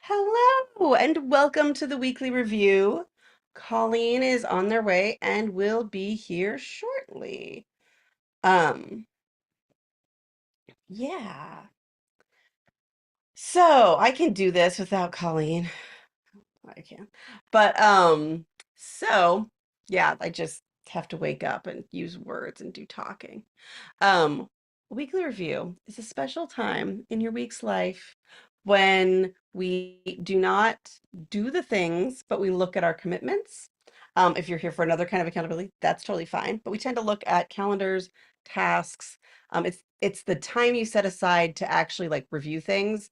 Hello and welcome to the weekly review. Colleen is on their way and will be here shortly. Um, yeah. So I can do this without Colleen. I can. But so yeah, I just have to wake up and use words and do talking. Um, Weekly review is a special time in your week's life when we do not do the things, but we look at our commitments. If you're here for another kind of accountability, that's totally fine. But we tend to look at calendars, tasks. It's the time you set aside to actually like review things.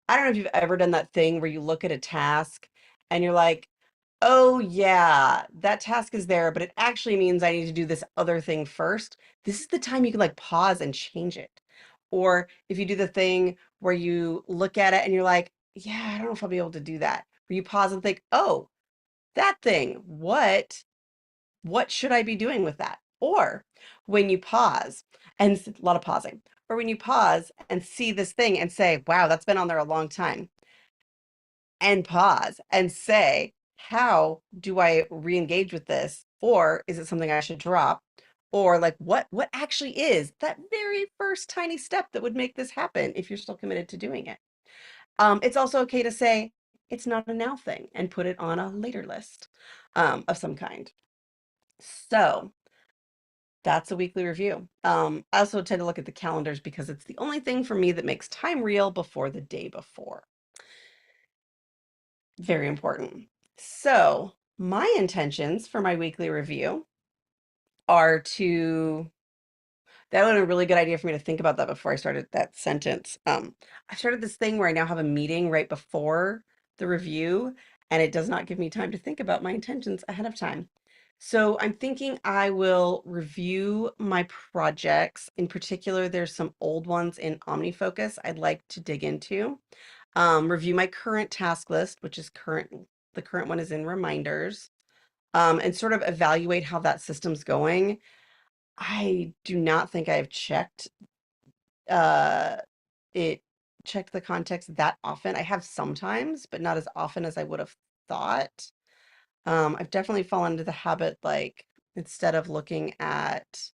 I don't know if you've ever done that thing where you look at a task and you're like, oh yeah, that task is there, but it actually means I need to do this other thing first. This is the time you can like pause and change it. Or if you do the thing where you look at it and you're like, yeah, I don't know if I'll be able to do that. Where you pause and think, oh, that thing, what should I be doing with that? Or when you pause and a lot of pausing, or when you pause and see this thing and say, wow, that's been on there a long time, and pause and say, how do I re-engage with this? Or is it something I should drop? Or like what actually is that very first tiny step that would make this happen if you're still committed to doing it? It's also okay to say it's not a now thing and put it on a later list of some kind. So that's a weekly review. I also tend to look at the calendars because it's the only thing for me that makes time real before the day before. Very important. So, my intentions for my weekly review are to, that would be a really good idea for me to think about that before I started that sentence. I started this thing where I now have a meeting right before the review, and it does not give me time to think about my intentions ahead of time. So, I'm thinking I will review my projects. In particular, there's some old ones in OmniFocus I'd like to dig into. Review my current task list, which is the current one is in reminders, and sort of evaluate how that system's going. I do not think I've uh, it checked the context that often. I have sometimes, but not as often as I would have thought. I've definitely fallen into the habit, like, instead of looking at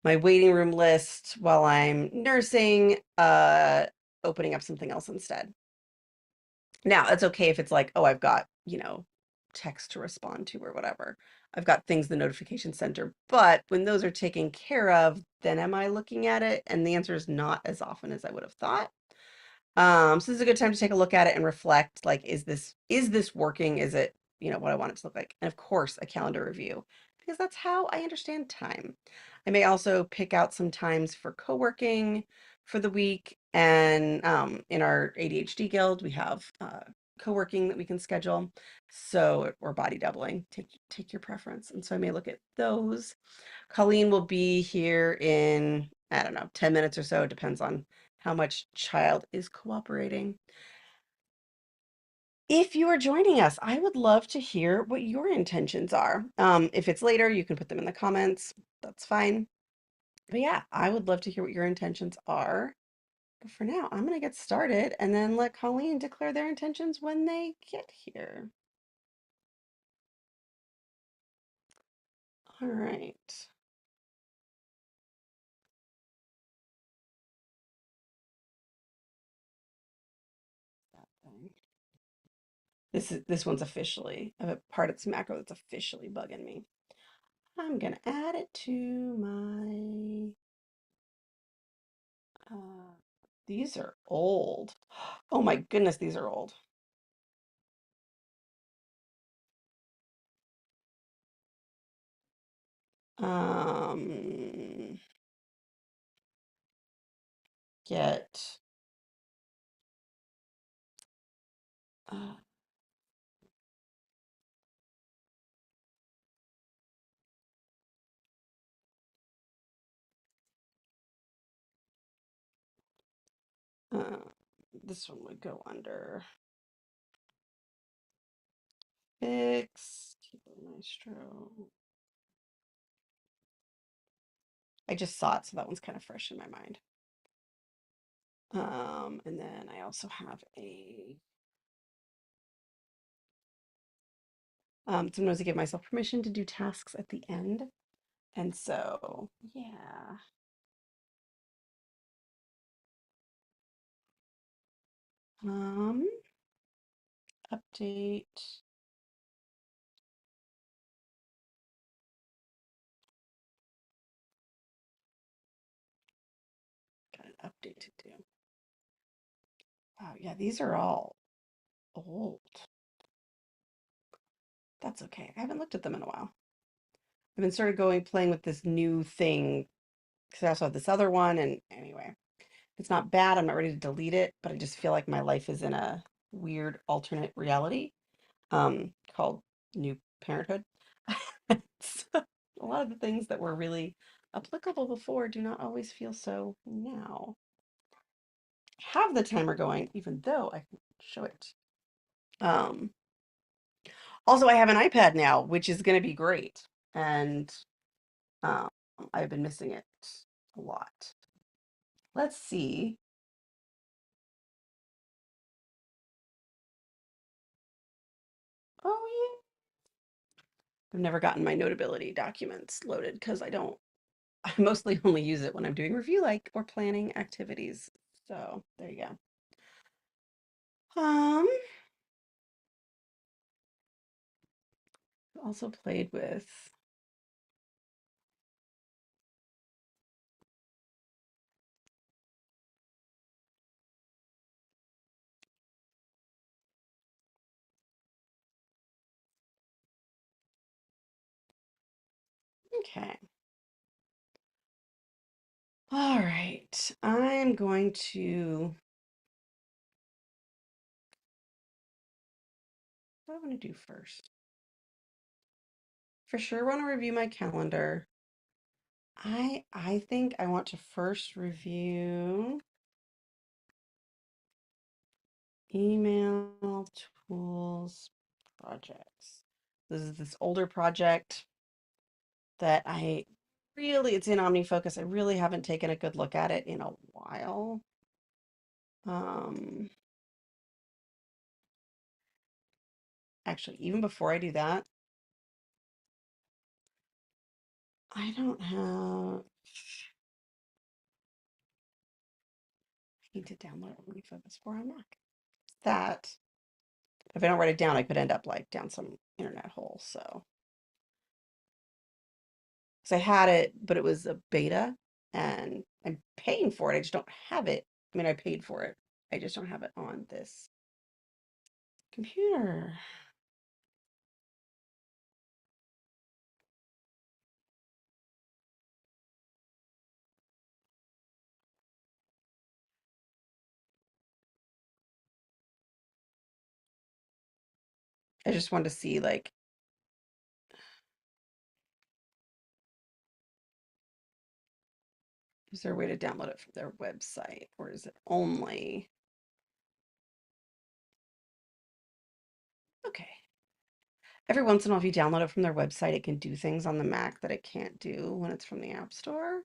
my waiting room list while I'm nursing, opening up something else instead. Now, it's okay if it's like, oh, I've got, text to respond to or whatever. I've got things in the notification center. But when those are taken care of, then am I looking at it? And the answer is not as often as I would have thought. So this is a good time to take a look at it and reflect, like, is this working? Is it, what I want it to look like? And of course, a calendar review, because that's how I understand time. I may also pick out some times for co-working for the week. And in our ADHD guild, we have co-working that we can schedule. So, or body doubling, take your preference. And so I may look at those. Colleen will be here in, I don't know, 10 minutes or so. It depends on how much child is cooperating. If you are joining us, I would love to hear what your intentions are. If it's later, you can put them in the comments. That's fine. But yeah, I would love to hear what your intentions are. But for now, I'm going to get started and then let Colleen declare their intentions when they get here. All right. This one's officially a part of this macro that's officially bugging me. I'm gonna add it to my these are old. Oh my goodness, these are old. Um, get uh, uh, this one would go under fix, keyboard maestro. I just saw it, so that one's kind of fresh in my mind. And then I also have a Sometimes I give myself permission to do tasks at the end. And so, yeah. Um, Update. Got an update to do. Wow, yeah, these are all old. That's okay. I haven't looked at them in a while. I've been sort of playing with this new thing because I also have this other one. And anyway, it's not bad. I'm not ready to delete it, but I just feel like my life is in a weird alternate reality called New Parenthood. So a lot of the things that were really applicable before do not always feel so now. Have the timer going, even though I can show it. Um, Also, I have an iPad now, which is going to be great. And um, I've been missing it a lot. Let's see. Oh, yeah. I've never gotten my Notability documents loaded because I mostly only use it when I'm doing review like or planning activities. So there you go. Also played with, okay. All right. I'm going to, what do I want to do first? For sure want to review my calendar. I think I want to first review email tools projects. This is this older project that it's in OmniFocus. I really haven't taken a good look at it in a while. Um, Actually, even before I do that, I don't have, I need to download OmniFocus for on Mac. That, if I don't write it down, I could end up like down some internet hole. So, because I had it, but it was a beta and I'm paying for it. I just don't have it. I mean, I paid for it. I just don't have it on this computer. I just wanted to see like, is there a way to download it from their website or is it only? Okay. Every once in a while, if you download it from their website, it can do things on the Mac that it can't do when it's from the App Store.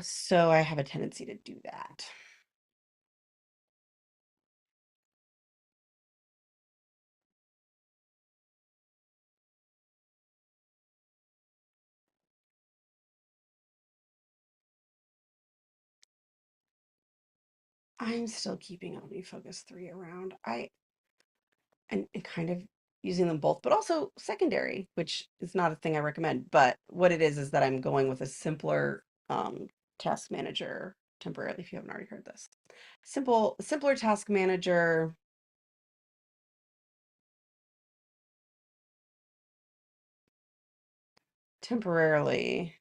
So I have a tendency to do that. I'm still keeping OmniFocus 3 around. And kind of using them both, but also secondary, which is not a thing I recommend. But what it is that I'm going with a simpler task manager temporarily, if you haven't already heard this. Simpler task manager temporarily.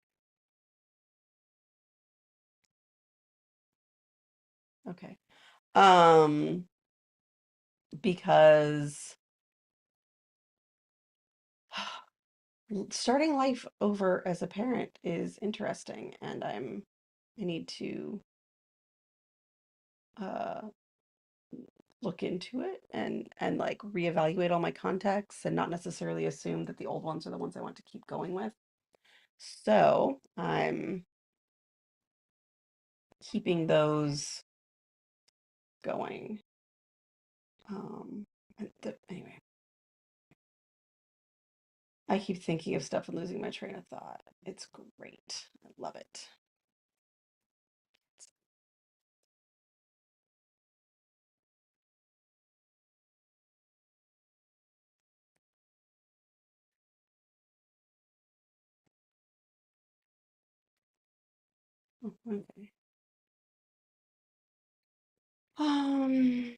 Okay. Um, because starting life over as a parent is interesting, and I need to uh look into it and like reevaluate all my contexts and not necessarily assume that the old ones are the ones I want to keep going with. So I'm keeping those going. Um, anyway, I keep thinking of stuff and losing my train of thought. It's great. I love it. Oh, okay. Um,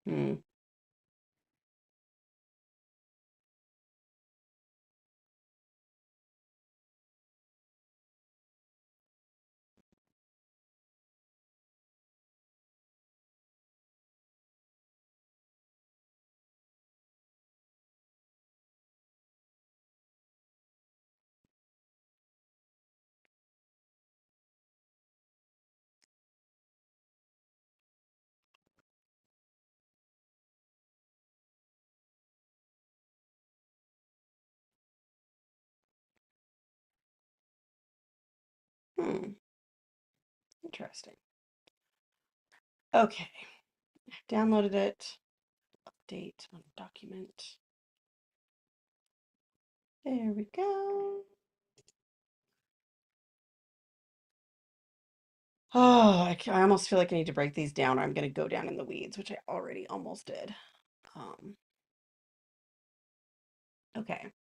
hmm. Hmm. Interesting. Okay. Downloaded it. Update on document. There we go. Oh, I almost feel like I need to break these down or I'm going to go down in the weeds, which I already almost did. Um, okay.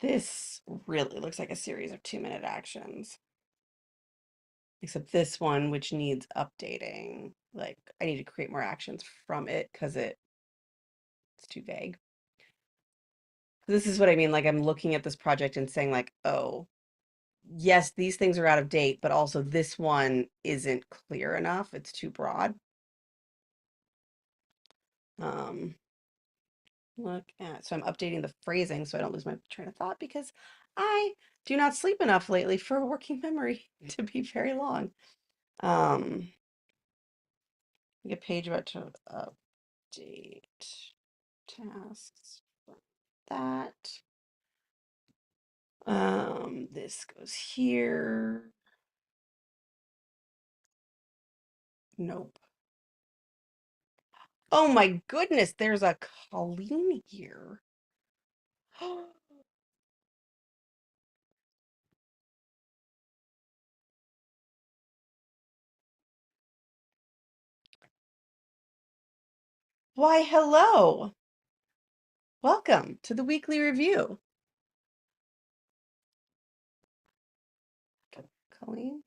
This really looks like a series of 2-minute actions. Except this one, which needs updating. Like, I need to create more actions from it because it's too vague. This is what I mean. Like, I'm looking at this project and saying, like, oh, yes, these things are out of date, but also this one isn't clear enough. It's too broad. Um, Look at, so I'm updating the phrasing so I don't lose my train of thought because I do not sleep enough lately for a working memory to be very long. Get page about to update tasks for that. This goes here. Nope. Oh my goodness, there's a Colleen here. Why, hello. Welcome to the weekly review. Colleen?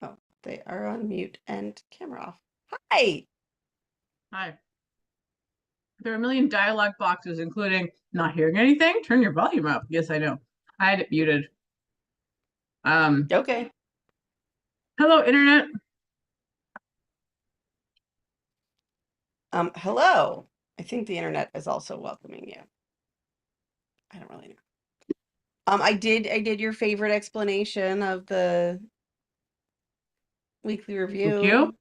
Oh, they are on mute and camera off. Hi. Hi. There are a million dialogue boxes, including not hearing anything. Turn your volume up. Yes, I know. I had it muted. Okay. Hello, internet. Hello. I think the internet is also welcoming you. I don't really know. I did your favorite explanation of the weekly Thank you. review.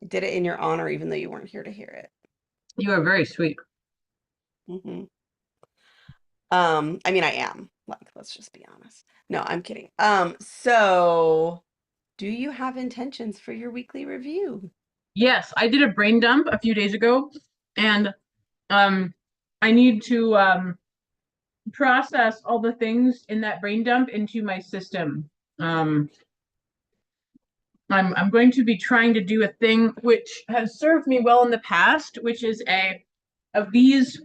I did it in your honor, even though you weren't here to hear it. You are very sweet. Hmm. I mean, I am. Like, let's just be honest. No, I'm kidding. So do you have intentions for your weekly review? Yes, I did a brain dump a few days ago, and um, I need to process all the things in that brain dump into my system. Um, I'm going to be trying to do a thing which has served me well in the past, which is a of these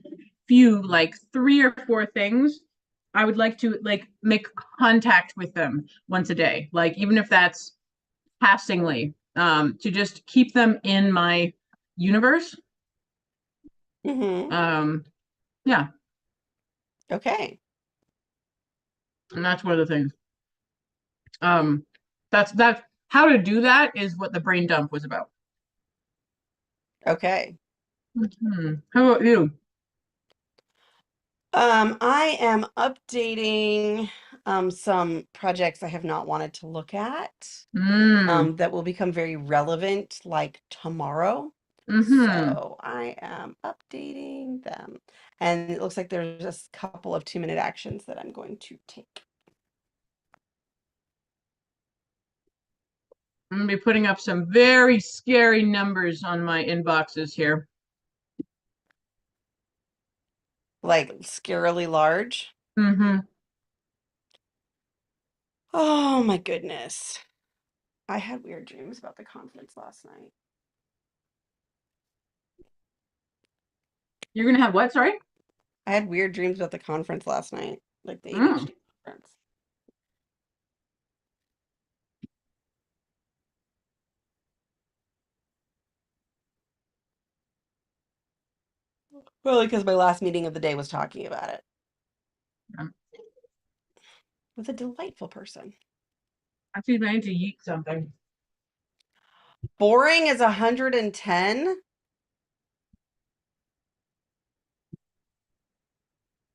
few, like 3 or 4 things, I would like to like make contact with them once a day, like even if that's passingly, to just keep them in my universe. Mm-hmm. Um, yeah, Okay. and that's one of the things. Um, that's how to do that is what the brain dump was about. Okay. How about you? I am updating some projects I have not wanted to look at Mm, that will become very relevant like tomorrow. mm-hmm. So I am updating them. And it looks like there's just a couple of 2-minute actions that I'm going to take. I'm gonna be putting up some very scary numbers on my inboxes here. Like scarily large. Mm-hmm. Oh my goodness. I had weird dreams about the conference last night. You're gonna have what? Sorry. I had weird dreams about the conference last night, like the Mm. ADHD conference. Probably because my last meeting of the day was talking about it with a delightful person. I feel I need to eat something. Boring is 110.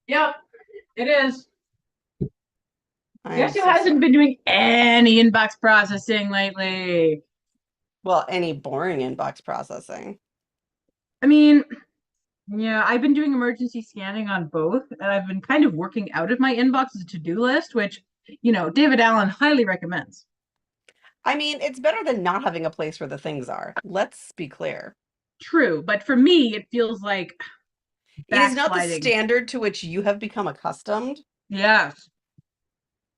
Yep, it is. I am Guess who so hasn't sorry. been doing any inbox processing lately? Well, any boring inbox processing. I mean, yeah, I've been doing emergency scanning on both, and I've been kind of working out of my inbox as a to-do list, which, David Allen highly recommends. I mean, it's better than not having a place where the things are. Let's be clear. True, but for me, it feels like It is not the backsliding. standard to which you have become accustomed. Yes.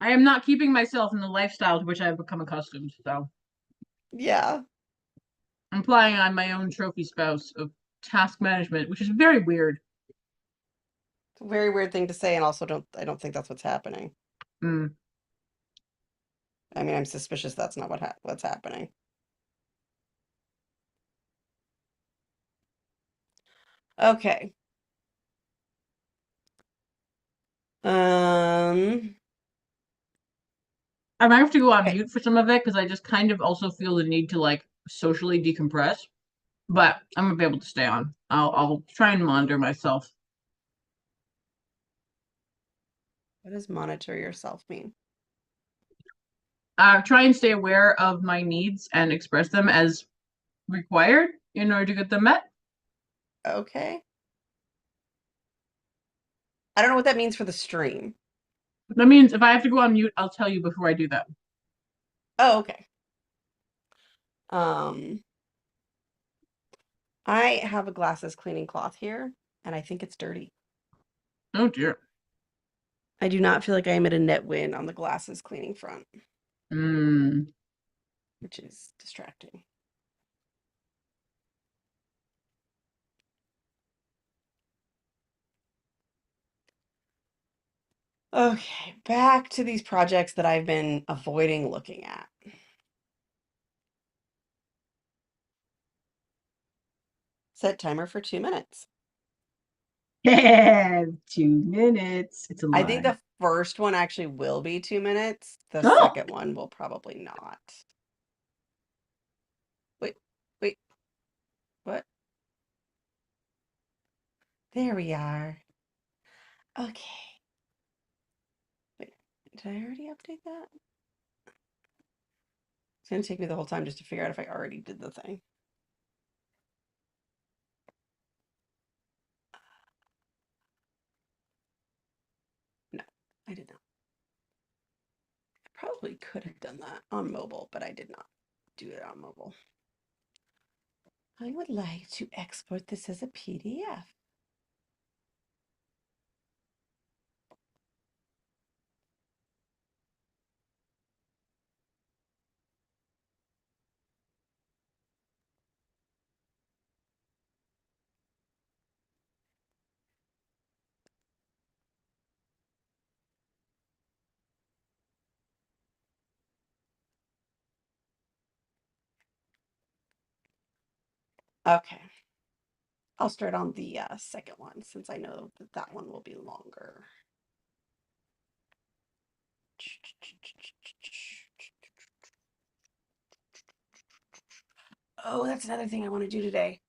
I am not keeping myself in the lifestyle to which I have become accustomed. So Yeah. I'm playing on my own trophy spouse of task management, which is very weird. It's a very weird thing to say, and also I don't think that's what's happening. Mm. I mean, I'm suspicious that's not what's happening. Okay. Um, I might have to go on okay. mute for some of it because I just kind of also feel the need to like socially decompress. But I'm gonna be able to stay on. I'll try and monitor myself. What does monitor yourself mean? Try and stay aware of my needs and express them as required in order to get them met. Okay. I don't know what that means for the stream. That means if I have to go on mute, I'll tell you before I do that. Oh, okay. Um, I have a glasses cleaning cloth here, and I think it's dirty. Oh dear. I do not feel like I am at a net win on the glasses cleaning front, Mm. which is distracting. Okay, back to these projects that I've been avoiding looking at. Set timer for 2 minutes. Yeah, 2 minutes. It's a I think lie. the first one actually will be 2 minutes. The Oh, second one will probably not. Wait, wait, what? There we are. Okay. Wait, did I already update that? It's gonna take me the whole time just to figure out if I already did the thing. No, I did not. I probably could have done that on mobile, but I did not do it on mobile. I would like to export this as a PDF. Okay. I'll start on the second one since I know that that one will be longer. Oh, that's another thing I want to do today.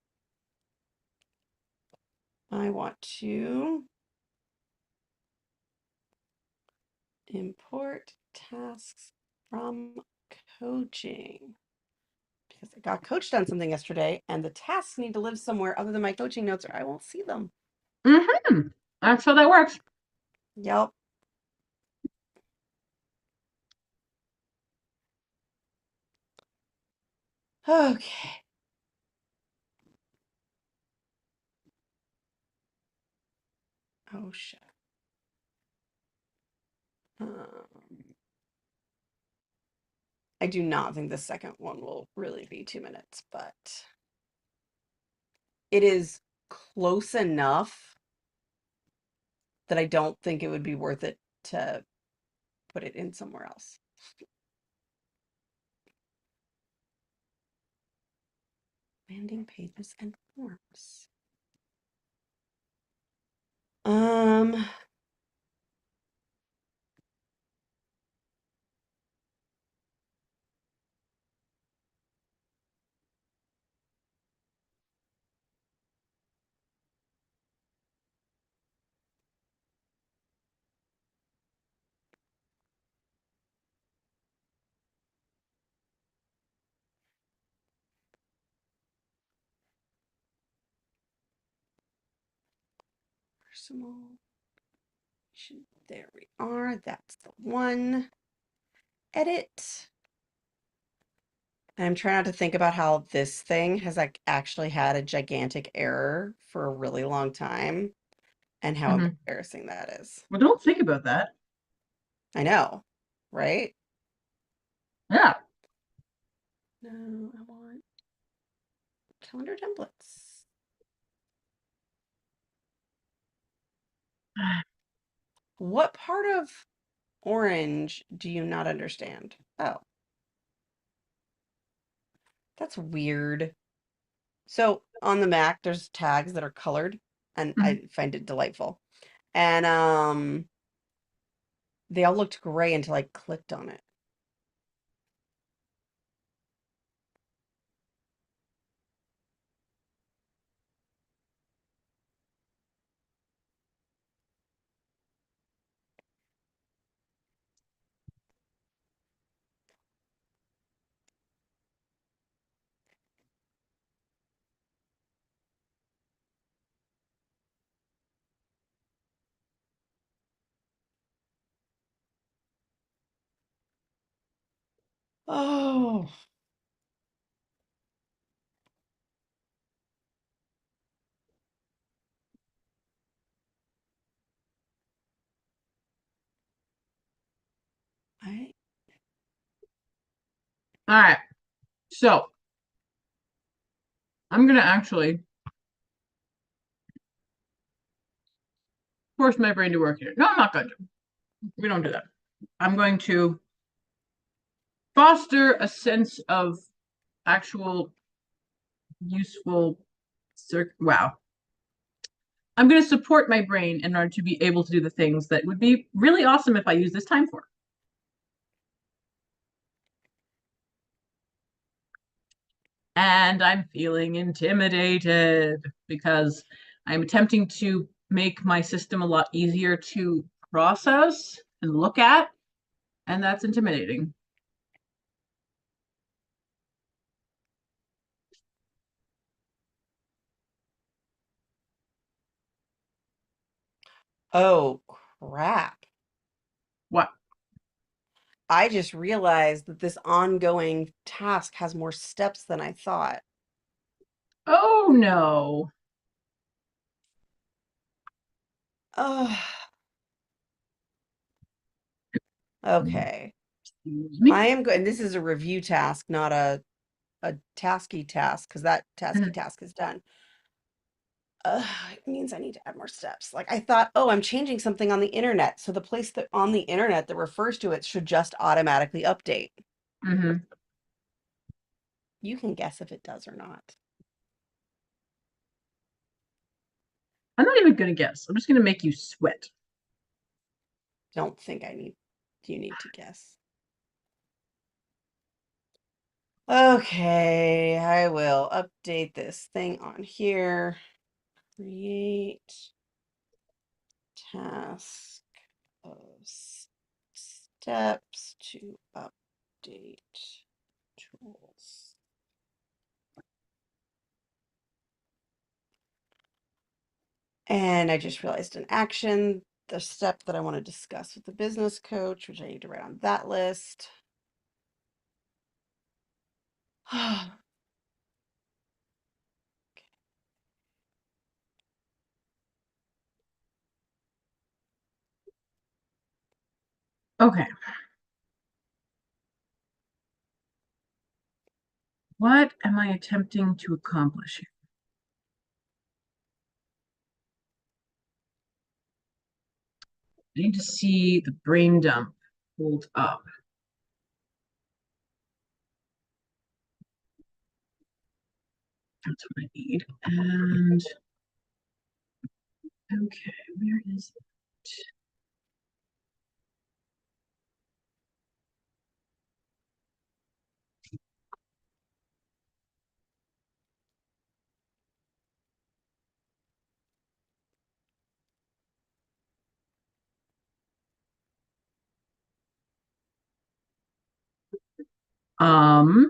I want to import tasks from coaching because I got coached on something yesterday and the tasks need to live somewhere other than my coaching notes or I won't see them. Mm-hmm. That's how that works. Yep. Okay. Oh, shit. I do not think the second one will really be 2 minutes, but it is close enough that I don't think it would be worth it to put it in somewhere else. Landing pages and forms. Um, Personal. There we are. That's the one. Edit. I'm trying not to think about how this thing has like actually had a gigantic error for a really long time and how Mm-hmm. embarrassing that is. Well, don't think about that. I know, right? Yeah. No, I want calendar templates. What part of orange do you not understand? Oh, that's weird. So on the Mac, there's tags that are colored, and Mhm. I find it delightful. And they all looked gray until I clicked on it. Oh, I All right. So I'm gonna actually force my brain to work here. No, I'm not going to. We don't do that. I'm going to foster a sense of actual useful wow. I'm going to support my brain in order to be able to do the things that would be really awesome if I use this time for. And I'm feeling intimidated because I'm attempting to make my system a lot easier to process and look at, and that's intimidating. oh crap. What? I just realized that this ongoing task has more steps than I thought. Oh no. Oh, okay. Excuse me. I am good. And this is a review task, not a tasky task, because that tasky task is done. It means I need to add more steps. Like I thought, oh, I'm changing something on the internet. So the place that on the internet that refers to it should just automatically update. Mm-hmm. You can guess if it does or not. I'm not even gonna guess. I'm just gonna make you sweat. Don't think you need to guess. Okay, I will update this thing on here. Create task of steps to update tools. And I just realized an action, the step that I want to discuss with the business coach, which I need to write on that list. Okay. What am I attempting to accomplish here? I need to see the brain dump hold up. That's what I need. And okay, where is it? Um,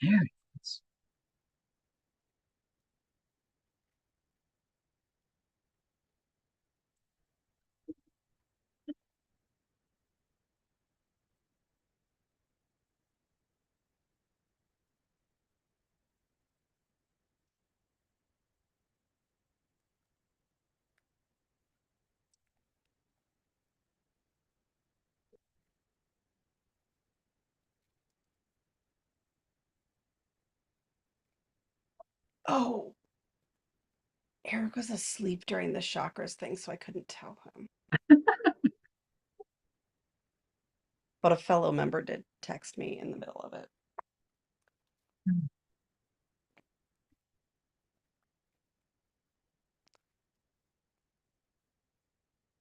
there it is. Oh, Eric was asleep during the chakras thing, so I couldn't tell him. But a fellow member did text me in the middle of it.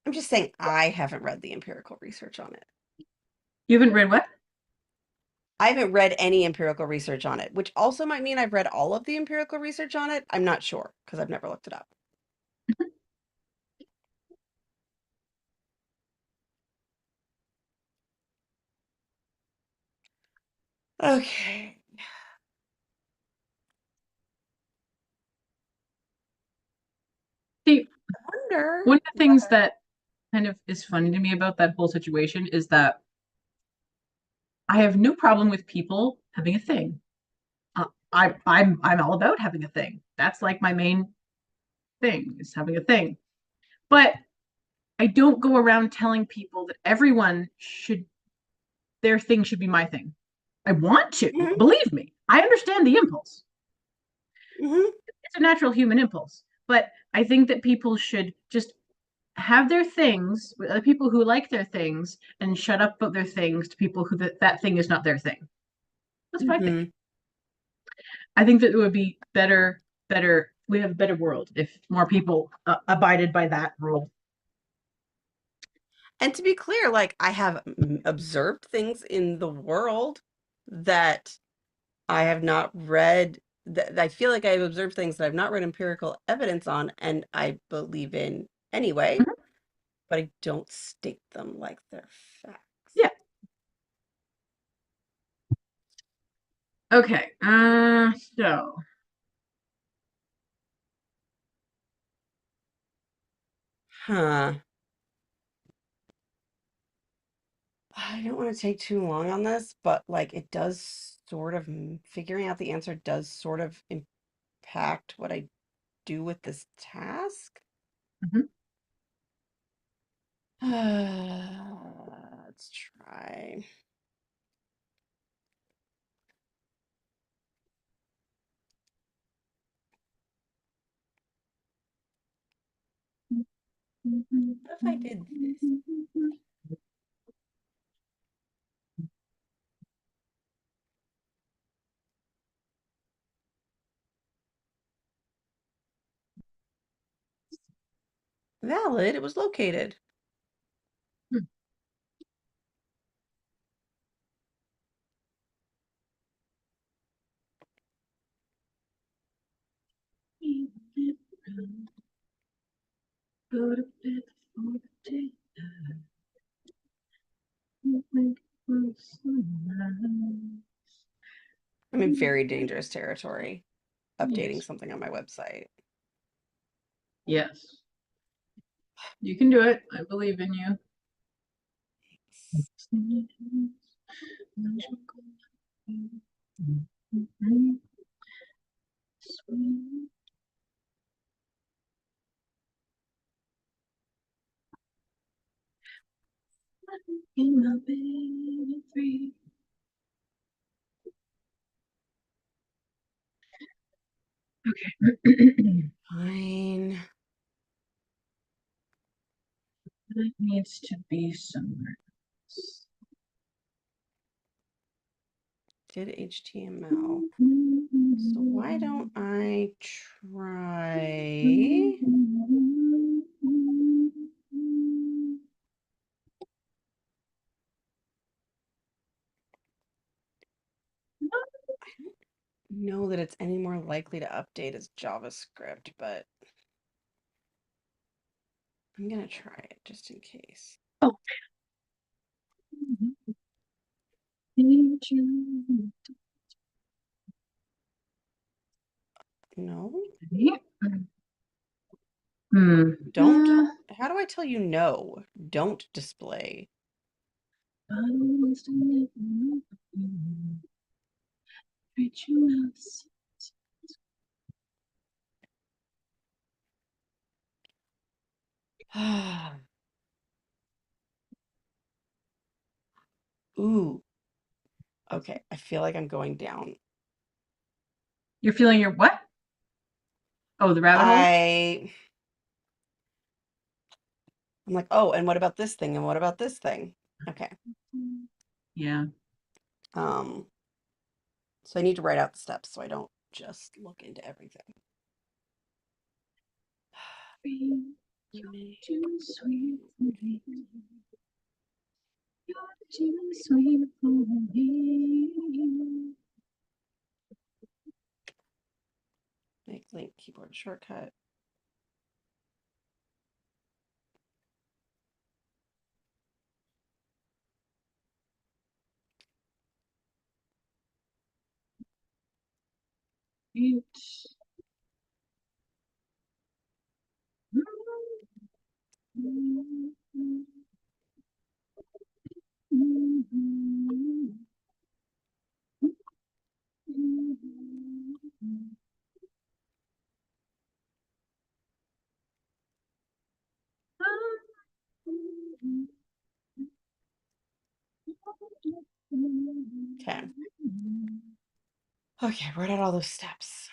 I'm just saying I haven't read the empirical research on it. You haven't read what? I haven't read any empirical research on it, which also might mean I've read all of the empirical research on it. I'm not sure because I've never looked it up. Okay. See, Wonder. one of the things that kind of is funny to me about that whole situation is that I have no problem with people having a thing. I'm all about having a thing. That's like my main thing is having a thing. But I don't go around telling people that everyone should their thing should be my thing. I want to, Hmm. believe me. I understand the impulse. Hmm. It's a natural human impulse. But I think that people should just have their things with other people who like their things and shut up about their things to people who that thing is not their thing. That's what I think. Hmm. I think that it would be better. We have a better world if more people abided by that rule. And to be clear, like I have observed things in the world that I have not read. That I feel like I've observed things that I've not read empirical evidence on, and I believe in anyway, Mhm. but I don't state them like they're facts. Yeah. Okay. So Huh. I don't want to take too long on this, but like it does sort of figuring out the answer does sort of impact what I do with this task. mhm. Let's try. What if I did this? Valid. It was located. Hmm. Go to bed for the day. I'm in very dangerous territory updating Yes. something on my website. Yes. You can do it. I believe in you. In my bed, free. Okay. Fine. That needs to be somewhere else. Did HTML. So why don't I try? I don't know that it's any more likely to update as JavaScript, but I'm gonna try it just in case. Oh. No? Hmm. Don't. How do I tell you no? Don't display. Ooh. Okay, I feel like I'm going down. You're feeling your what? Oh, the rabbit hole? I'm like, oh, and what about this thing? And what about this thing? Okay. Yeah. So I need to write out the steps so I don't just look into everything. You're too sweet for me. You're too sweet for me. Make link keyboard shortcut. Okay. Okay, wrote out all those steps.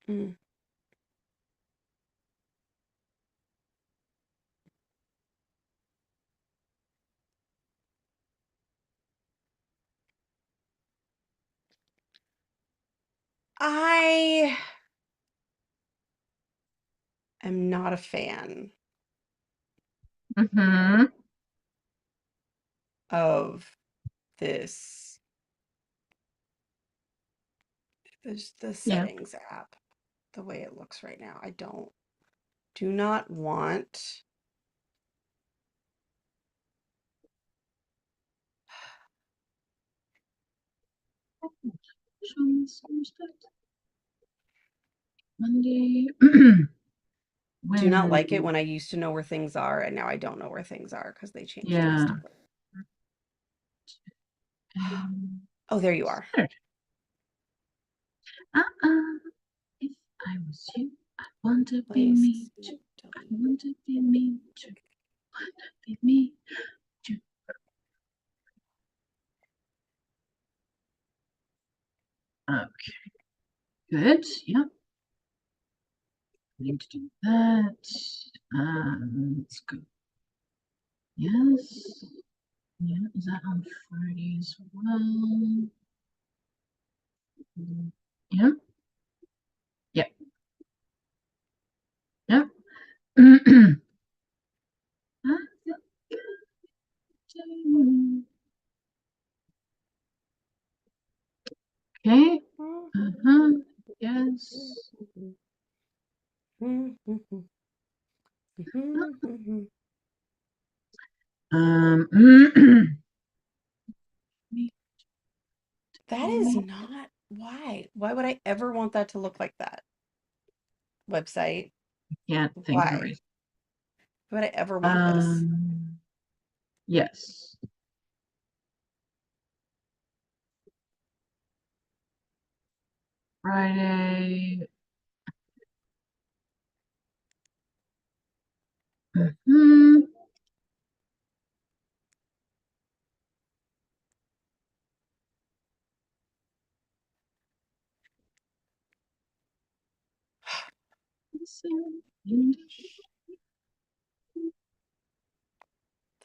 Mm. I am not a fan Mm-hmm. of this the Yeah. settings app the way it looks right now. I do not want Show me some respect. Monday. do not like it When? when I used to know where things are and now I don't know where things are because they changed Yeah. drastically. Oh, there you are. If I was you, I want to be Place, me too. I delete. want to be me too. I want to be me too. Okay. Good. Yep. need to do that. Let's go. Yes. Yeah, is that on Friday as well? Yeah. Yep. Yep. Okay. Uh-huh. Yes. Um, That is not why. Why would I ever want that to look like that? Website. can't think of a Why? reason. Why would I ever want this? Yes. Friday. Mhm.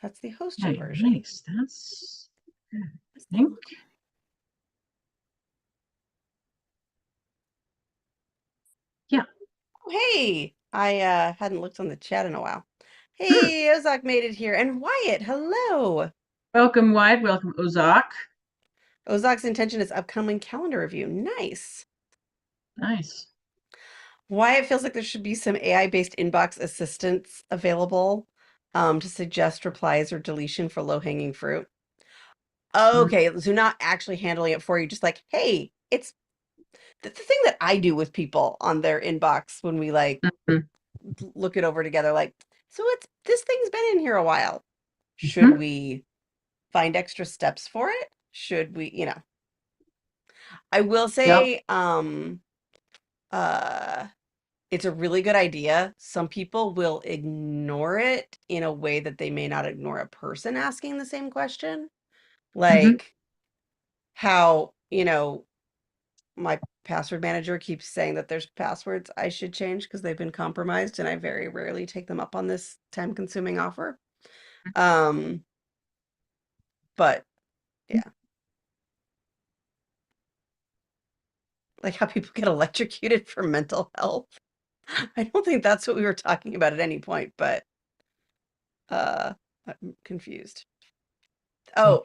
That's the hosted Okay, version. nice. That's good. I think. Yeah. Oh, hey, I hadn't looked on the chat in a while. Hey, Ozak made it here, and Wyatt, hello. Welcome, Wide. Welcome, Ozak. Ozak's intention is upcoming calendar review. Nice. Nice. Wyatt feels like there should be some AI-based inbox assistance available to suggest replies or deletion for low-hanging fruit. Okay, so not actually handling it for you, just like, hey, it's the thing that I do with people on their inbox when we like Mhm. look it over together, like, so it's this thing's been in here a while. Should Mhm. we find extra steps for it? Should we, I will Yep. say, uh, it's a really good idea. Some people will ignore it in a way that they may not ignore a person asking the same question. Mhm. Like how, my password manager keeps saying that there's passwords I should change because they've been compromised, and I very rarely take them up on this time-consuming offer. Um, but yeah, like how people get electrocuted for mental health. I don't think that's what we were talking about at any point, but uh I'm confused. Oh,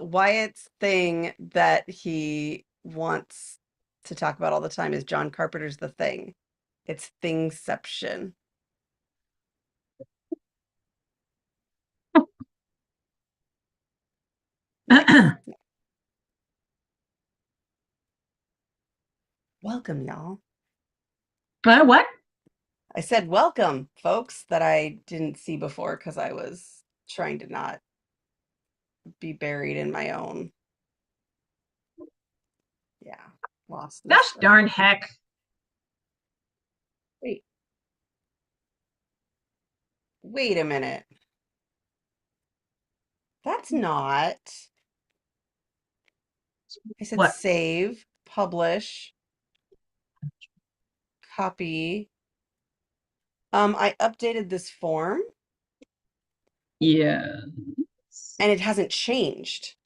Wyatt's thing that he wants to talk about all the time is John Carpenter's The Thing. It's Thingception. Nice. Welcome, y'all. What? I said welcome, folks, that I didn't see before because I was trying to not be buried in my own, yeah, lostness. Gosh darn heck. Wait, wait a minute. That's not. I said What? save, publish, copy. I updated this form Yeah. and it hasn't changed.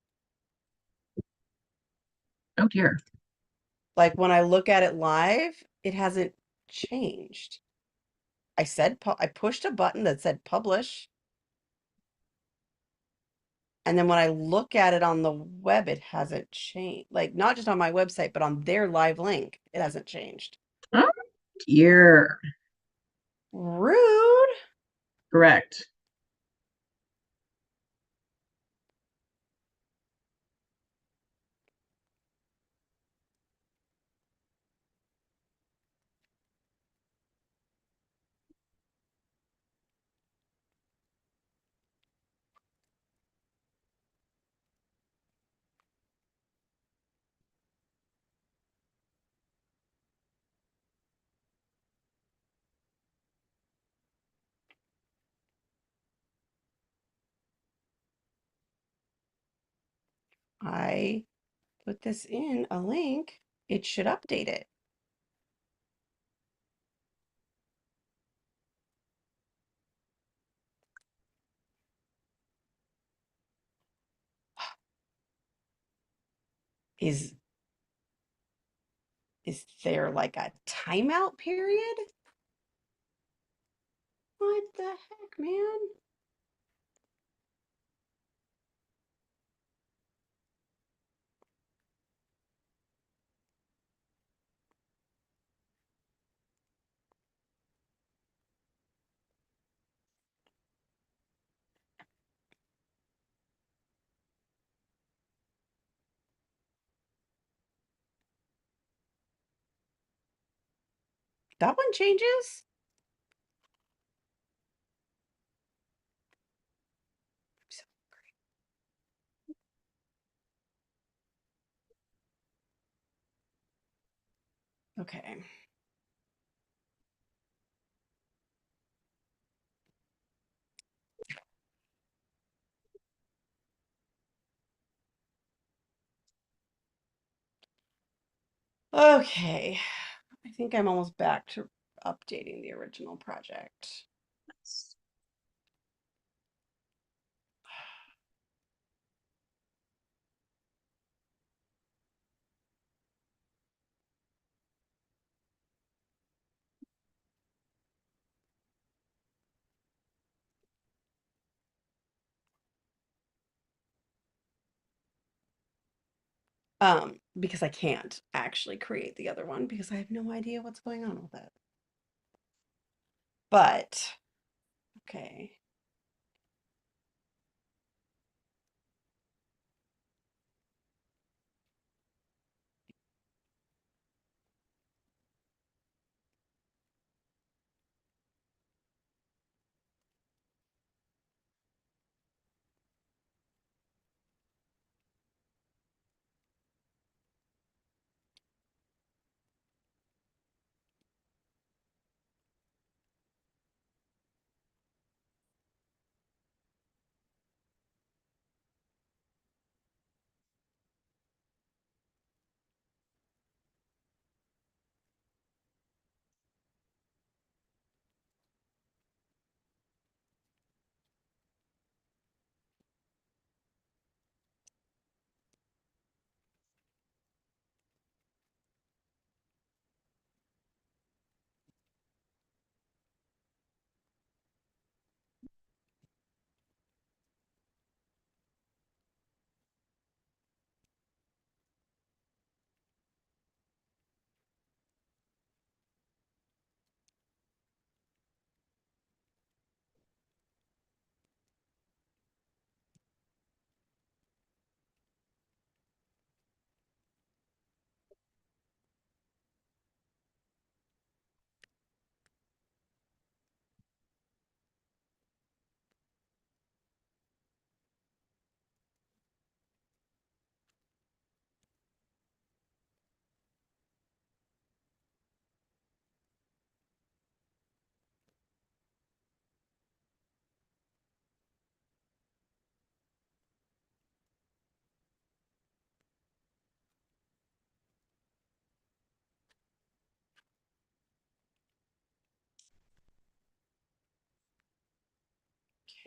Oh dear. Like when I look at it live, it hasn't changed. I pushed a button that said publish, and then when I look at it on the web, it hasn't changed. Like not just on my website, but on their live link, it hasn't changed. Oh dear. Rude. Correct. I put this in a link. It should update it. Is is there like a timeout period? What the heck, man? That one changes? Okay. Okay. I think I'm almost back to updating the original project. Because I can't actually create the other one because I have no idea what's going on with it. But, okay.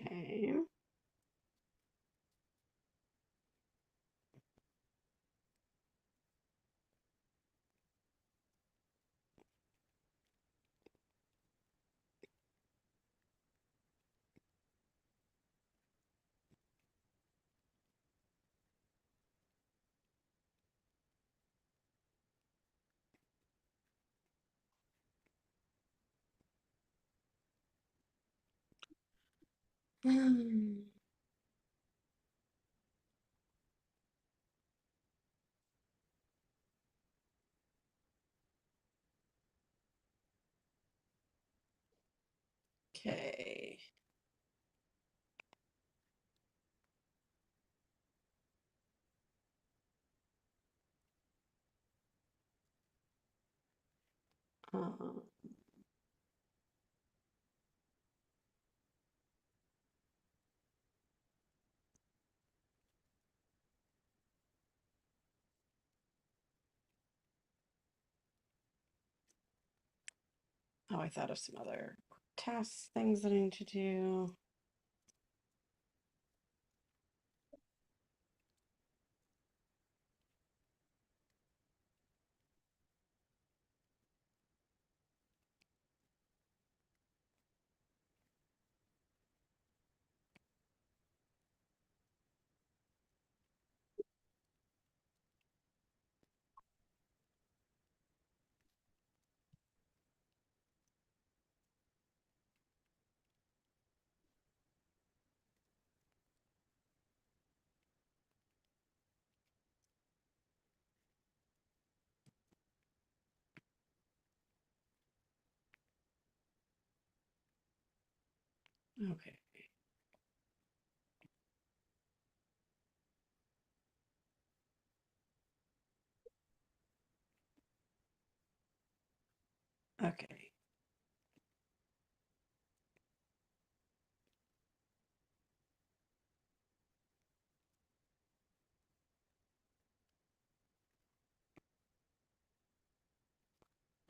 Okay. Okay. Um, oh, I thought of some other tasks, things that I need to do. Okay. Okay.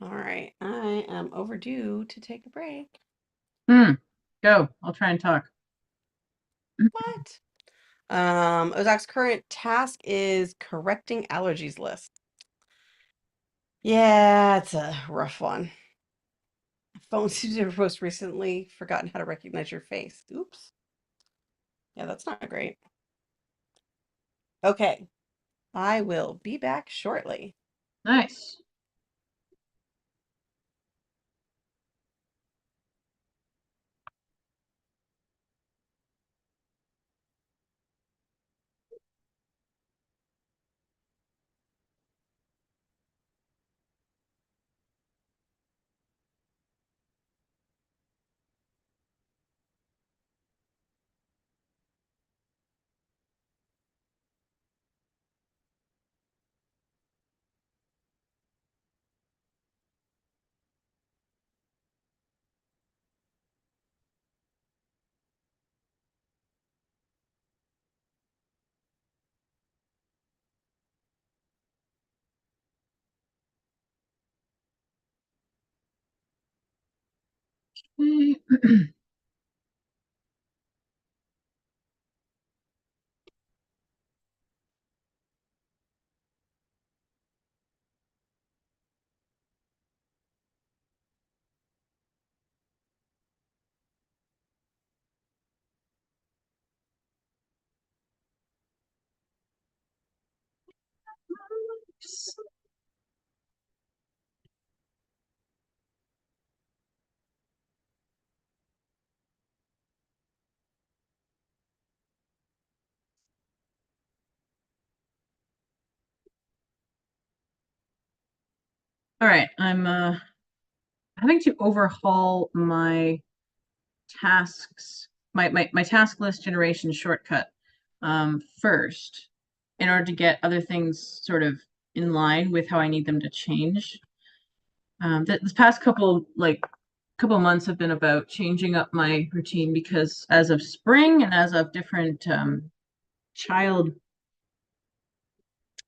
All right. I am overdue to take a break. Go. I'll try and talk. What? Ozak's current task is correcting allergies list. Yeah, it's a rough one. Phones you did post recently forgotten how to recognize your face. Oops. Yeah, that's not great. Okay, I will be back shortly. Nice. All right, I'm having to overhaul my tasks, my task list generation shortcut first in order to get other things sort of in line with how I need them to change. This past couple months have been about changing up my routine because as of spring and as of different child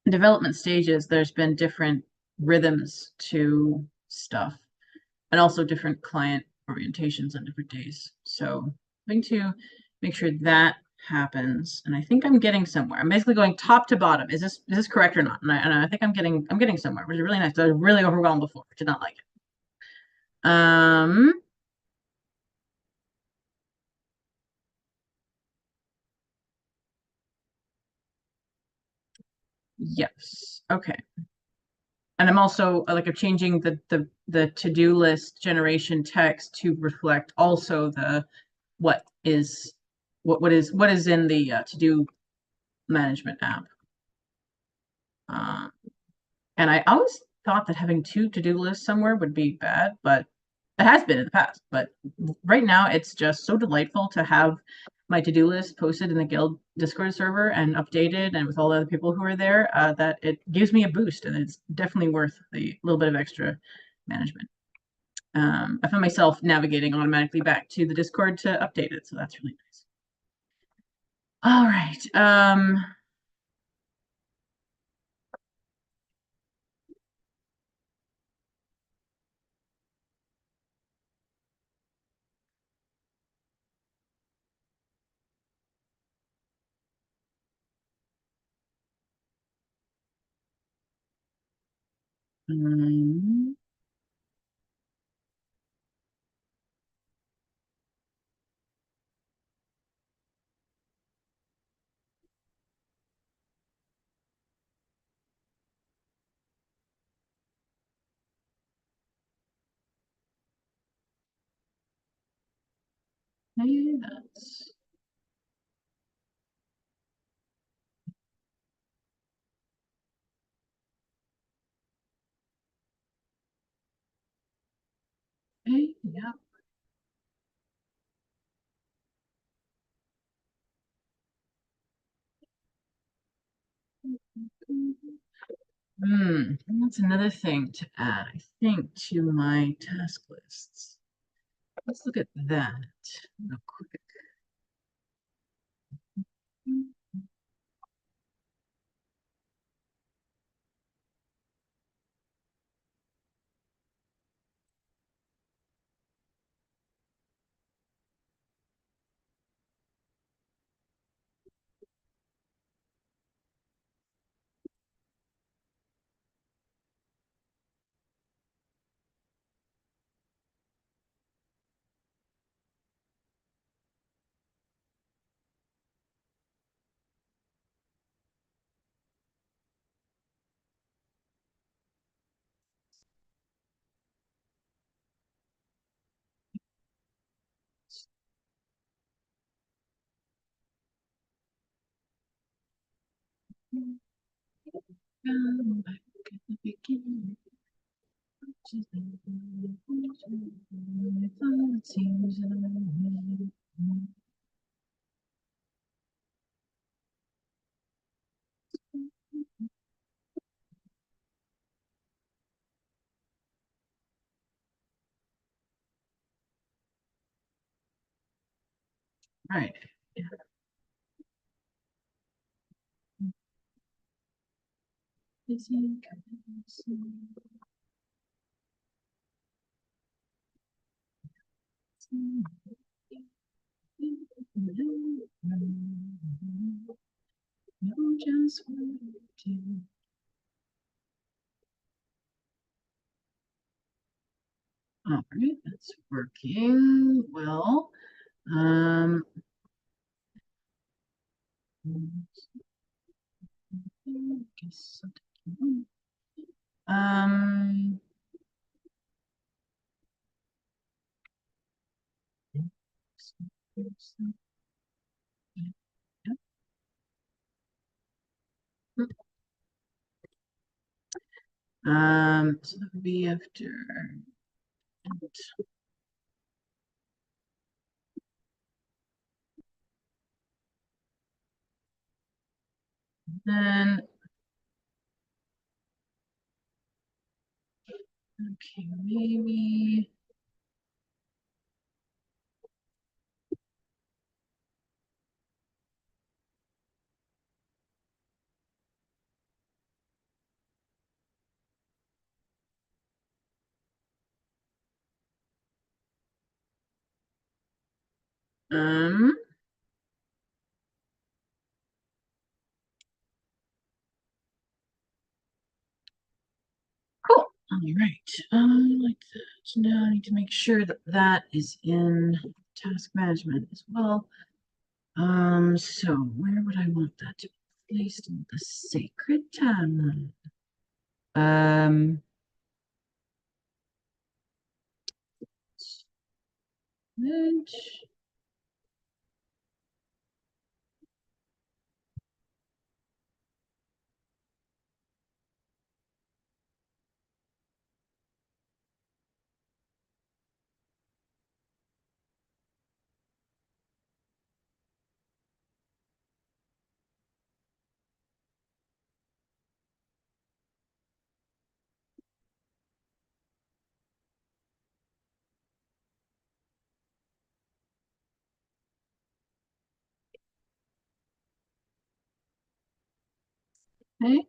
development stages, there's been different rhythms to stuff and also different client orientations on different days. So I'm going to make sure that happens. And I think I'm getting somewhere. I'm basically going top to bottom. Is this correct or not? And I think I'm getting somewhere, which is really nice. I was really overwhelmed before. Did not like it. Yes. Okay. And I'm also like I'm changing the to-do list generation text to reflect also the what is what is in the to-do management app. Um, and I always thought that having two to-do lists somewhere would be bad, but it has been in the past. But right now, it's just so delightful to have my to-do list posted in the Guild Discord server and updated and with all the other people who are there, that it gives me a boost, and it's definitely worth the little bit of extra management. I found myself navigating automatically back to the Discord to update it, so that's really nice. All right. Um, okay, that's okay. Yeah. That's another thing to add, I think, to my task lists. Let's look at that real quick. Back at the beginning. Right. No, just to. All right, that's working well. Um, so that would be after. Then, okay, maybe. Um, cool. All right. Like that. Now I need to make sure that that is in task management as well. So where would I want that to be placed in the sacred timeline? Which, okay.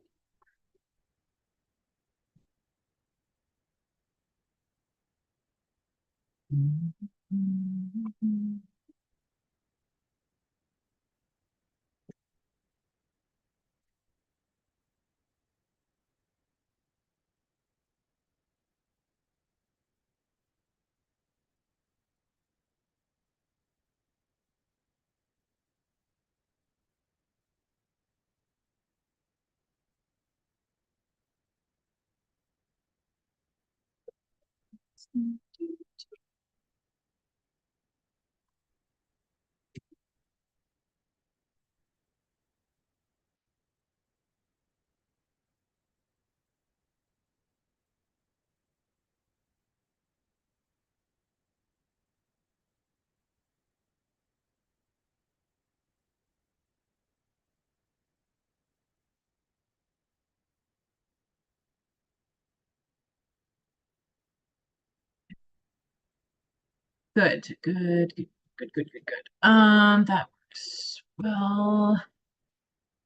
Good, good, good, good, good, good, good. That works. Well,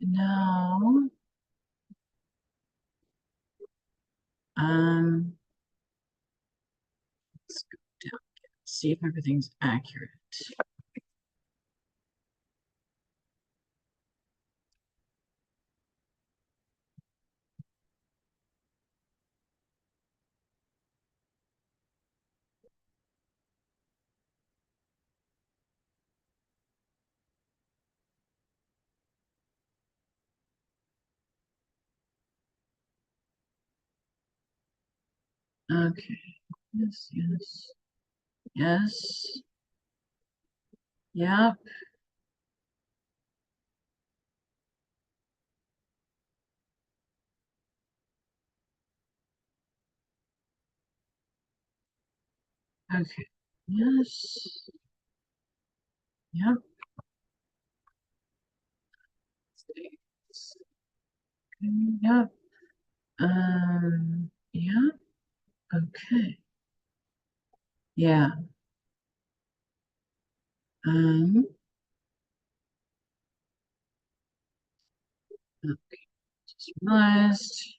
now, let's go down again, see if everything's accurate. Okay. Yes, yes, yes. Yep. Okay. Yes. Yep. Yep. Yeah. Okay. Yeah. Um, okay. Just realized.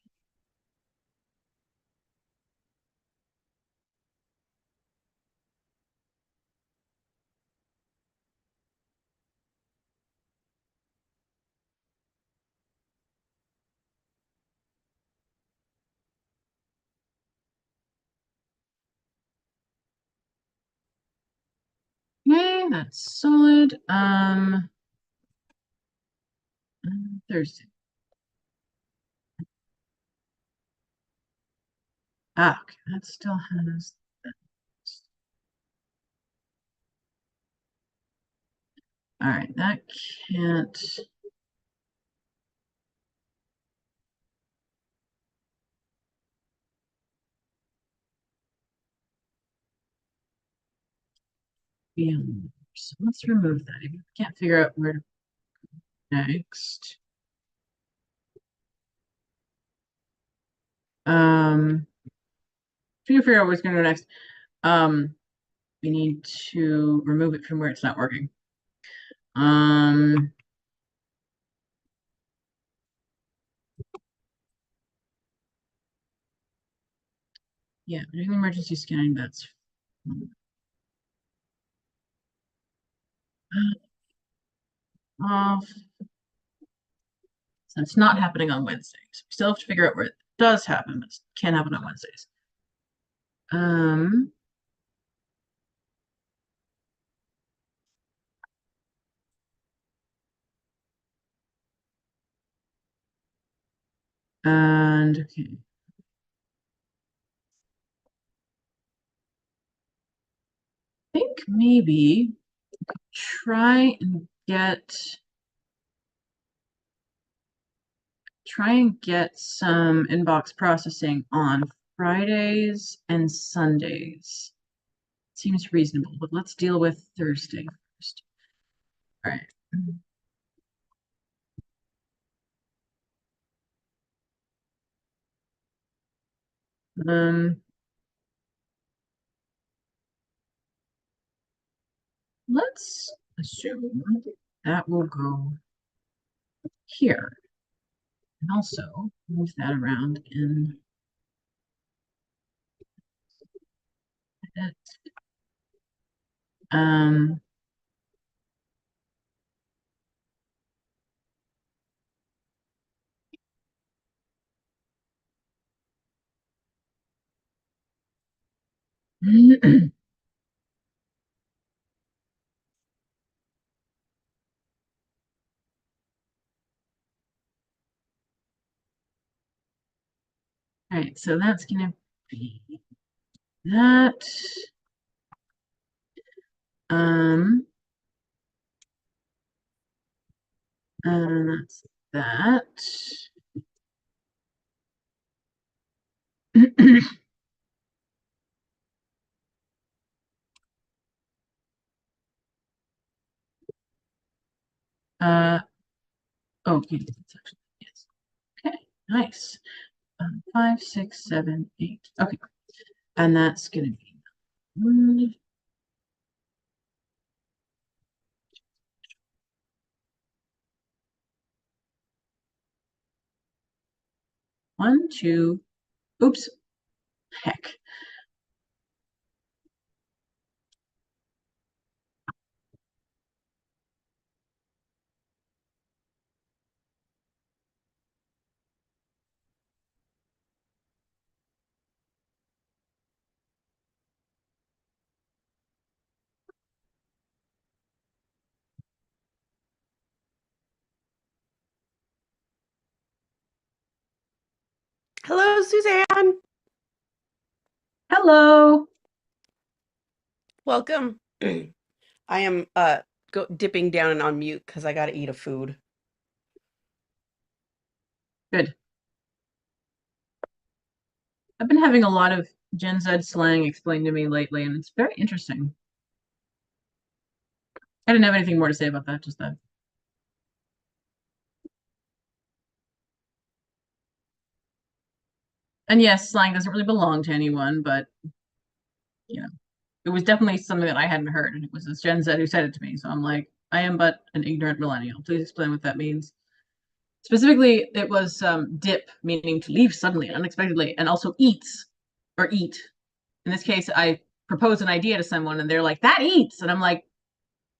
Okay, that's solid. Thursday. Ah, okay, that still has that. All right, that can't. Be on. So let's remove that. If you can't figure out where to go next. If you figure out what's going to go next, we need to remove it from where it's not working. Um, yeah, doing emergency scanning, that's off. So it's not happening on Wednesdays. We still have to figure out where it does happen, but it can't happen on Wednesdays. And okay. I think maybe try and get some inbox processing on Fridays and Sundays. Seems reasonable, but let's deal with Thursday first. All right. Let's assume that will go here. And also move that around in it. Um, all right, so that's gonna be that. And that's that. uh, okay, that's actually, yes. Okay, nice. 5, 6, 7, 8. Okay, and that's gonna be 1, 2. Oops. Heck. Hello, Suzanne. Hello. Welcome. I am dipping down and on mute because I got to eat a food. Good. I've been having a lot of Gen Z slang explained to me lately, and it's very interesting. I didn't have anything more to say about that, just that. And yes, slang doesn't really belong to anyone, but it was definitely something that I hadn't heard, and it was this Gen Z who said it to me. So I'm like, I am but an ignorant millennial. Please explain what that means. Specifically, it was dip, meaning to leave suddenly and unexpectedly, and also eats or eat. In this case, I propose an idea to someone, and they're like, "That eats," and I'm like,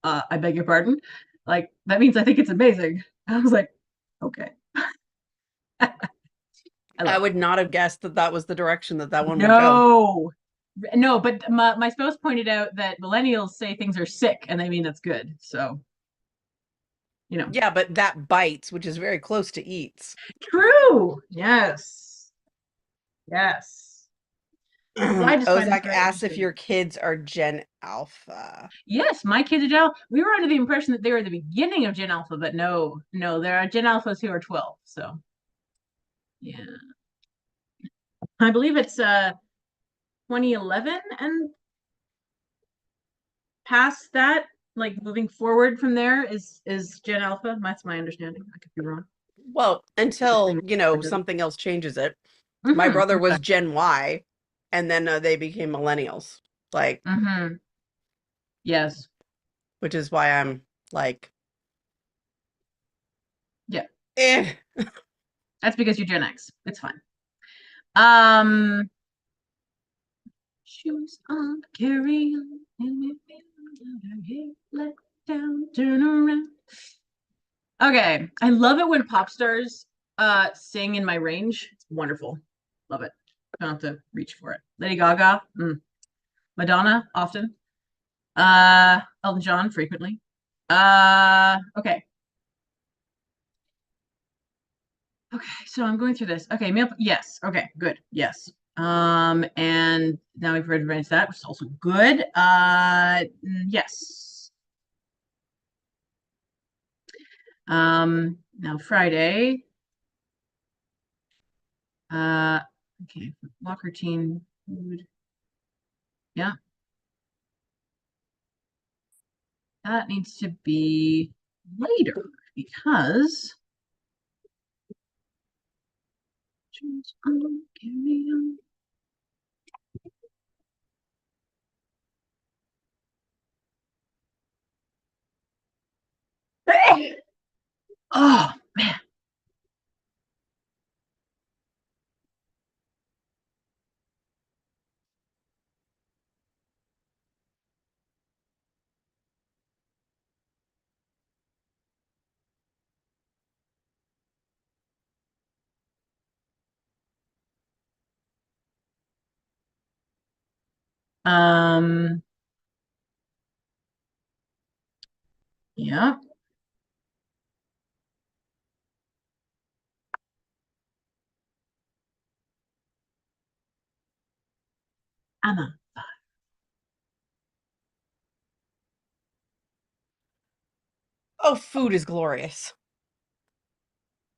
"I beg your pardon." Like that means I think it's amazing. I was like, "Okay." I would not have guessed that that was the direction that that one would go. No, no, but my spouse pointed out that millennials say things are sick, and they mean that's good. So, Yeah, but that bites, which is very close to eats. True. Yes. Yes. So I just find this Ozak very asks if interesting. your kids are Gen Alpha. Yes, my kids are Gen Alpha. We were under the impression that they were at the beginning of Gen Alpha, but no, there are Gen Alphas who are 12. So yeah. I believe it's 2011 and past that, like moving forward from there is Gen Alpha. That's my understanding. I could be wrong. Well, until, something else changes it. My brother was Okay. Gen Y, and then they became millennials. Like, Yes. which is why I'm like, Yeah. eh. That's because you're Gen X. It's fine. Um Shoes on, carry on, and we feel let down, turn around. Okay, I love it when pop stars sing in my range. It's wonderful. Love it. Don't have to reach for it. Lady Gaga, Madonna, often. Elton John, frequently. Okay. Okay, so I'm going through this. Okay, yes. Okay, good. Yes. And now we've read that, which is also good. Yes. Now Friday. Okay, walk routine, food. Yeah, that needs to be later because carry on. Oh man. Um, yeah. Anna. Oh, food is glorious.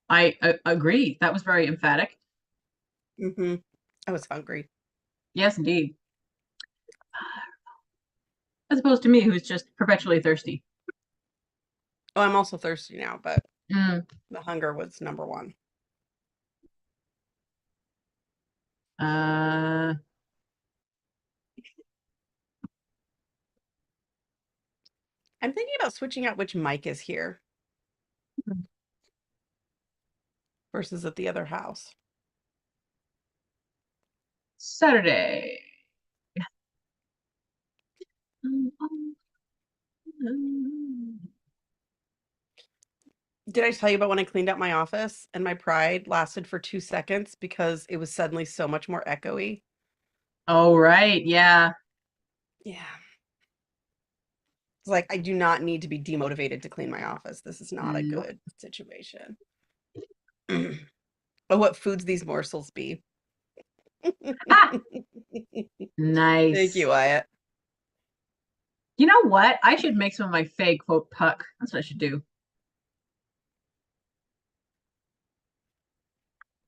I agree. That was very emphatic. Mm-hmm. I was hungry. Yes, indeed. As opposed to me, who's just perpetually thirsty. Oh, I'm also thirsty now, but Mm. the hunger was number one. Uh, I'm thinking about switching out which mic is here versus at the other house. Saturday. Did I tell you about when I cleaned out my office and my pride lasted for 2 seconds because it was suddenly so much more echoey? Oh, right. Yeah. Yeah. It's like I do not need to be demotivated to clean my office. This is not a Nope. good situation. Oh, what foods these morsels be? Ah, Thank nice. you, Wyatt. You know what? I should make some of my fake quote puck. That's what I should do.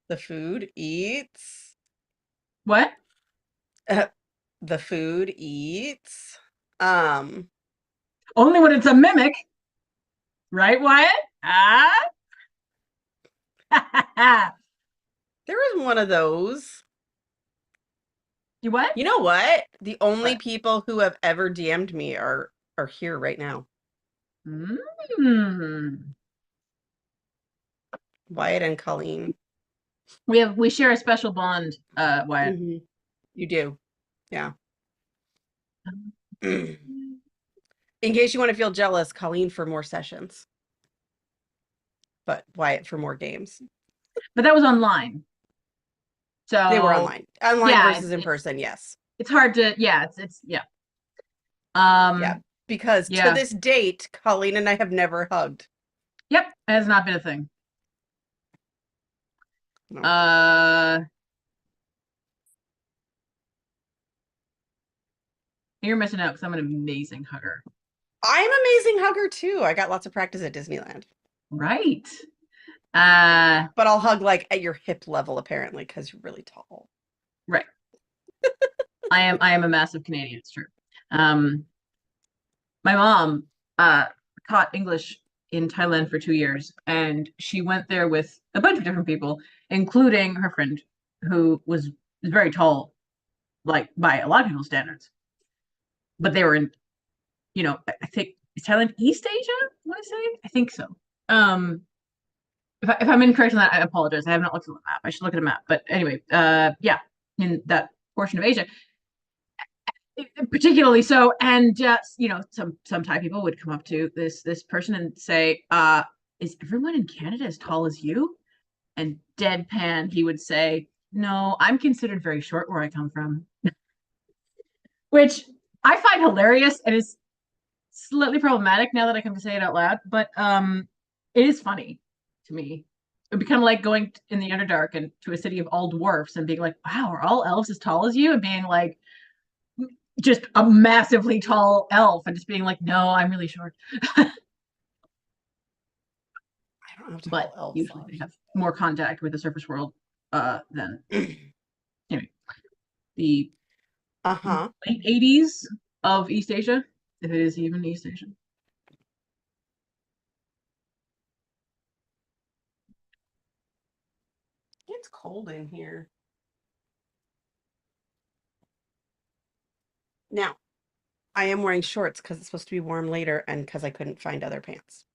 The food eats. What? Uh, the food eats. Um, Only when it's a mimic, right, Wyatt? Ah. there was one of those. You what? You know what? The only What? people who have ever DM'd me are here right now. Mm. Wyatt and Colleen. We share a special bond, Wyatt. Hmm. You do. Yeah. In case you want to feel jealous, Colleen for more sessions, but Wyatt for more games. But that was online. They were So online. Online yeah, versus in person, yes. it's hard to yeah, it's yeah. Yeah. Um Because to yeah. this date, Colleen and I have never hugged. Yep, it has not been a thing. No. Uh you're missing out because I'm an amazing hugger. I'm amazing hugger too. I got lots of practice at Disneyland. Right. Uh But I'll hug like at your hip level apparently because you're really tall. right. I am a massive Canadian, it's true. Um my mom taught English in Thailand for 2 years, and she went there with a bunch of different people, including her friend who was very tall, like by a lot of people's standards. But they were in, I think is Thailand East Asia, I want to say? I think so. Um if I'm incorrect on that, I apologize. I have not looked at the map. I should look at a map. But anyway, yeah, in that portion of Asia, particularly so. And some Thai people would come up to this person and say, "Is everyone in Canada as tall as you?" And deadpan, he would say, "No, I'm considered very short where I come from," which I find hilarious and is slightly problematic now that I come to say it out loud. But it is funny to me. It'd be kind of like going in the Underdark and to a city of all dwarfs and being like, "Wow, are all elves as tall as you?" And being like, just a massively tall elf and just being like, "No, I'm really short." I don't have But tall elf usually they thoughts. have more contact with the surface world than anyway, the Uh-huh. late 80s of East Asia, if it is even East Asia. It's cold in here. Now, I am wearing shorts because it's supposed to be warm later and because I couldn't find other pants.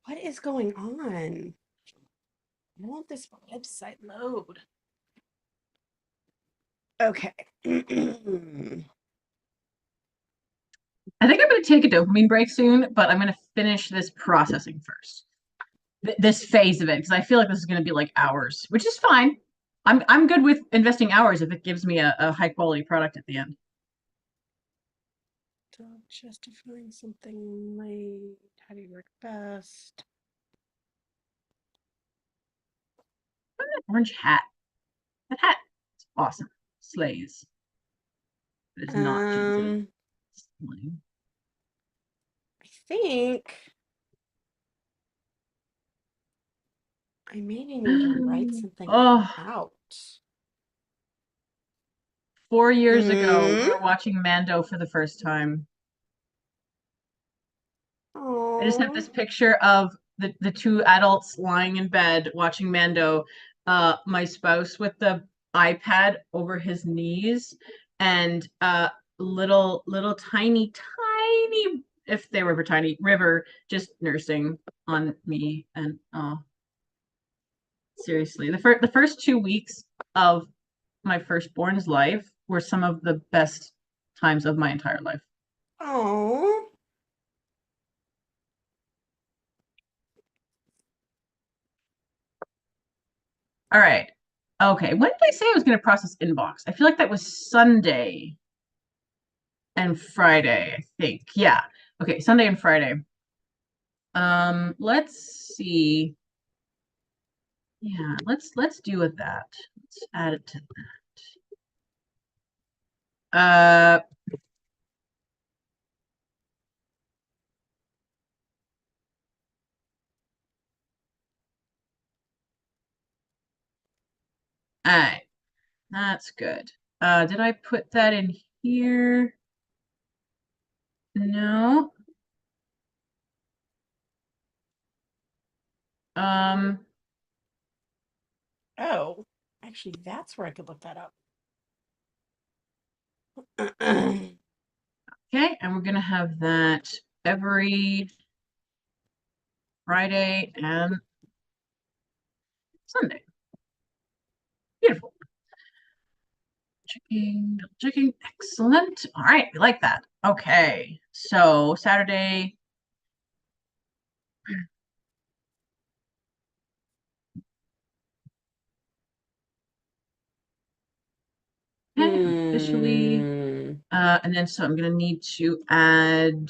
What is going on? Won't this website load? Okay. I think I'm going to take a dopamine break soon, but I'm going to finish this processing first. This phase of it, because I feel like this is going to be like hours, which is fine. I'm good with investing hours if it gives me a high quality product at the end. Dog justifying something late. How do you work best? Orange hat. That hat is awesome. Slays. It is not jinted. I think I maybe need to write something Oh, out. 4 years ago, we Mm. were watching Mando for the first time. I just have Oh. this picture of the two adults lying in bed watching Mando, my spouse with the iPad over his knees, and little tiny, if they were ever tiny, River just nursing on me. And seriously, the first 2 weeks of my firstborn's life were some of the best times of my entire life. Oh. All right. Okay. When did I say I was going to process inbox? I feel like that was Sunday and Friday, I think. Yeah. Okay, Sunday and Friday. Let's see. Yeah, let's do with that. Let's add it to that. All right, that's good. Did I put that in here? No. Um, Oh. Actually, that's where I could look that up. okay, and we're gonna have that every Friday and Sunday. Beautiful. Checking, double checking. Excellent. All right, we like that. Okay, so Saturday. Okay, officially. Hmm. And then so I'm gonna need to add.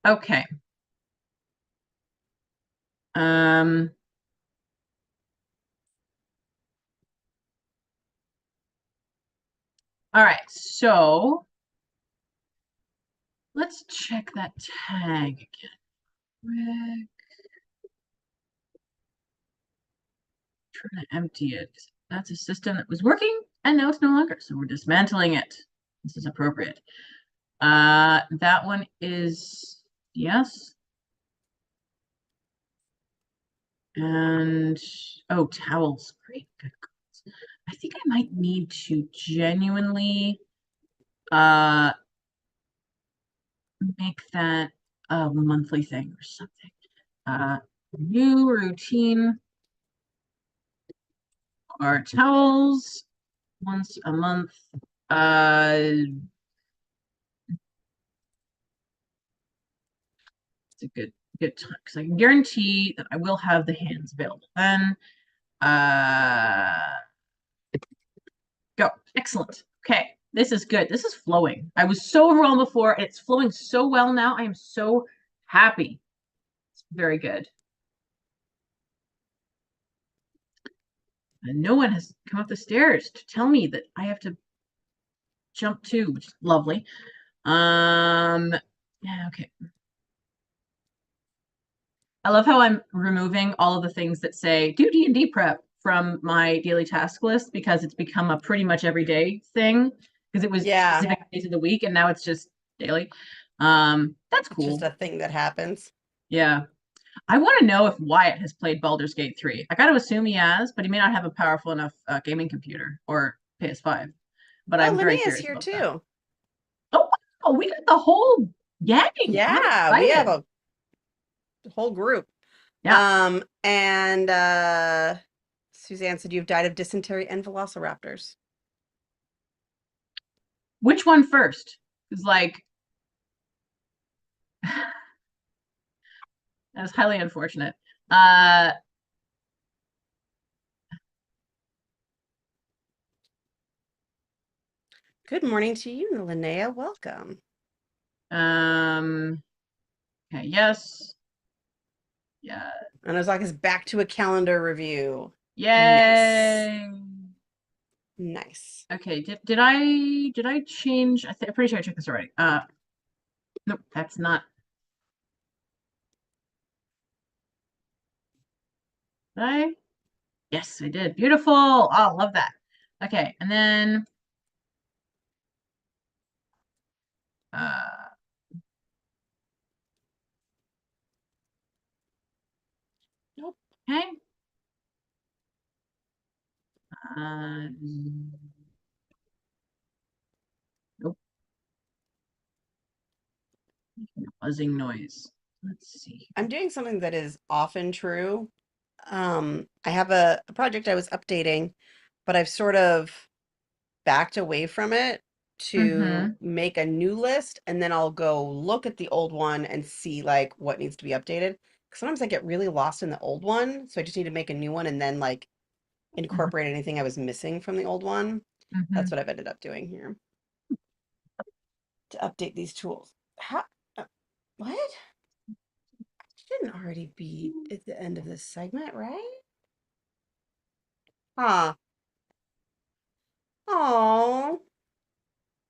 Okay. Um, all right, so let's check that tag again. Rick, trying to empty it. That's a system that was working and now it's no longer. So we're dismantling it. This is appropriate. That one is yes. And oh, towels. Great. Good. I think I might need to genuinely uh make that a monthly thing or something. New routine are towels once a month. It's a good time because I can guarantee that I will have the hands available then. Uh, go. Excellent. Okay, this is good. This is flowing. I was so overwhelmed before. It's flowing so well now. I am so happy. It's very good. And no one has come up the stairs to tell me that I have to jump too, which is lovely. Yeah, okay. I love how I'm removing all of the things that say do D&D prep from my daily task list because it's become a pretty much everyday thing because it was Yeah. specific days of the week and now it's just daily. That's It's just cool. a thing that happens. Yeah. I want to know if Wyatt has played Baldur's Gate 3. I got to assume he has, but he may not have a powerful enough gaming computer or PS5. But Oh, I'm very Linnea's curious here about that. too. Oh, wow, we got the whole gang. I'm Yeah, we have excited. a whole group. Yeah. And Suzanne said you've died of dysentery and velociraptors. Which one first? It's like that was highly unfortunate. Uh, Good morning to you, Linnea. Welcome. um, okay, yes. Yeah. And Ozak is back to a calendar review. Nice. Yay. Nice. Okay, did I change? I'm pretty sure I checked this already. Nope, that's not. Did I? Yes, I did. Beautiful. Oh, love that. Okay, and then uh Nope. okay. Uh, nope. buzzing noise. Let's see. I'm doing something that is often true. I have a project I was updating, but I've sort of backed away from it to Mm-hmm. make a new list, and then I'll go look at the old one and see like what needs to be updated. 'Cause sometimes I get really lost in the old one, so I just need to make a new one and then like incorporate anything I was missing from the old one. That's Mm-hmm. what I've ended up doing here to update these tools. How, uh, what? Shouldn't already be at the end of this segment, right? Huh. Oh.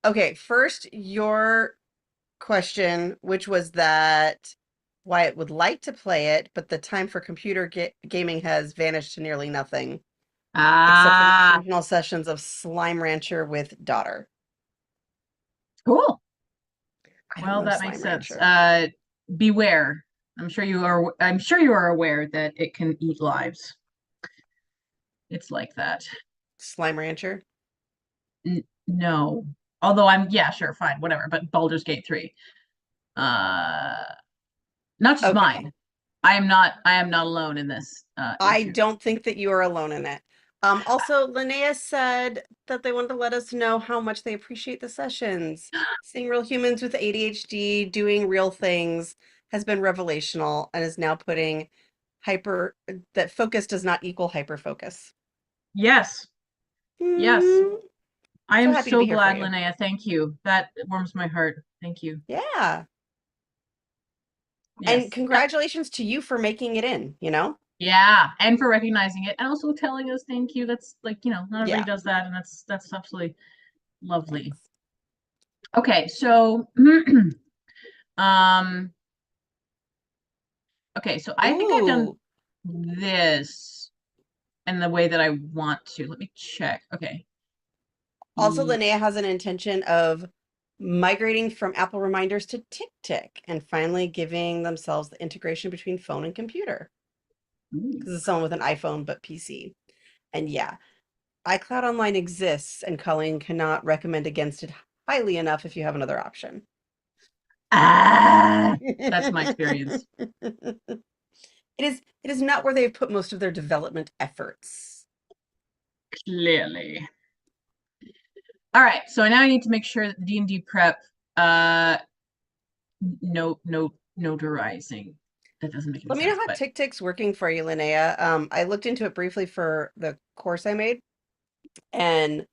Okay, first your question, which was that Wyatt would like to play it, but the time for computer gaming has vanished to nearly nothing, except for the Ah, occasional sessions of Slime Rancher with daughter. cool. I don't Well, know that makes Slime sense. Rancher. Beware. I'm sure you are aware that it can eat lives. It's like that. Slime Rancher? No. Although yeah, sure, fine, whatever. But Baldur's Gate 3. Uh Not just Okay. mine. I am not alone in this I issue. don't think that you are alone in it. Also, Linnea said that they wanted to let us know how much they appreciate the sessions. Seeing real humans with ADHD doing real things has been revelational and is now putting hyper that focus does not equal hyper focus. Yes. Yes. Hmm. I So am happy to so be here for glad, you. Linnea. Thank you. That warms my heart. Thank you. Yeah. And Yes. congratulations to you for making it in, you know? Yeah. And for recognizing it and also telling us thank you. That's like, not everybody Yeah. does that, and that's absolutely lovely. Thanks. Okay, so um okay, so I think I've done Ooh. this in the way that I want to. Let me check. Okay. Also, E- Linnea has an intention of migrating from Apple reminders to TickTick and finally giving themselves the integration between phone and computer. Ooh. Because it's someone with an iPhone but PC. And yeah, iCloud Online exists, and Colleen cannot recommend against it highly enough if you have another option. Ah, that's my experience. It is not where they've put most of their development efforts. Clearly. All right, so now I need to make sure that the D&D prep uh no notarizing. That doesn't make any Let me know sense, how but TickTick's working for you, Linnea. I looked into it briefly for the course I made, and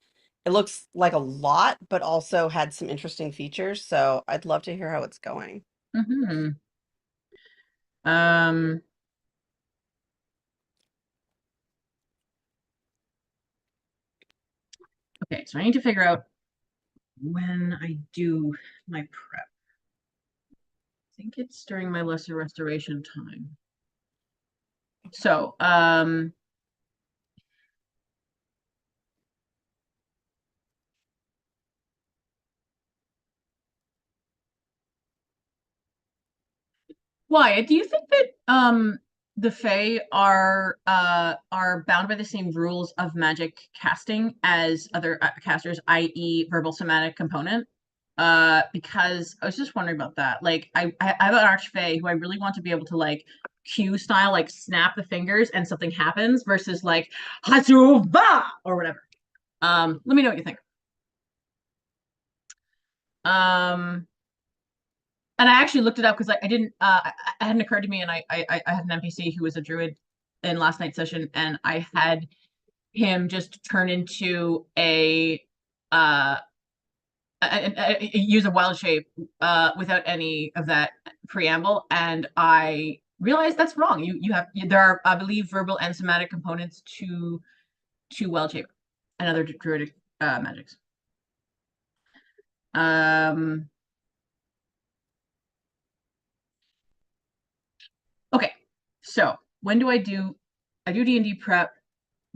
it looks like a lot, but also had some interesting features. So I'd love to hear how it's going. mhm. Um okay, so I need to figure out when I do my prep. I think it's during my lesser restoration time. So, Wyatt, do you think that the Fae are bound by the same rules of magic casting as other casters, i.e., verbal somatic component? Because I was just wondering about that. Like, I have an archfey who I really want to be able to like cue style, like snap the fingers and something happens, versus like Hazuva or whatever. Let me know what you think. Um, and I actually looked it up because I didn't it hadn't occurred to me, and I had an NPC who was a druid in last night's session, and I had him just turn into uh use a wild shape without any of that preamble, and I realized that's wrong. You have there are, I believe, verbal and somatic components to wild shape and other druidic magics. Um okay, so when do I do D&D prep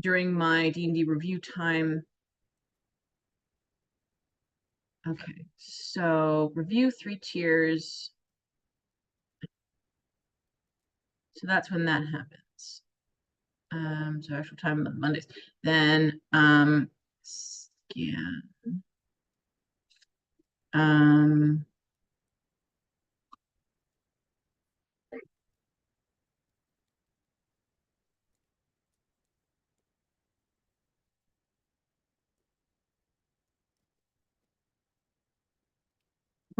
during my D&D review time. Okay, so review 3 tiers. So that's when that happens. So actual time on Mondays. Then scan. Um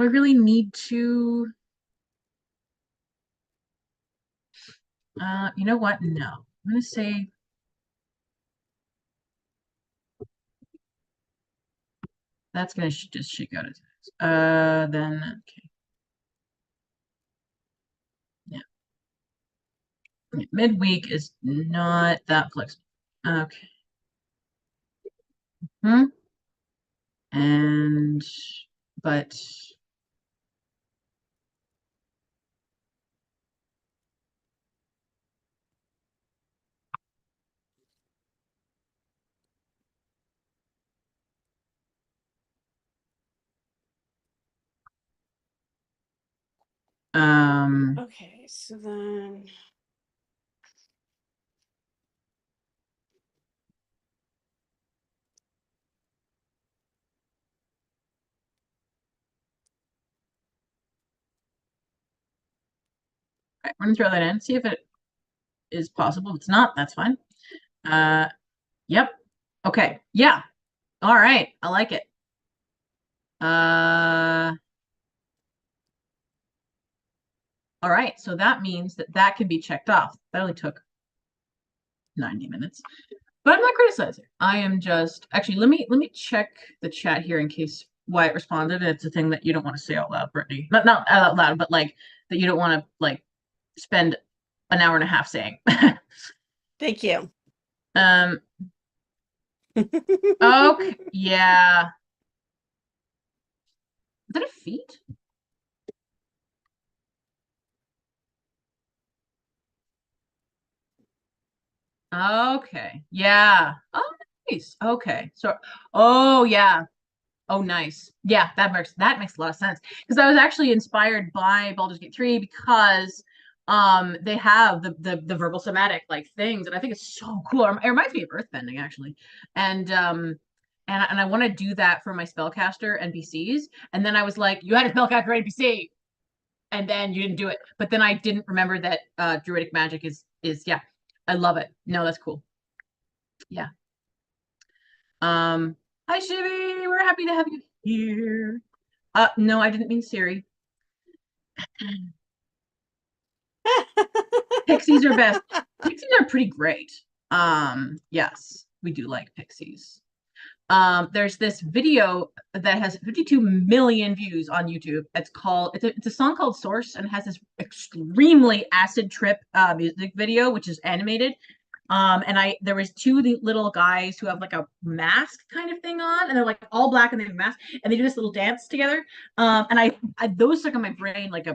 I really need to? You know what? No. I'm gonna say that's gonna just shake out its then okay. Yeah. Midweek is not that flexible. Okay. Hmm. And but Okay, so then I'm gonna throw that in, see if it is possible. If it's not, that's fine. Uh yep. Okay. Yeah. All right. I like it. All right. So that means that that can be checked off. That only took 90 minutes. But I'm not criticizing. I am just actually let me check the chat here in case Wyatt responded. It's a thing that you don't want to say out loud, Brittany. Not out loud, but like that you don't want to like spend an hour and a half saying. thank you. um okay, yeah. Is that a feet? Okay. Yeah. Oh, nice. Okay. So oh yeah. Oh, nice. Yeah, that makes a lot of sense. Because I was actually inspired by Baldur's Gate 3 because they have the verbal somatic like things, and I think it's so cool. It reminds me of earthbending actually. And I want to do that for my spellcaster NPCs. And then I was like, you had a spellcaster NPC, and then you didn't do it. But then I didn't remember that druidic magic is yeah. I love it. No, that's cool. Yeah. Hi Shivy, we're happy to have you here. No, I didn't mean Siri. Pixies are best. Pixies are pretty great. Yes, we do like pixies. There's this video that has 52 million views on YouTube. It's a song called Source, and it has this extremely acid trip music video, which is animated. And there was two little guys who have like a mask kind of thing on, and they're like all black and they have a mask, and they do this little dance together. And I those stuck in my brain like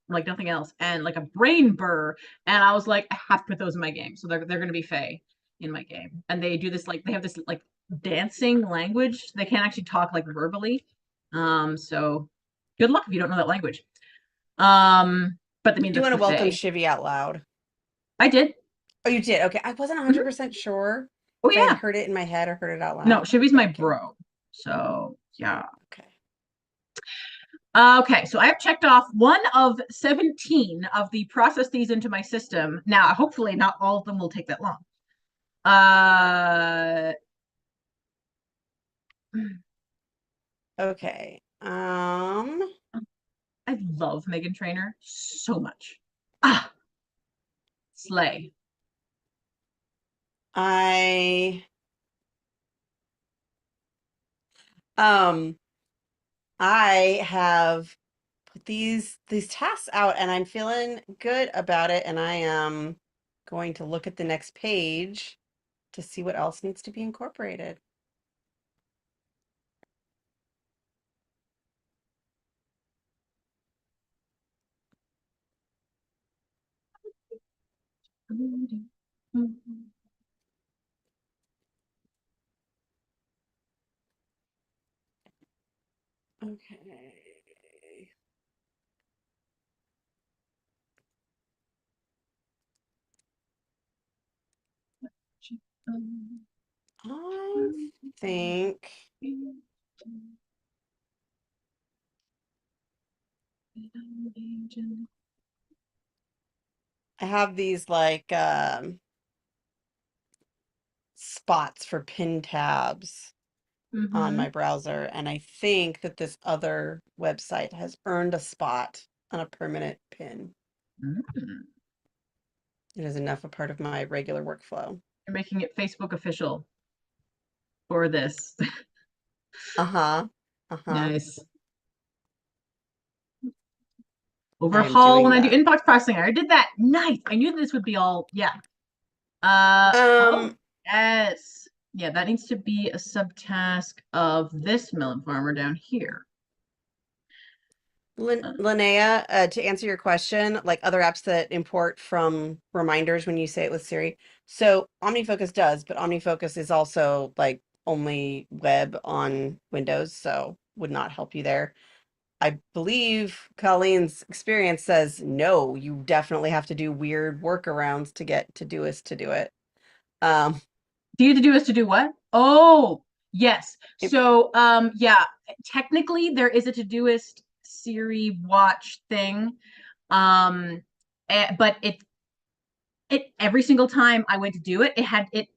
nothing else, and like a brain burr. And I was like, I have to put those in my game, so they're gonna be Fae in my game. And they do this like they have this like dancing language. They can't actually talk like verbally. So good luck if you don't know that language. But I I mean do that's want to the welcome Fae. Shivy out loud. I did. Oh, you did? Okay. I wasn't Mhm. 100% sure Oh if I had yeah. heard it in my head or heard it out No, loud. Shivy's my Okay. bro. So yeah. Okay. Okay, so I have checked off one of 17 of the process these into my system. Now, hopefully not all of them will take that long. Uh Okay. I love Megan Trainor so much. Ah, slay. I um I have put these tasks out and I'm feeling good about it, and I am going to look at the next page to see what else needs to be incorporated. Okay. I think I have these like spots for pin tabs on Mm-hmm. my browser, and I think that this other website has earned a spot on a permanent pin. Mm. It is enough a part of my regular workflow. You're making it Facebook official for this. Uh-huh. Uh-huh. Nice. I am Overhaul when doing I do that. inbox processing. I already did that. Nice. I knew this would be all, yeah. Oh, Um, yes. Yeah, that needs to be a subtask of this melon farmer down here. Uh, Linnea, to answer your question, like other apps that import from reminders when you say it with Siri. So OmniFocus does, but OmniFocus is also like only web on Windows, so would not help you there. I believe Colleen's experience says no, you definitely have to do weird workarounds to get Todoist to do it. Um, do you to do is to do what? Oh, yes. it, So, yeah, technically there is a Todoist Siri watch thing. Um, but it every single time I went to do it, it had it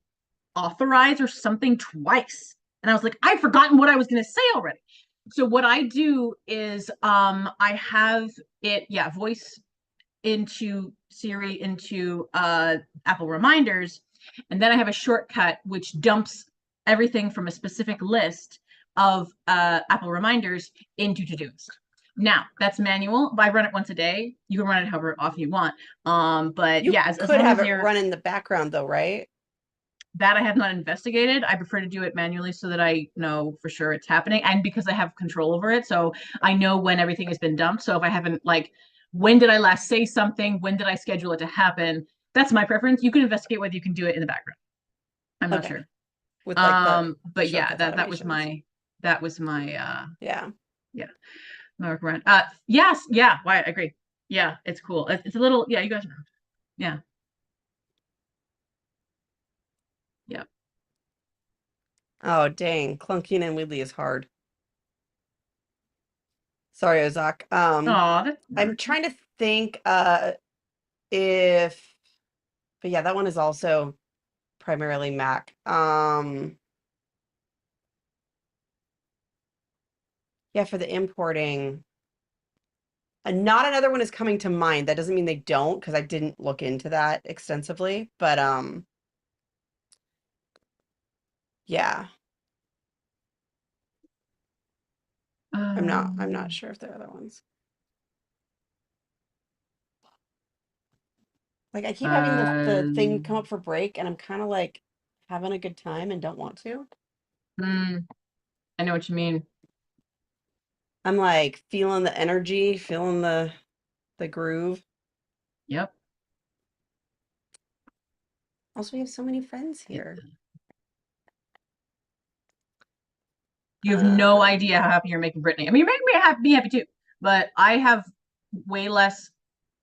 authorized or something twice. And I was like, I've forgotten what I was going to say already. So what I do is I have it, yeah, voice into Siri into Apple reminders, and then I have a shortcut which dumps everything from a specific list of Apple reminders into Todoist. Now that's manual. I run it once a day. You can run it however often you want. But you yeah, as could long have as it you're run in the background though, right? that I have not investigated. I prefer to do it manually so that I know for sure it's happening and because I have control over it. So I know when everything has been dumped. So if I haven't, like, when did I last say something? When did I schedule it to happen? That's my preference. You can investigate whether you can do it in the background. I'm not Okay. sure. With like the But yeah, shortcuts automations. that was my Yeah. yeah, my recommend. Yes, yeah, why I agree. Yeah, it's cool. It's a little, yeah, you guys know. Yeah, yeah. Oh, dang. Clunking and Wheatley is hard. Sorry, Ozak. Oh, that's I'm hard. trying to think if but yeah, that one is also primarily Mac. Yeah, for the importing. Not another one is coming to mind. That doesn't mean they don't, because I didn't look into that extensively. But yeah, I'm not Um, sure if there are other ones. Like I keep having the thing come um, up for break, and I'm kind of like having a good time and don't want to. I know what you mean. I'm like feeling the energy, feeling the groove. Yep. Also, we have so many friends here. You have no idea Um, how happy you're making Brittany. I mean, you're making me happy too, but I have way less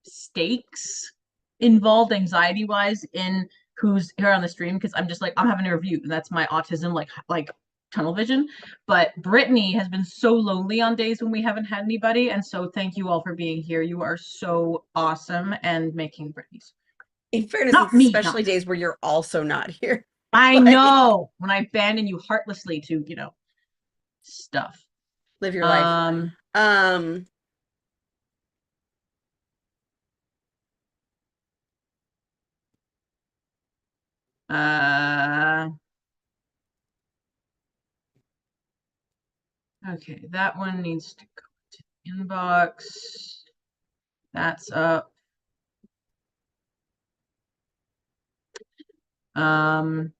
stakes involved anxiety wise in who's here on the stream because I'm just like I'm having a review and that's my autism like tunnel vision. But Brittany has been so lonely on days when we haven't had anybody, and so thank you all for being here. You are so awesome and making Brittany's in fairness, not it's me, not especially days where you're also not here. I Like, know when I abandon you heartlessly to stuff. live your life. Um, Um, uh, okay, that one needs to go to inbox. That's up. Um,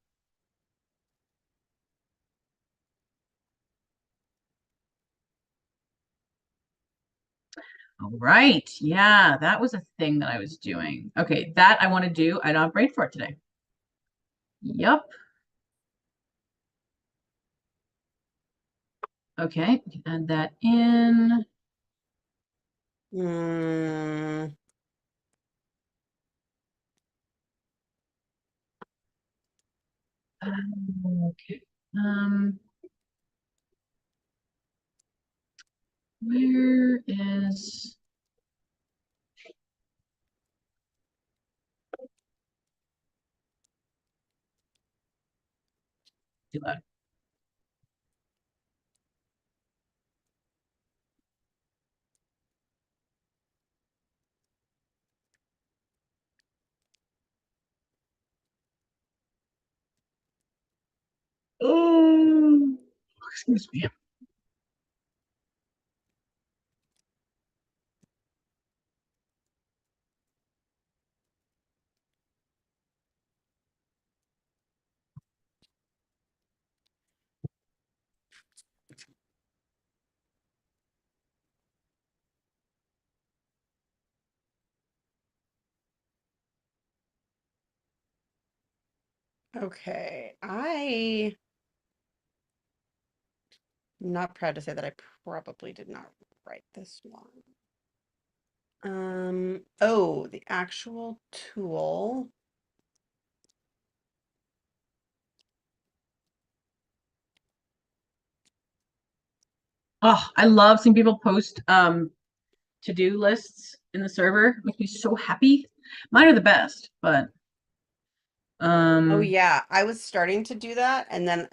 all right. Yeah, that was a thing that I was doing. Okay, that I want to do. I don't have brain for it today. Yep. Okay, we can add that in. mm, Okay. Um, where is too loud? Excuse me. Okay, I'm not proud to say that I probably did not write this one. Oh, the actual tool. Oh, I love seeing people post to-do lists in the server. Makes me so happy. Mine are the best, but Oh um yeah, I was starting to do that, and then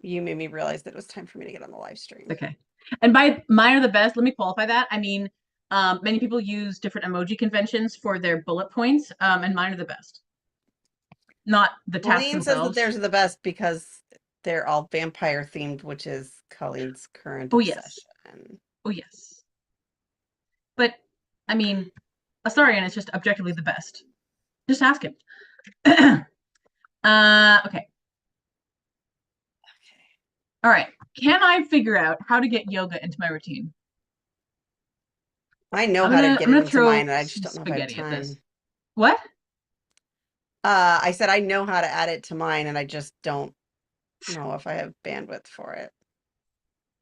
you made me realize that it was time for me to get on the live stream. okay. And by mine are the best, let me qualify that. I mean, many people use different emoji conventions for their bullet points, and mine are the best. Not the tasks Colleen says that themselves. theirs are the best because they're all vampire themed, which is Colleen's current Oh yes. obsession. Oh yes. But I mean, Astarion is just objectively the best. Just ask him. Okay. All right. Can I figure out how to get yoga into my routine? I know I'm how to gonna get I'm it gonna into throw mine, and I just some don't know if I have spaghetti at this. time. What? I said I know how to add it to mine, and I just don't know if I have bandwidth for it.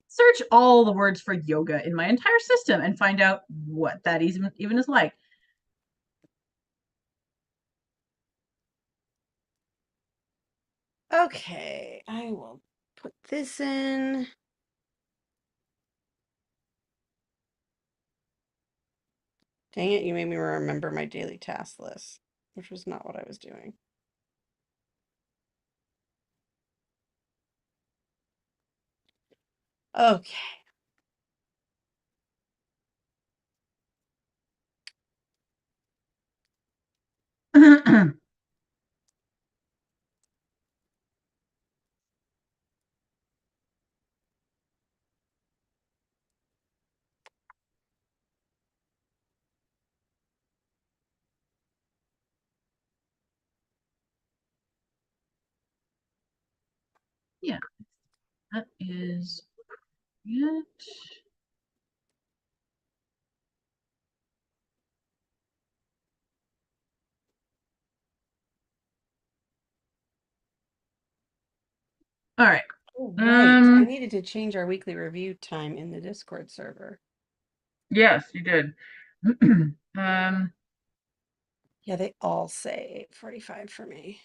Search all the words for yoga in my entire system and find out what that even is like. Okay, I will put this in. Dang it, you made me remember my daily task list, which was not what I was doing. Okay. Yeah, that is it. All right. Oh, right. I needed to change our weekly review time in the Discord server. Yes, you did. um, Yeah, they all say 8:45 for me.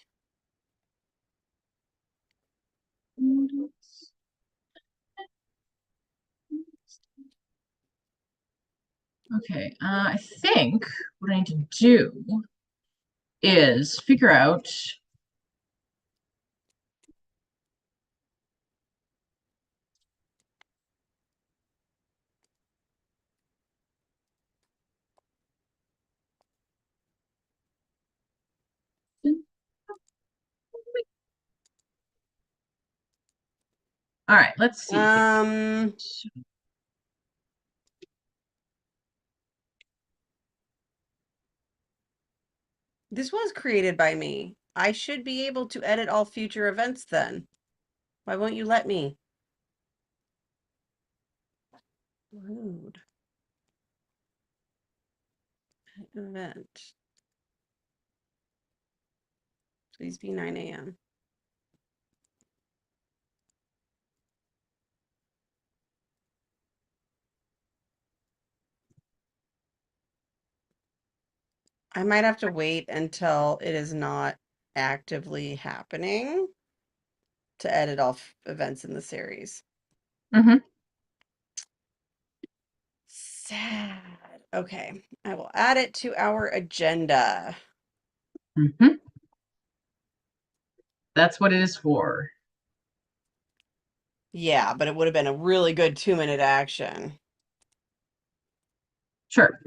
okay. I think what I need to do is figure out. All right, let's see here. This was created by me. I should be able to edit all future events then. Why won't you let me? Rude. Event. Please be 9 a.m. I might have to wait until it is not actively happening to edit all events in the series. Mm-hmm. Sad. Okay, I will add it to our agenda. Mm-hmm. That's what it is for. Yeah, but it would have been a really good 2-minute action. Sure.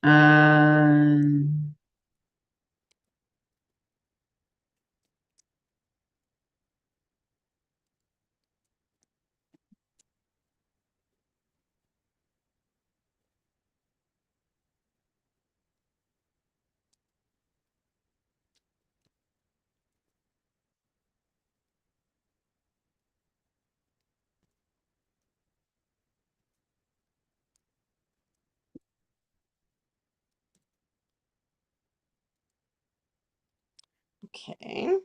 Um, Okay.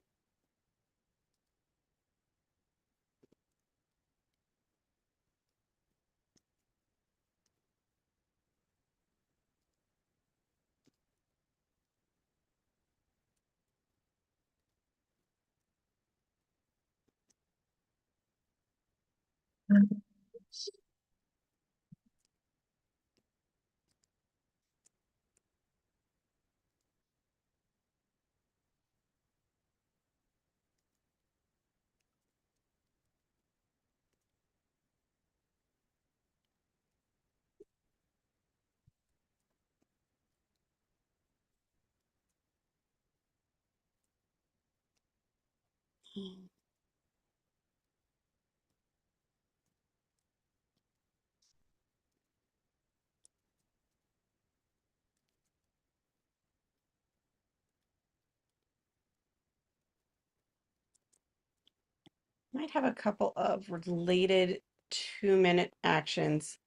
Might have a couple of related 2-minute actions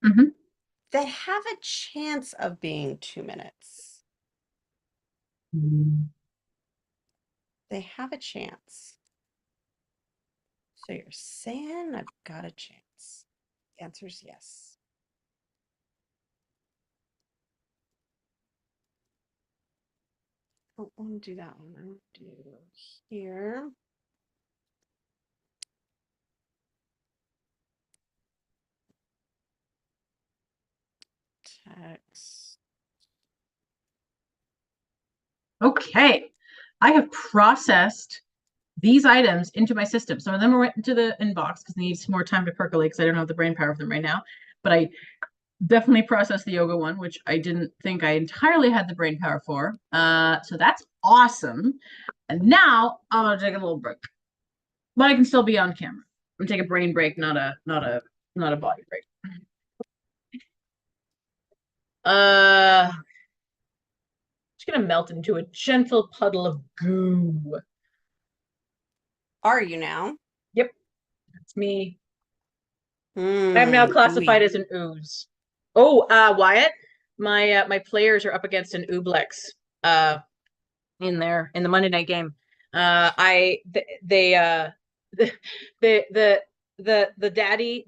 Mhm. that have a chance of being 2 minutes. They have a chance. So you're saying I've got a chance. The answer is yes. I don't want to do that one. I want to do here. Text. Okay. I have processed these items into my system. Some of them went into the inbox because they need some more time to percolate because I don't have the brain power of them right now. But I definitely processed the yoga one, which I didn't think I entirely had the brain power for. So that's awesome. And now I'm gonna take a little break, but I can still be on camera. I'm gonna take a brain break, not a body break. Just gonna melt into a gentle puddle of goo. Are you now? Yep, that's me. I'm now classified Gooey. as an ooze. Oh, Wyatt, my players are up against an ooblex in the Monday night game. They the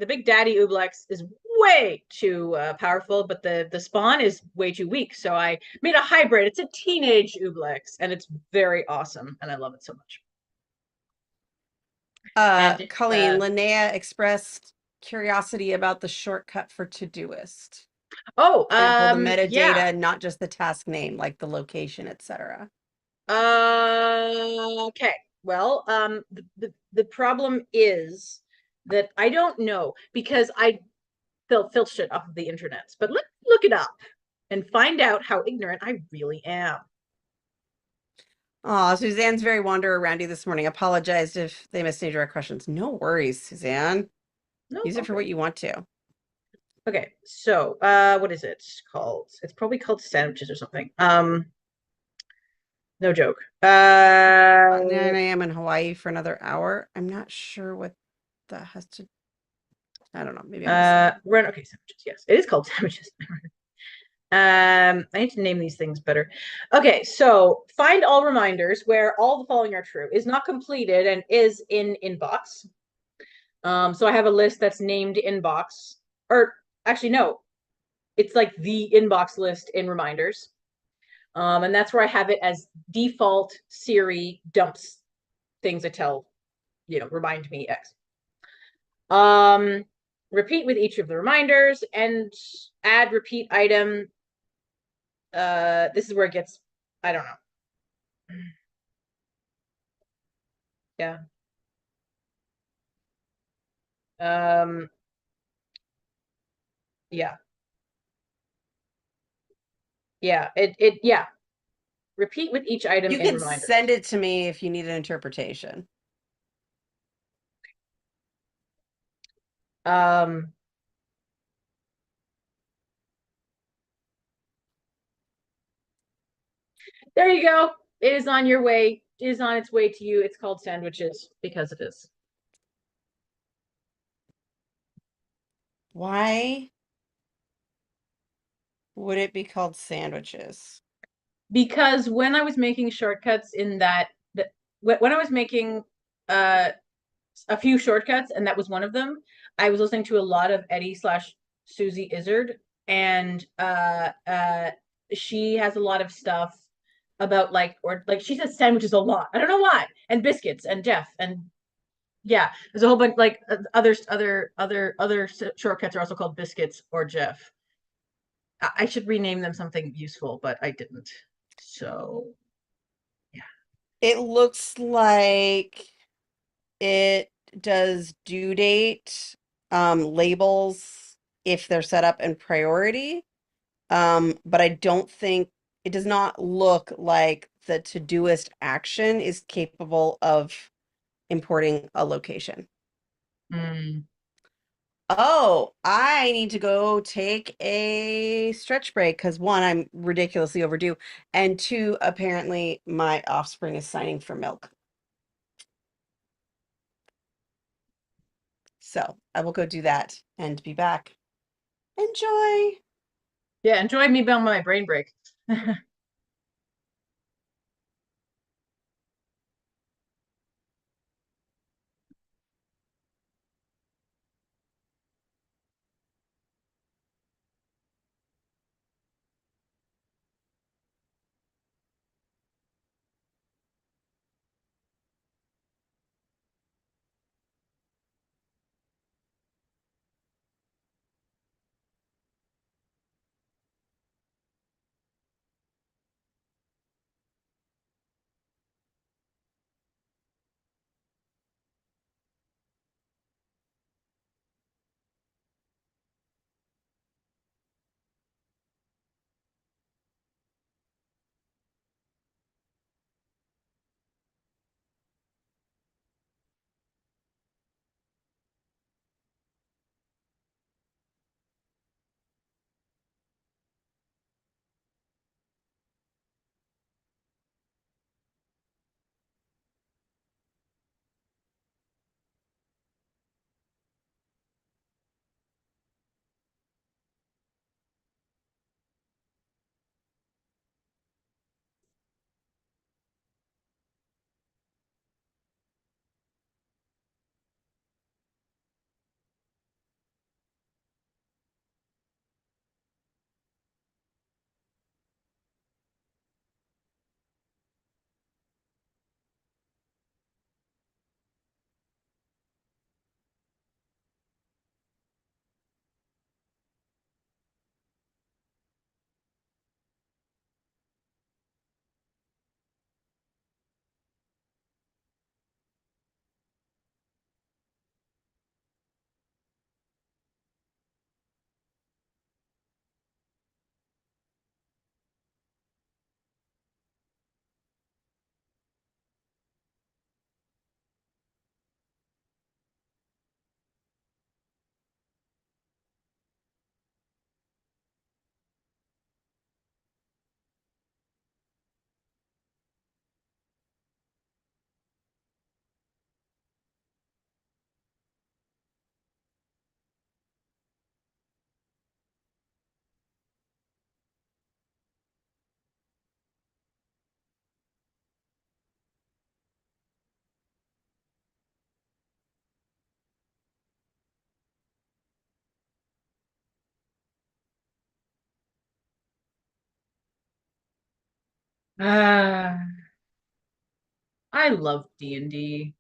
big daddy ooblex is way too powerful, but the spawn is way too weak. So I made a hybrid. It's a teenage ooblex, and it's very awesome, and I love it so much. And Colleen, Linnea expressed curiosity about the shortcut for Todoist. oh, Example, the yeah. metadata, not just the task name, like the location, etc. Okay. Well, the problem is that I don't know because I filched it off of the internet. But let's look it up and find out how ignorant I really am. Oh, Suzanne's very wander around you this morning. Apologized if they missed any direct questions. No worries, Suzanne. No, Use it for okay. what you want to. Okay, so what is it called? It's probably called sandwiches or something. No joke. 9 a.m. in Hawaii for another hour. I'm not sure what that has to. I don't know. Maybe I'm missing it. Run. Okay, sandwiches. Yes, it is called sandwiches. I need to name these things better. Okay, so find all reminders where all the following are true, is not completed, and is in inbox. So I have a list that's named inbox, or actually, no, it's like the inbox list in reminders. And that's where I have it as default Siri dumps things that tell, remind me X. Repeat with each of the reminders and add repeat item. This is where it gets, I don't know. Yeah. Um, yeah. Yeah. Yeah. Repeat with each item You in can reminders. send it to me if you need an interpretation. Um, there you go. It is on your way. It is on its way to you. It's called sandwiches because it is. Why would it be called sandwiches? Because when I was making shortcuts in that when I was making uh a few shortcuts, and that was one of them. I was listening to a lot of Eddie slash Susie Izzard, and she has a lot of stuff about like, or like she says sandwiches a lot. I don't know why, and biscuits and Jeff and yeah, there's a whole bunch like other shortcuts are also called biscuits or Jeff. I should rename them something useful, but I didn't. So yeah. It looks like it does due date labels if they're set up in priority. But I don't think it does not look like the Todoist action is capable of importing a location. Mm. Oh, I need to go take a stretch break because one, I'm ridiculously overdue, and two, apparently my offspring is signing for milk. So I will go do that and be back. Enjoy. Yeah, enjoy me on my brain break. Ah, I love D&D.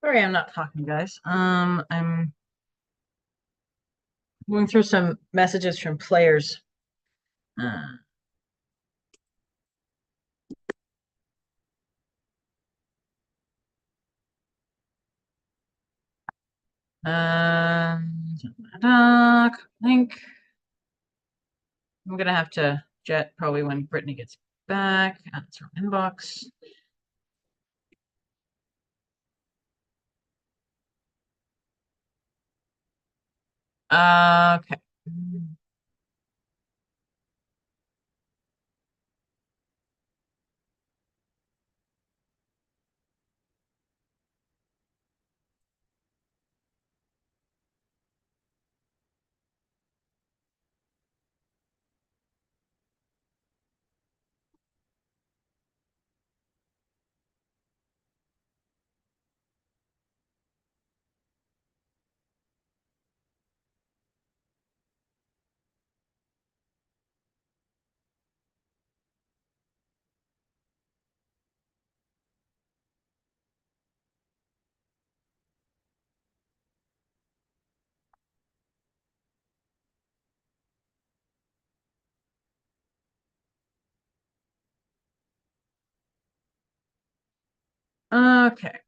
Sorry, I'm not talking, guys. I'm going through some messages from players. Uh, link. I'm gonna have to jet probably when Brittany gets back. That's her inbox. Okay. Okay.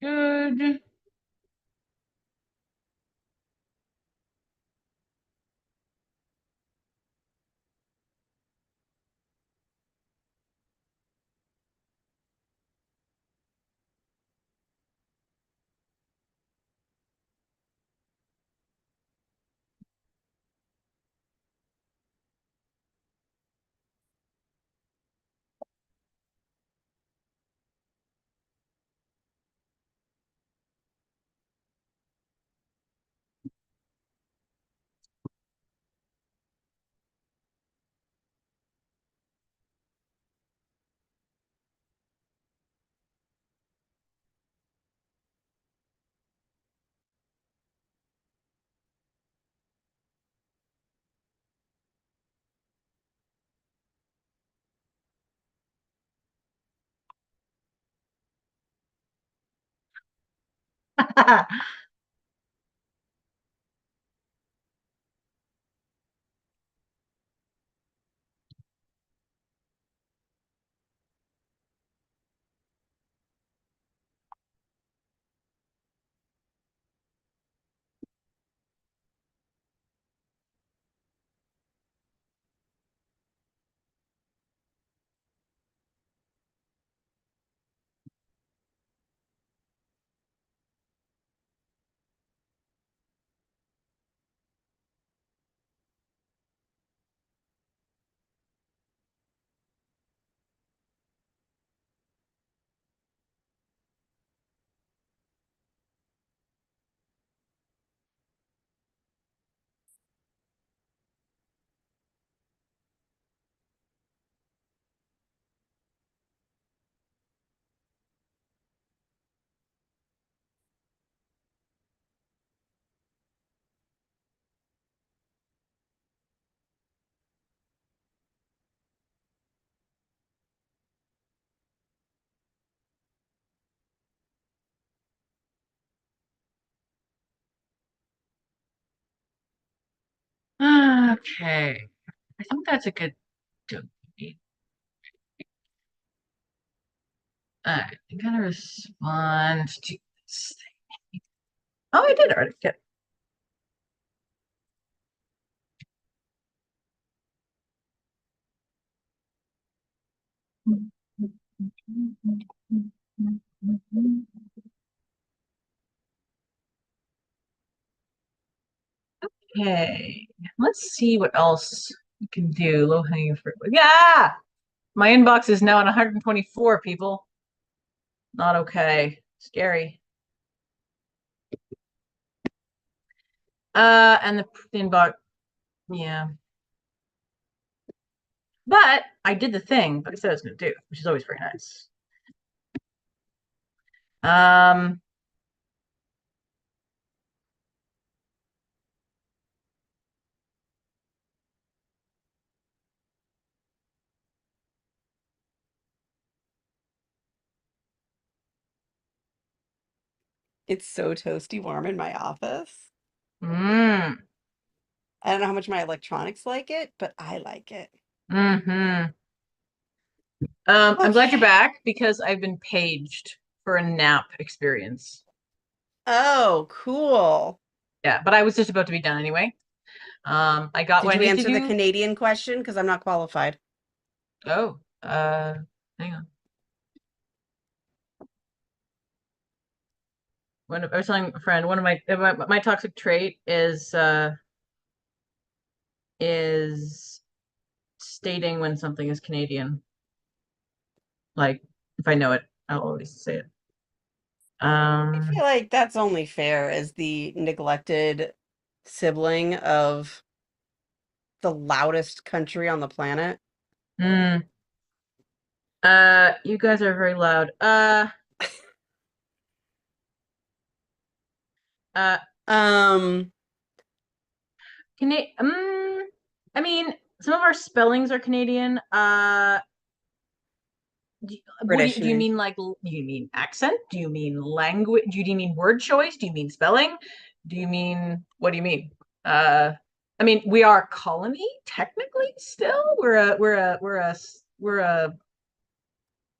Good. Okay. I think that's a good dopamine. Alright, I gotta respond to this thing. Oh, I did already. Good. Okay, let's see what else we can do. Low hanging fruit. Yeah, my inbox is now at 124 people. Not okay. Scary. And the inbox, yeah. But I did the thing that I said I was going to do, which is always very nice. Um, It's so toasty warm in my office. Mm. I don't know how much my electronics like it, but I like it. Hmm. I'm glad you're Okay. back because I've been paged for a nap experience. Oh, cool. Yeah, but I was just about to be done anyway. I got Did what I you need to answer the do. Canadian question? Because I'm not qualified. Oh, hang on. When I was telling a friend, one of my toxic trait is stating when something is Canadian. Like if I know it, I'll always say it. I Um, feel like that's only fair as the neglected sibling of the loudest country on the planet. mm, you guys are very loud. Uh, Um, Cana I mean, some of our spellings are Canadian. What British, you do you mean? mean? Like, do you mean accent? Do you mean language? Do you mean word choice? Do you mean spelling? Do you mean what do you mean? Uh, I mean, we are a colony technically. Still, we're a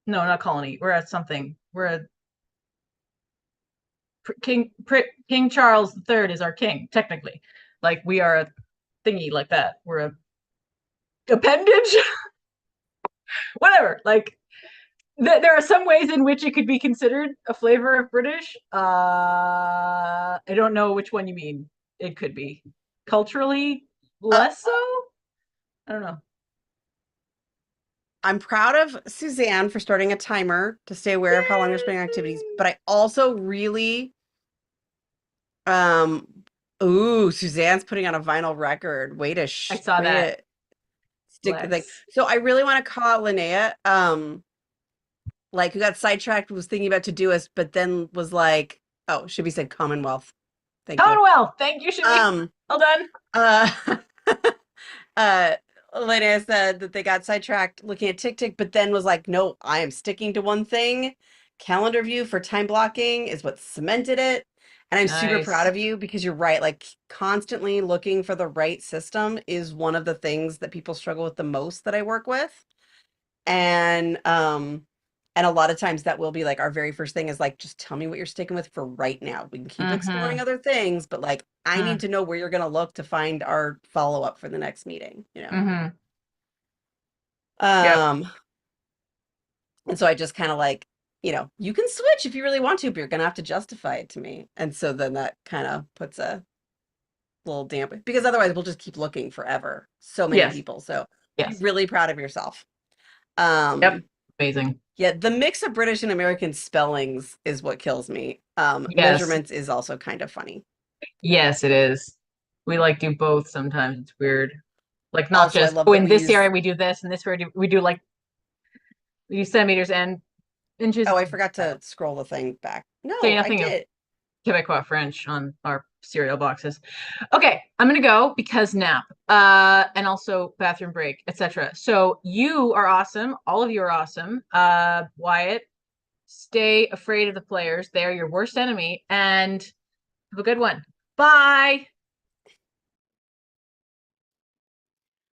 no, not colony. We're a something. We're a King Charles III is our king technically. Like we are a thingy like that. We're a appendage. Whatever. Like there are some ways in which it could be considered a flavor of British. I don't know which one you mean. It could be culturally Uh, less so. I don't know. I'm proud of Suzanne for starting a timer to stay aware of how long you're spending on activities, but I also really, um, ooh, Suzanne's putting on a vinyl record. I saw Way that to stick the thing. flex. So I really want to call out Linnea, like who got sidetracked, was thinking about Todoist, but then was like, oh, should be said Commonwealth. Thank you. Commonwealth. Thank you, Shibby. Um, Well done. uh, uh, Linnea said that they got sidetracked looking at Tick Tick, but then was like, no, I am sticking to one thing. Calendar view for time blocking is what cemented it. And I'm super proud Nice. of you because you're right. Like constantly looking for the right system is one of the things that people struggle with the most that I work with. And and a lot of times that will be like our very first thing is like just tell me what you're sticking with for right now. We can keep Mm-hmm. exploring other things, but like I need Mm. to know where you're going to look to find our follow up for the next meeting, you know. Mm-hmm. Yep. Um and so I just kind of like, you know, you can switch if you really want to, but you're going to have to justify it to me. And so then that kind of puts a little damp because otherwise we'll just keep looking forever. So many Yes. people. So be Yes. really proud of yourself. Yep. Um Amazing. Yeah, the mix of British and American spellings is what kills me. Yes. Measurements is also kind of funny. Yes, it is. We like do both sometimes. It's weird. Like not Also, I just, love oh, that in we this use. area we do this, and this area we do like we use centimeters and inches. Oh, I It's forgot wild. to scroll the thing back. Say No, I nothing of did. Quebecois French on our cereal boxes. Okay, I'm gonna go because nap, and also bathroom break, etc. So you are awesome. All of you are awesome. Wyatt, stay afraid of the players. They're your worst enemy, and have a good one. Bye.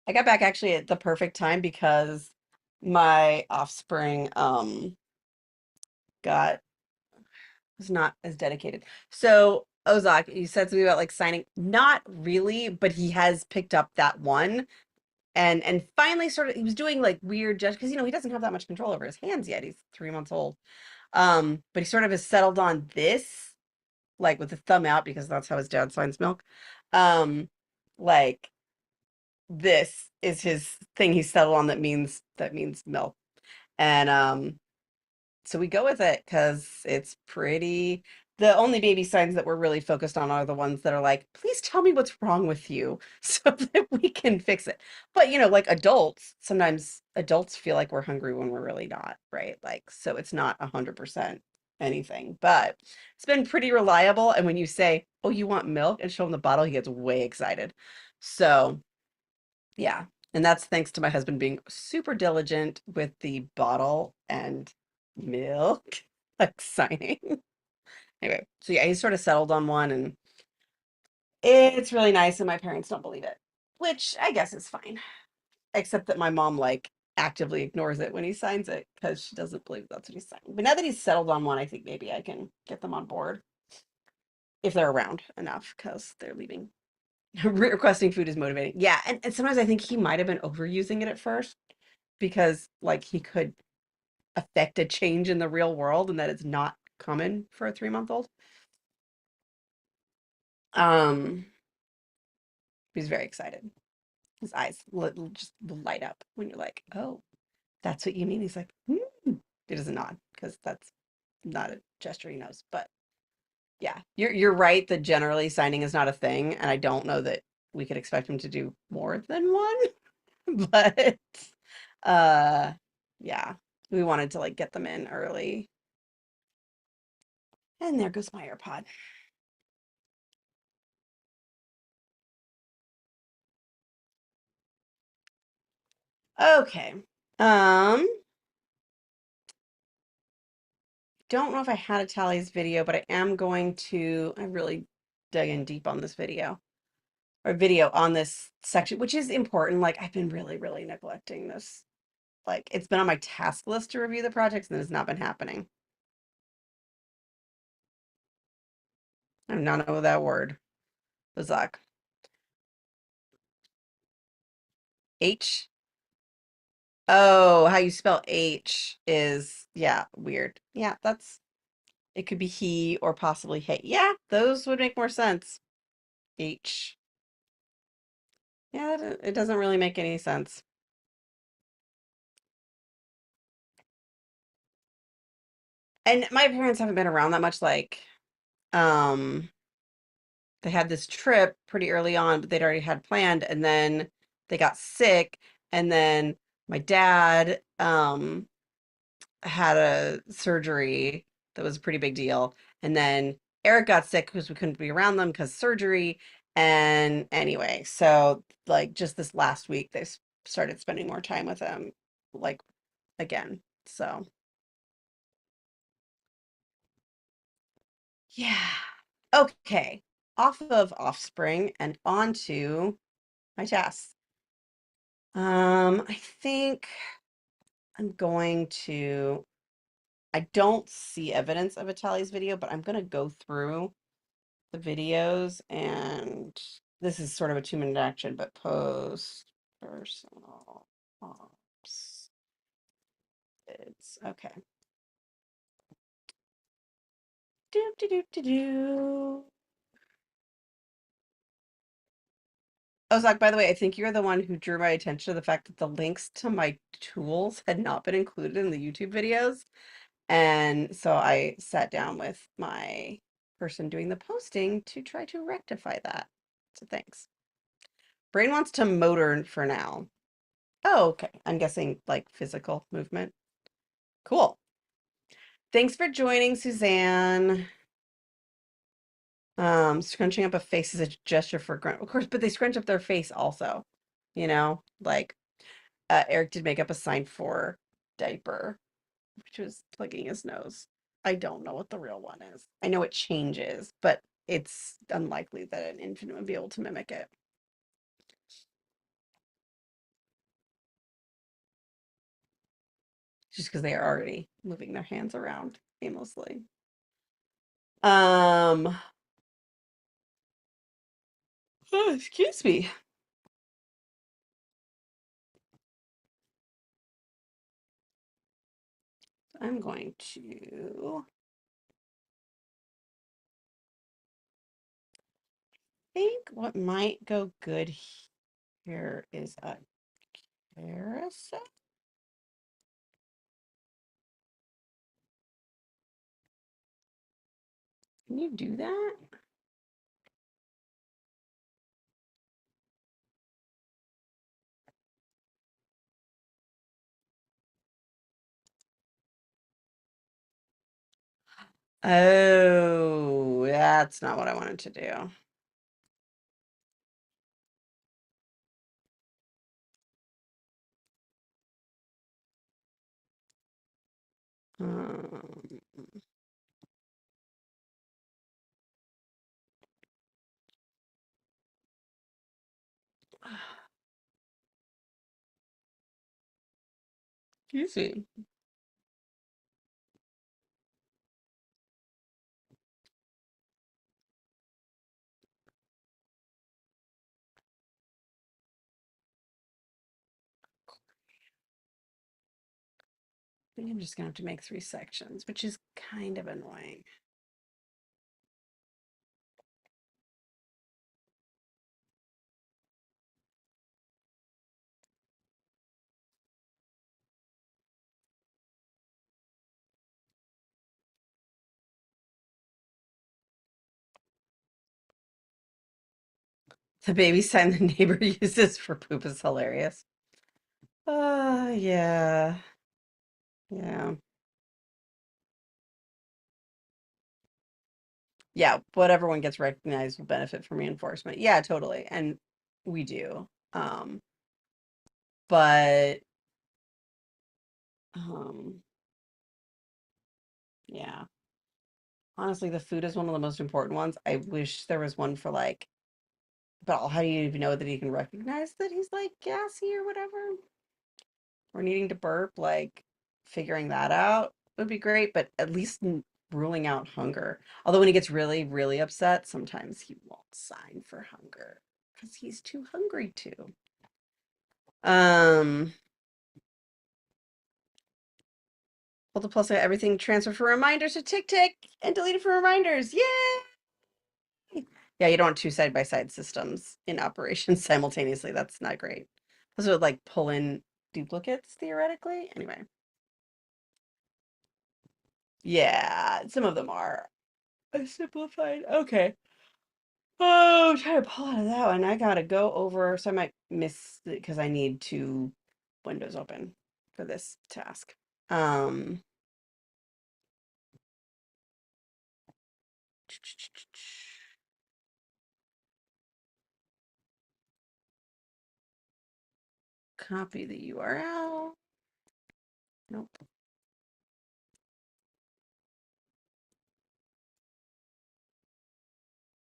I got back actually at the perfect time because my offspring got was not as dedicated. So Ozak, you said something about like signing. Not really, but he has picked up that one and finally sort of he was doing like weird just because you know he doesn't have that much control over his hands yet. He's 3 months old. But he sort of has settled on this, like with the thumb out, because that's how his dad signs milk. Um, like this is his thing he's settled on that means milk. And so we go with it because it's pretty. The only baby signs that we're really focused on are the ones that are like, please tell me what's wrong with you so that we can fix it. But, you know, like adults, sometimes adults feel like we're hungry when we're really not, right? Like, so it's not 100% anything, but it's been pretty reliable. And when you say, oh, you want milk and show him the bottle, he gets way excited. So, yeah. And that's thanks to my husband being super diligent with the bottle and milk, like signing. Anyway, so yeah, he's sort of settled on one and it's really nice and my parents don't believe it, which I guess is fine. Except that my mom like actively ignores it when he signs it because she doesn't believe that's what he's signing. But now that he's settled on one, I think maybe I can get them on board if they're around enough because they're leaving. Requesting food is motivating. Yeah, and sometimes I think he might have been overusing it at first because like he could affect a change in the real world and that it's not common for a 3-month-old. Um, he's very excited. His eyes just light up when you're like, "Oh, that's what you mean." He's like, "Hmm." He doesn't nod because that's not a gesture he knows. But yeah, you're right that generally signing is not a thing, and I don't know that we could expect him to do more than one. But uh, yeah, we wanted to like get them in early. And there goes my AirPod. Okay. Um, don't know if I had a Tally's video, but I am going to. I really dug in deep on this video or video on this section, which is important. Like I've been really, really neglecting this. Like it's been on my task list to review the projects, and it's not been happening. I do not know that word. Bazak. H. Oh, how you spell H is yeah, weird. Yeah, that's it could be he or possibly hey. Yeah, those would make more sense. H. Yeah, it doesn't really make any sense. And my parents haven't been around that much. Like, um, they had this trip pretty early on, but they'd already had planned, and then they got sick, and then my dad, had a surgery that was a pretty big deal, and then Eric got sick because we couldn't be around them because surgery. And anyway, so like just this last week, they started spending more time with him, like again. So yeah. Okay. Off of Offspring and onto my tasks. I think I'm going to, I don't see evidence of a Tally's video, but I'm going to go through the videos and this is sort of a 2-minute action, but post personal ops. It's okay. Do, do, do, do, do. Oh, Zach, by the way, I think you're the one who drew my attention to the fact that the links to my tools had not been included in the YouTube videos. And so I sat down with my person doing the posting to try to rectify that. So thanks. Brain wants to motor for now. Oh, okay. I'm guessing like physical movement. Cool. Thanks for joining, Suzanne. Scrunching up a face is a gesture for grunt. Of course, but they scrunch up their face also. Like Eric did make up a sign for diaper, which was plugging his nose. I don't know what the real one is. I know it changes, but it's unlikely that an infant would be able to mimic it. Just because they are already moving their hands around aimlessly. Um, oh, excuse me. I'm going to think what might go good here is a carousel. Can you do that? Oh, that's not what I wanted to do. Um, Excuse me. I think I'm just gonna have to make 3 sections, which is kind of annoying. The baby sign the neighbor uses for poop is hilarious. Yeah. Yeah. Yeah, whatever one gets recognized will benefit from reinforcement. Yeah, totally. And we do. But um yeah. Honestly, the food is one of the most important ones. I wish there was one for like, but how do you even know that he can recognize that he's like gassy or whatever? Or needing to burp, like figuring that out would be great, but at least ruling out hunger. Although when he gets really, really upset, sometimes he won't sign for hunger because he's too hungry to. Um, hold the plus everything transfer for reminders to tick tick and delete it for reminders. Yay! Yeah, you don't want two side-by-side systems in operation simultaneously. That's not great. Those would like pull in duplicates theoretically. Anyway, yeah, some of them are. I simplified. Okay. Oh, I'm trying to pull out of that one. I gotta go over, so I might miss it because I need 2 windows open for this task. Um, copy the URL. Nope.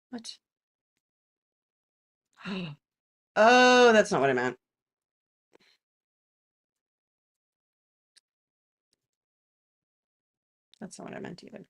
What? Oh, that's not what I meant. That's not what I meant either.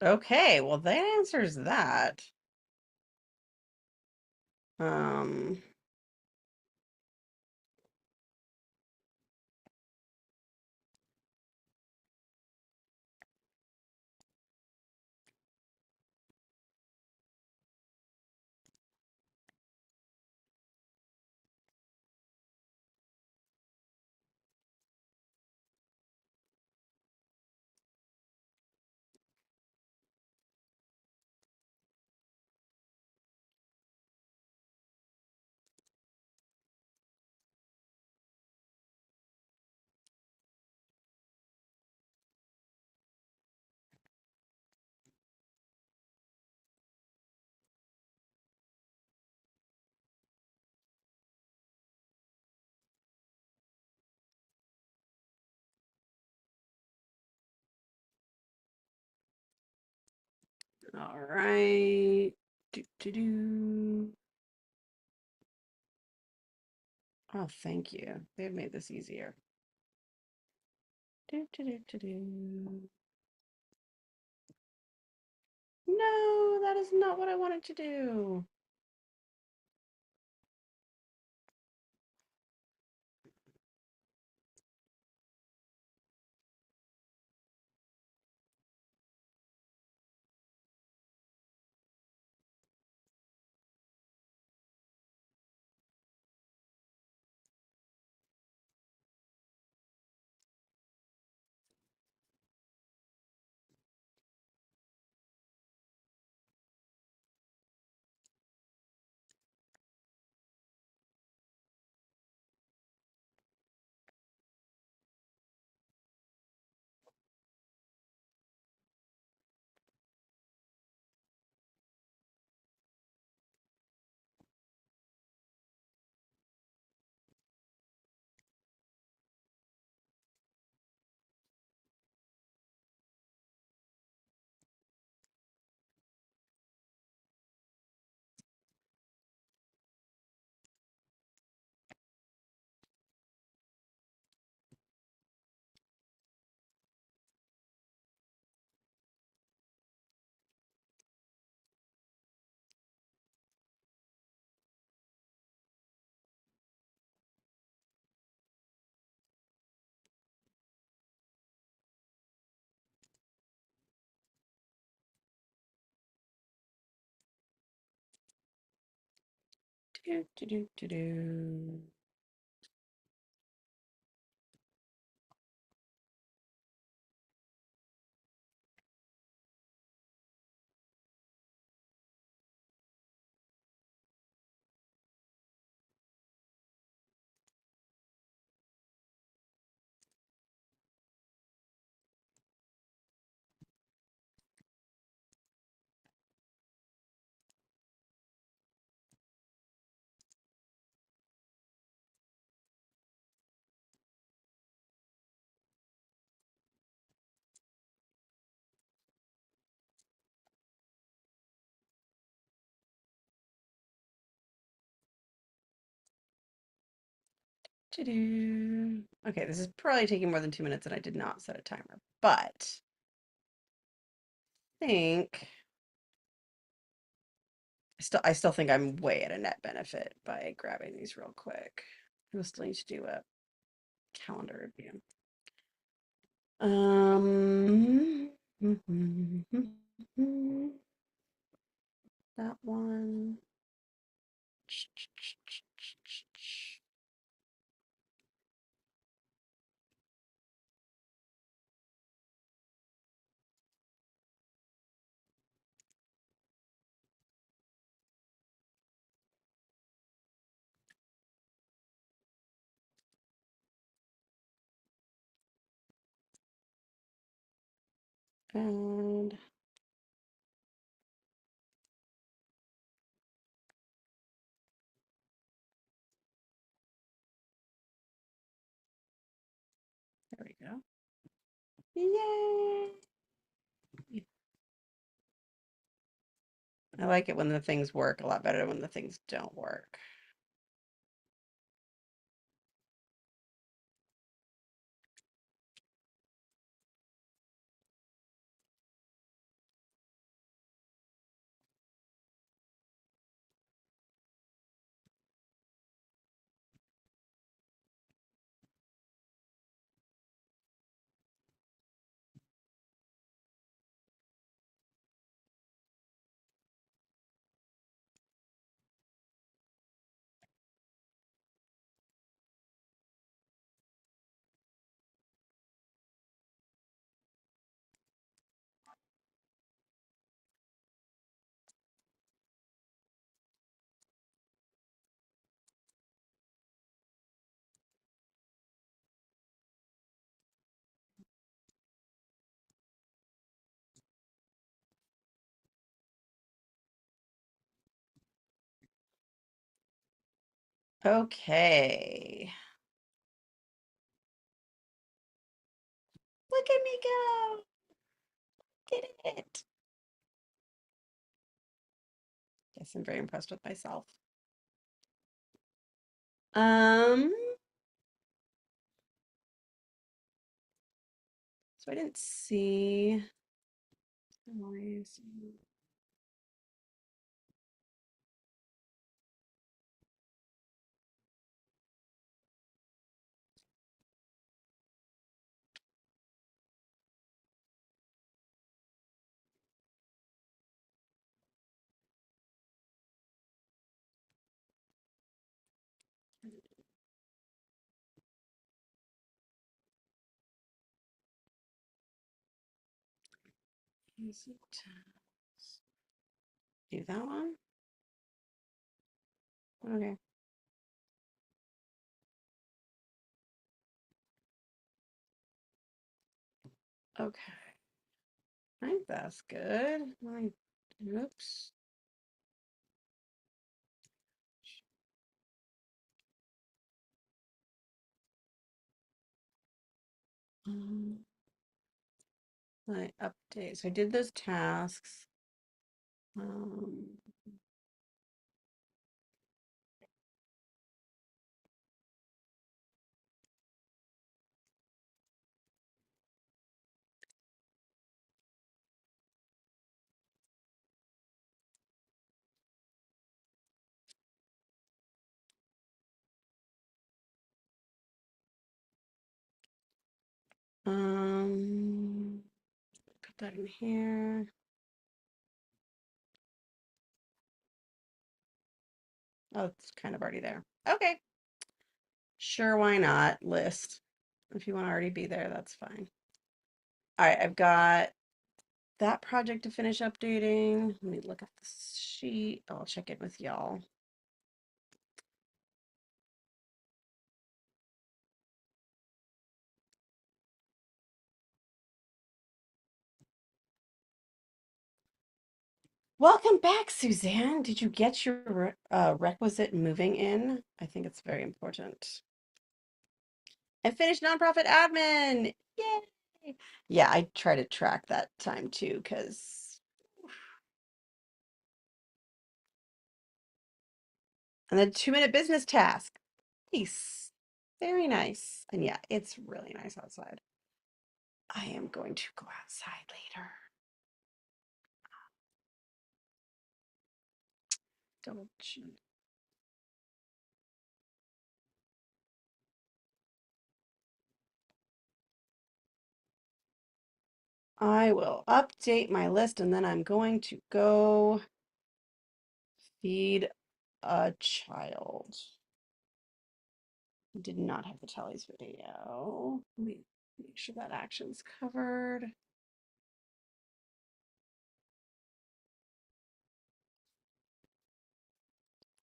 Okay, well that answers that. Um, all right. Do, do, do. Oh, thank you. They've made this easier. Do, do, do, do, do. No, that is not what I wanted to do. Do, do, do, do, do. Do-do. Okay, this is probably taking more than 2 minutes and I did not set a timer, but I think I still think I'm way at a net benefit by grabbing these real quick. We still need to do a calendar review. That one. And there we go. Yay! I like it when the things work a lot better than when the things don't work. Okay. Look at me go. Did it. Yes, I'm very impressed with myself. Um, so I didn't see noise. Is it do that one? Okay. Okay. I think that's good. Oops. Um, I update. So I did those tasks. Um, um, put that in here. Oh, it's kind of already there. Okay. Sure, why not? List. If you want to already be there, that's fine. All right, I've got that project to finish updating. Let me look at the sheet. I'll check in with y'all. Welcome back, Suzanne. Did you get your requisite moving in? I think it's very important. And finished nonprofit admin. Yay! Yeah, I try to track that time too, because and then 2-minute business task. Nice. Very nice. And yeah, it's really nice outside. I am going to go outside later. Double check. I will update my list and then I'm going to go feed a child. Did not have the Telly's video. Let me make sure that action's covered.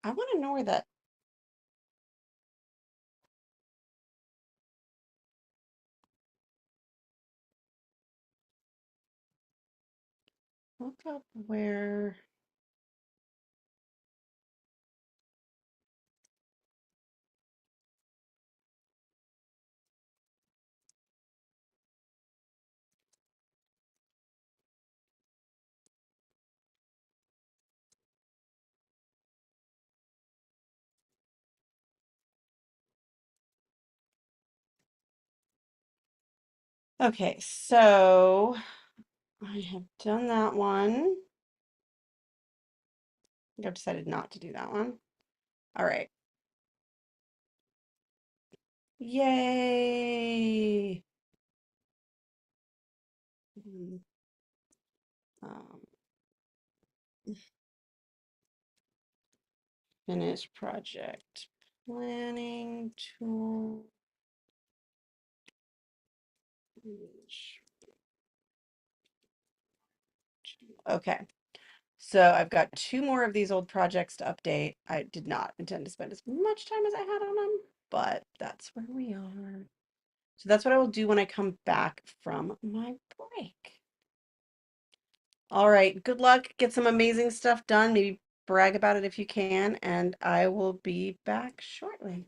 I want to know where that. Look up where. Okay, so I have done that one. I think I've decided not to do that one. All right. Yay. Um, finish project planning tool. Okay, so I've got 2 more of these old projects to update. I did not intend to spend as much time as I had on them, but that's where we are. So that's what I will do when I come back from my break. All right, good luck. Get some amazing stuff done. Maybe brag about it if you can, and I will be back shortly.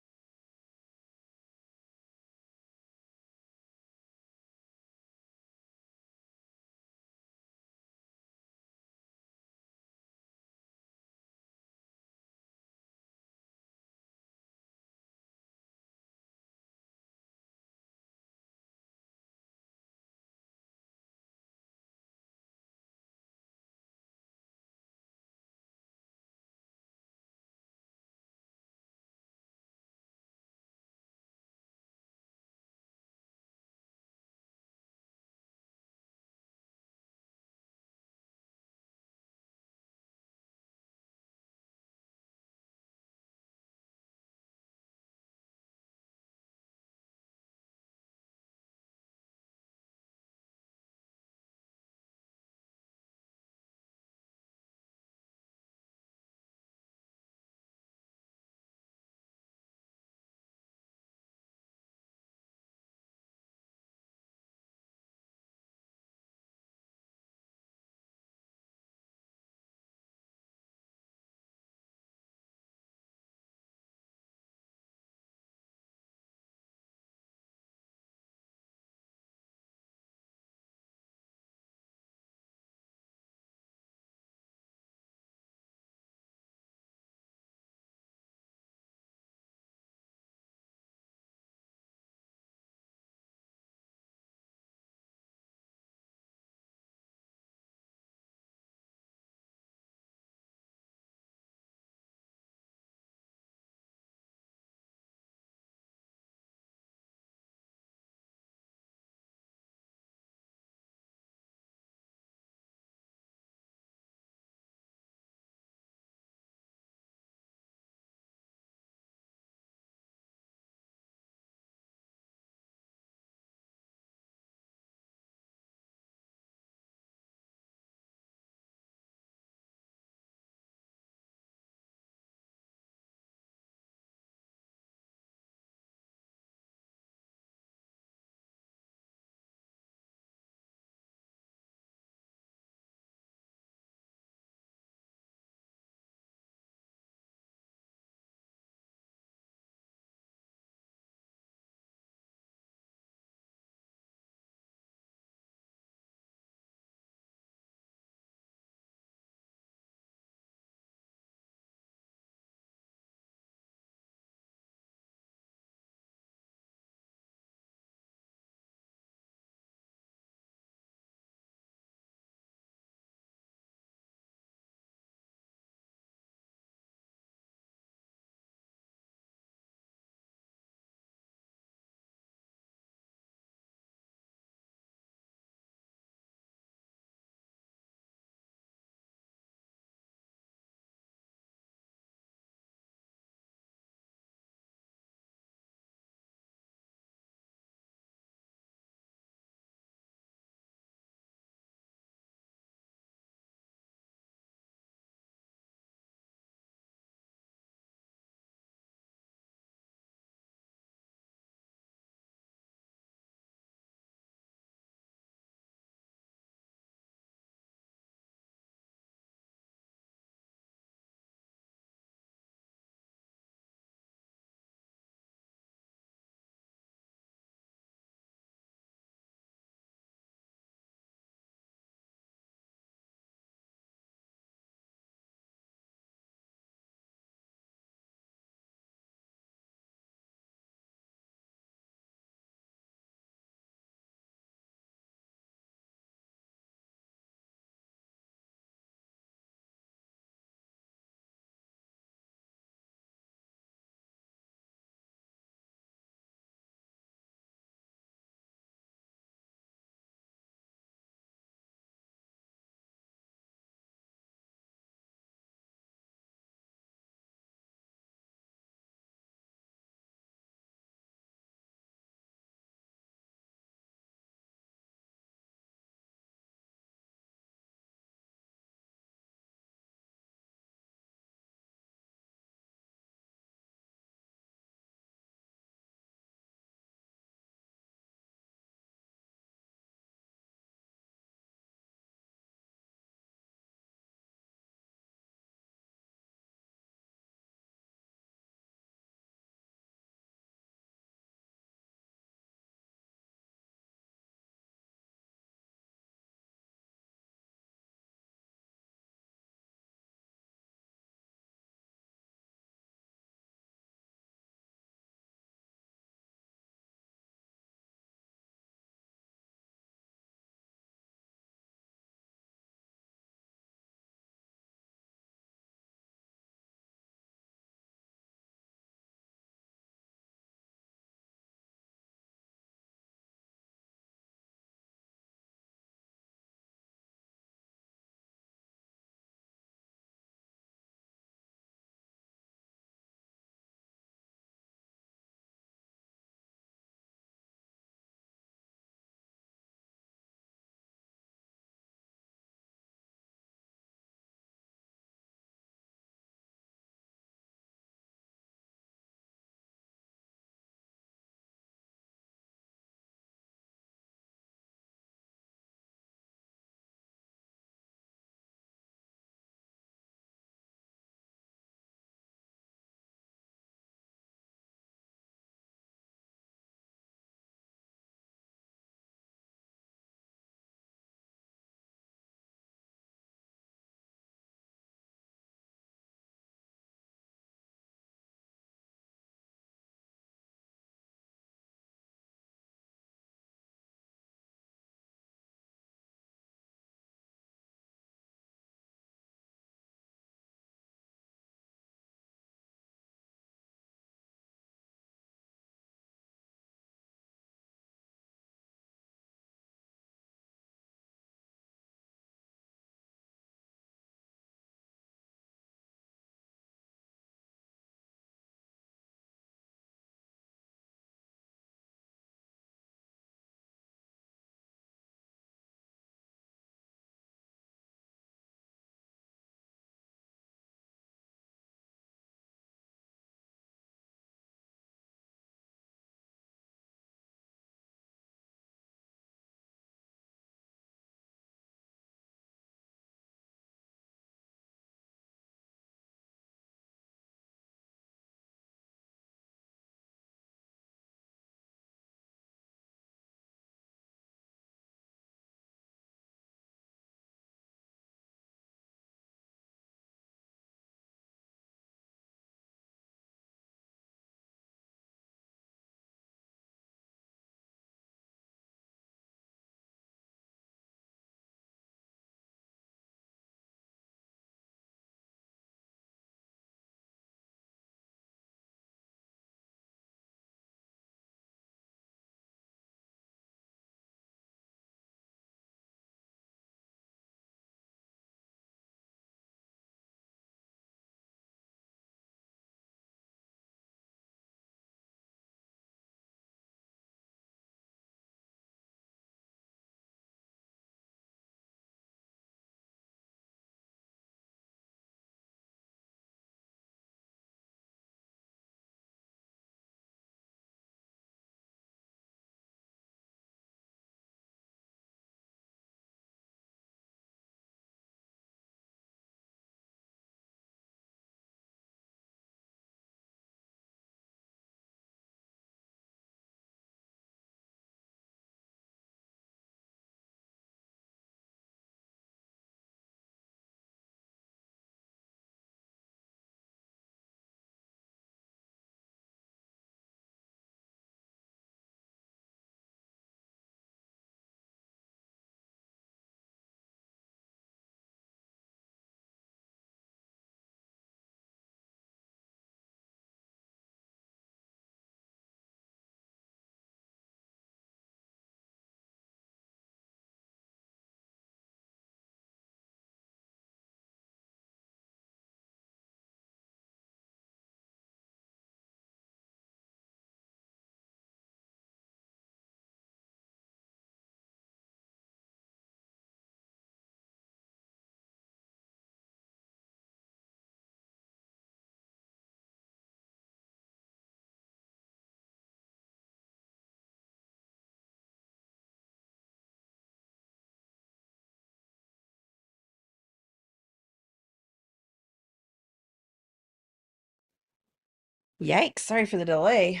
Yikes, sorry for the delay.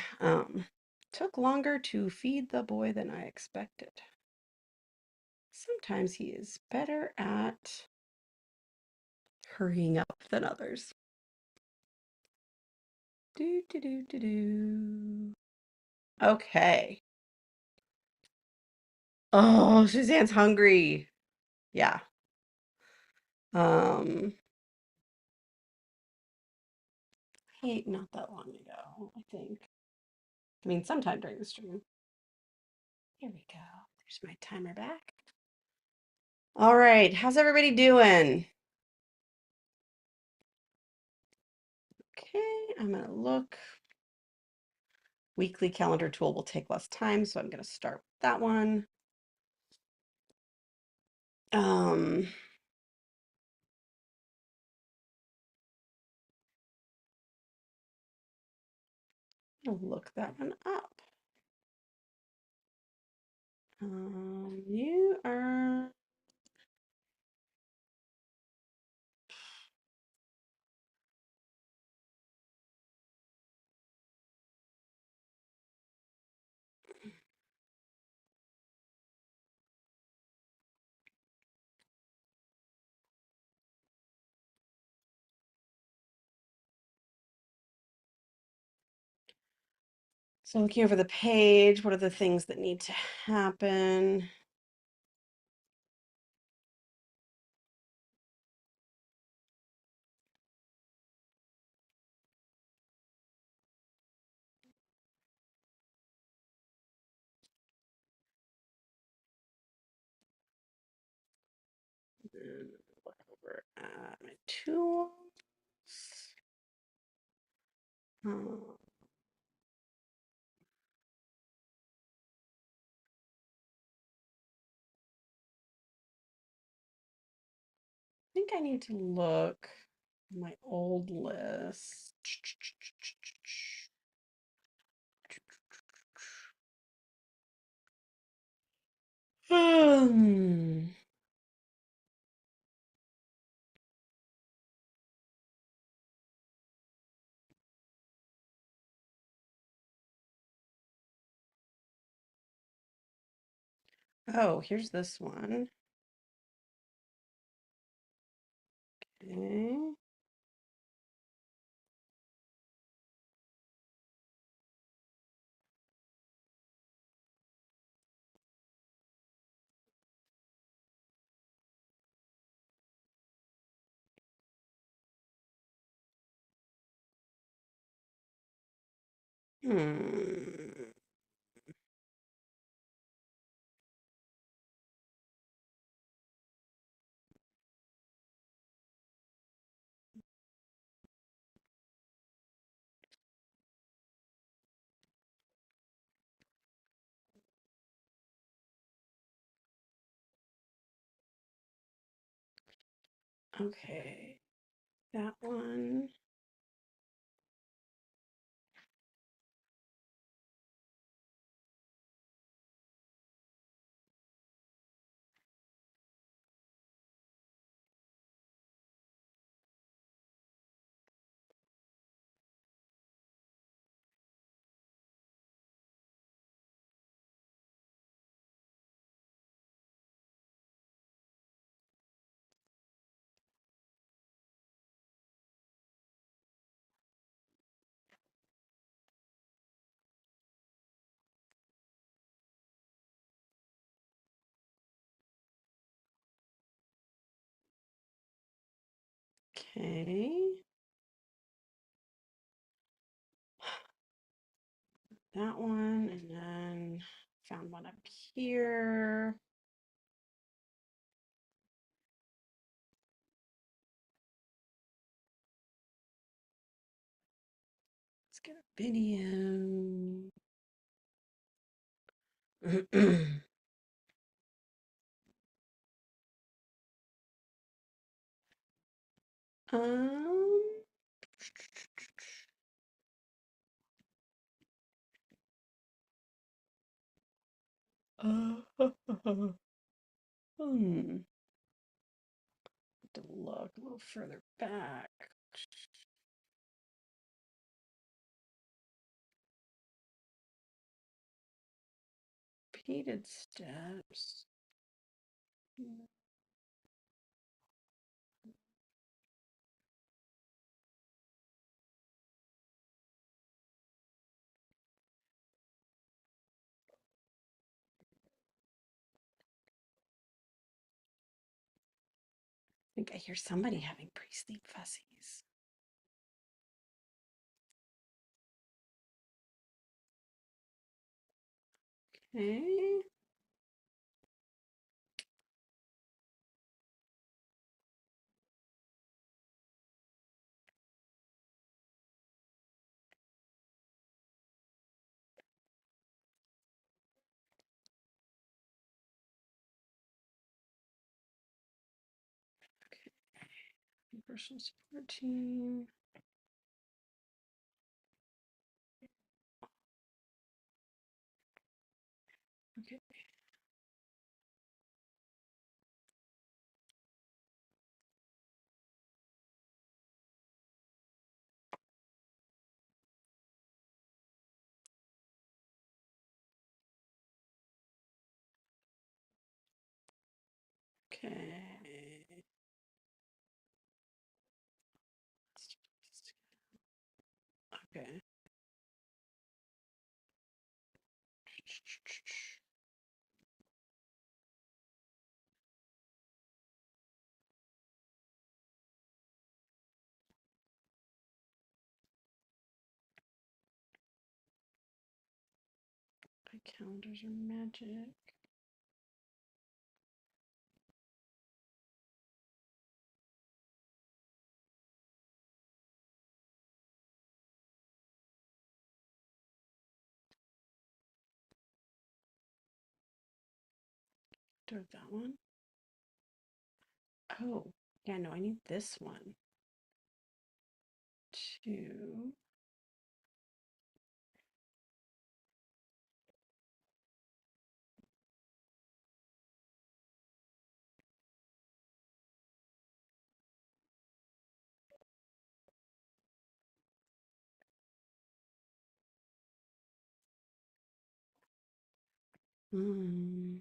Took longer to feed the boy than I expected. Sometimes he is better at hurrying up than others. Do do do do do. Okay. Oh, Suzanne's hungry. Yeah. Um, I ate not that long ago, I think. I mean, sometime during the stream. Here we go. There's my timer back. All right, how's everybody doing? Okay, I'm gonna look. Weekly calendar tool will take less time, so I'm gonna start with that one. Um, I'll look that one up. You are so looking over the page, what are the things that need to happen? And look over at my tools. Um, I think I need to look at my old list. Hmm. Oh, here's this one. Okay. Hmm. Okay. That one. Okay. That one, and then found one up here. Let's get a video. Um, hmm. Have to look a little further back. Repeated steps. I think I hear somebody having pre-sleep fussies. Okay. Personal support team. Okay. Okay. Okay. My calendars are magic. Do I have that one? Oh, yeah, no, I need this one. Two. Hmm.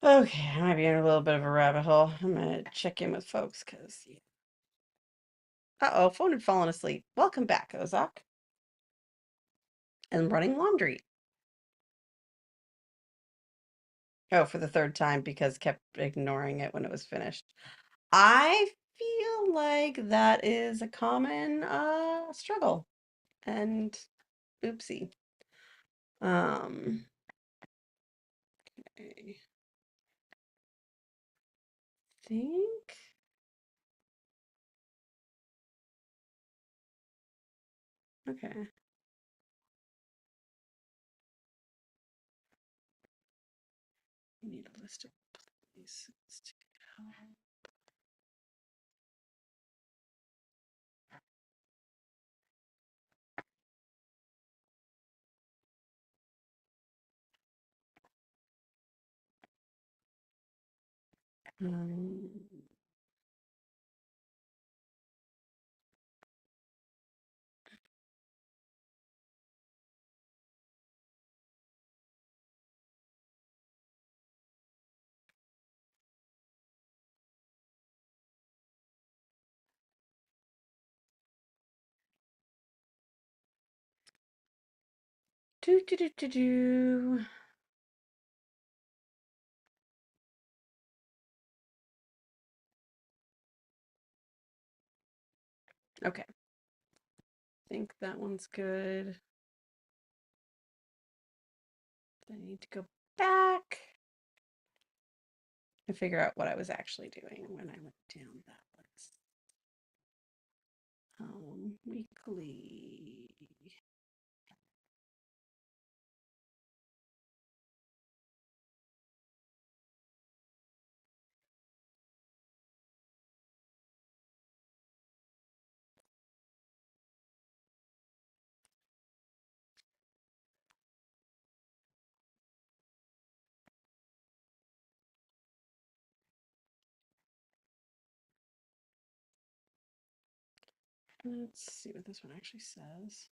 Okay, I might be in a little bit of a rabbit hole. I'm gonna check in with folks because, uh-oh, phone had fallen asleep. Welcome back, Ozak. And running laundry. Oh, for the third time because kept ignoring it when it was finished. I feel like that is a common struggle. And oopsie. Um, I think okay. We need a list of places to go. Um, do do do do do. Okay, I think that one's good. I need to go back and figure out what I was actually doing when I went down that list. Weekly. Let's see what this one actually says.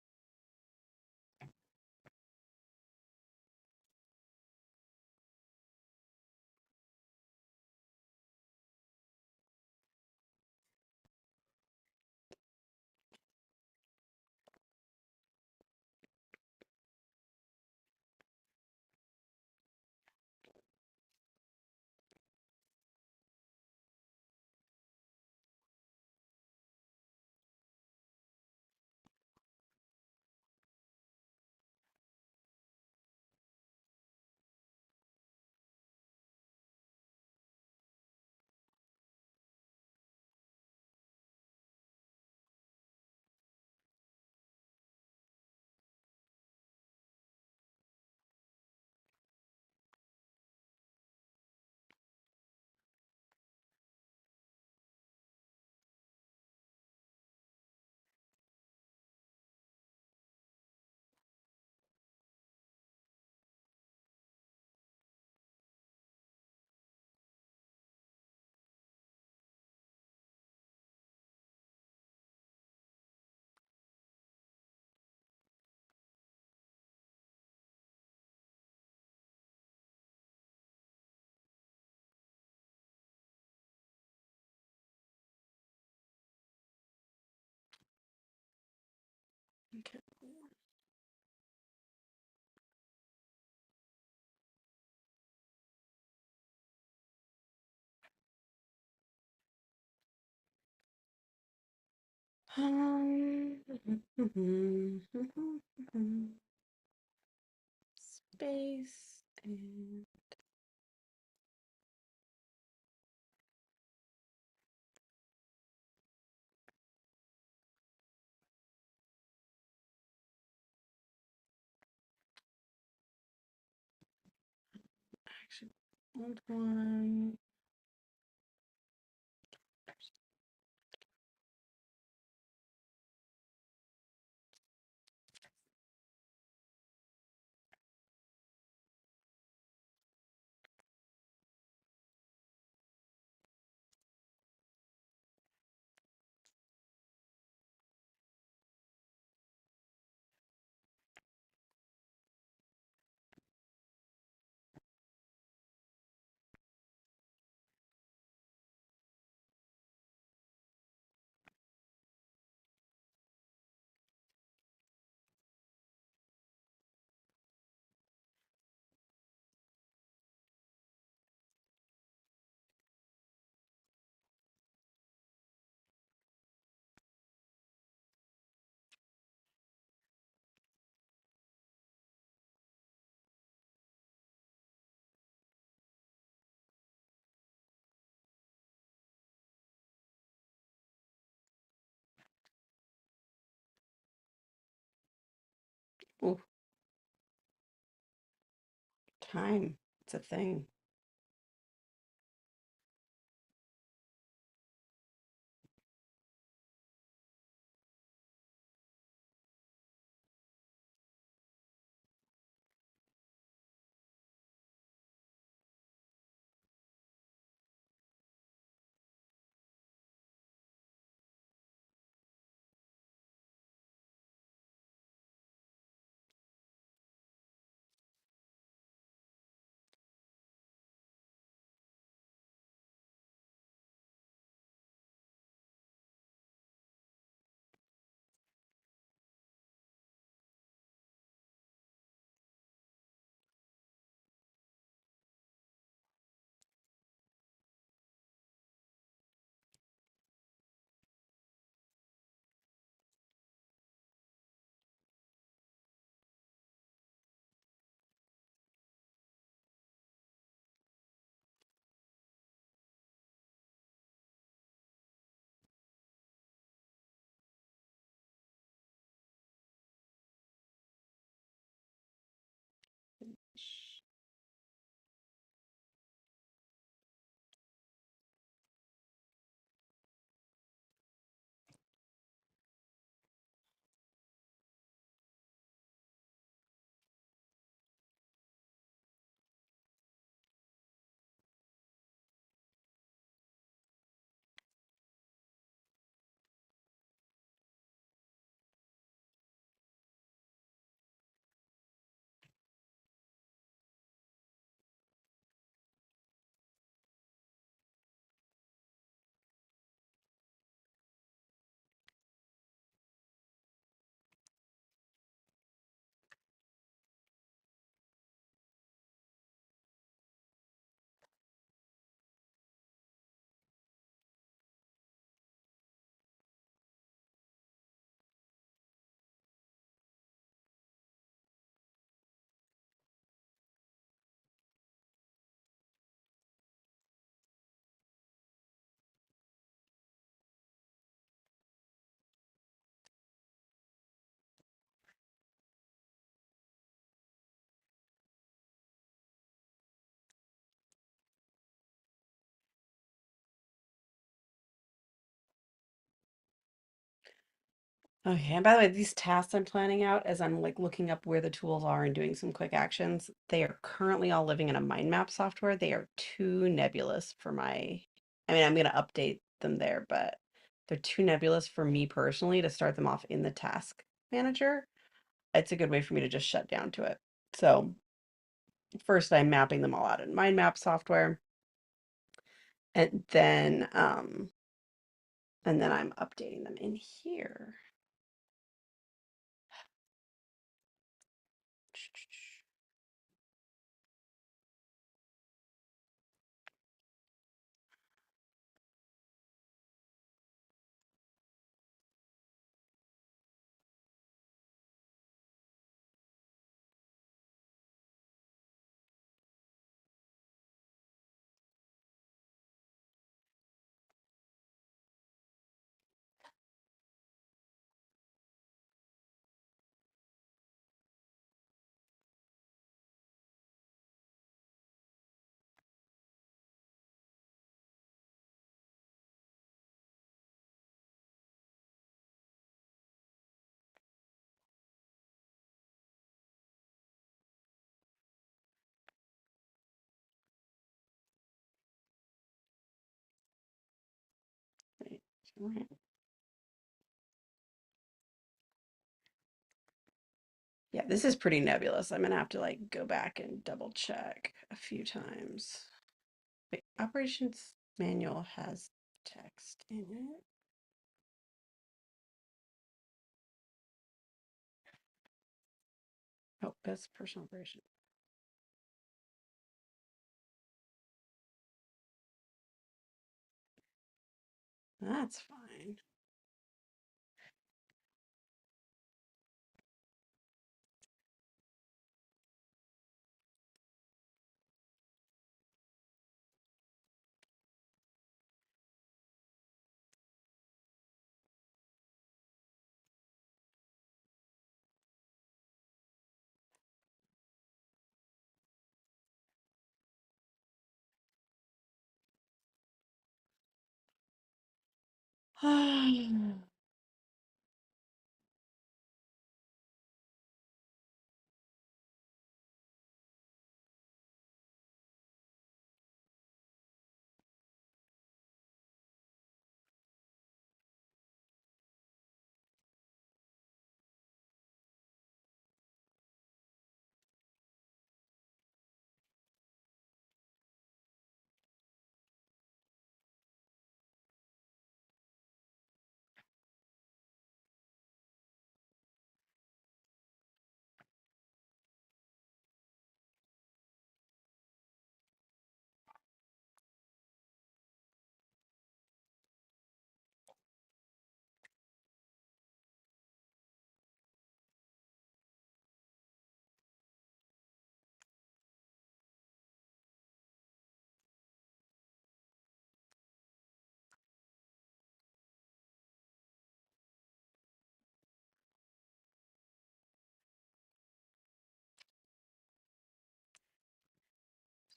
Okay. Um, space and Actually, old one. Ooh, time. It's a thing. Okay, and by the way, these tasks I'm planning out as I'm like looking up where the tools are and doing some quick actions, they are currently all living in a mind map software. They are too nebulous for my, I mean, I'm gonna update them there, but they're too nebulous for me personally to start them off in the task manager. It's a good way for me to just shut down to it. So first I'm mapping them all out in mind map software, and then I'm updating them in here. Right. Yeah, this is pretty nebulous. I'm gonna have to like go back and double check a few times. Wait, operations manual has text in it. Oh, that's personal operation. That's fine.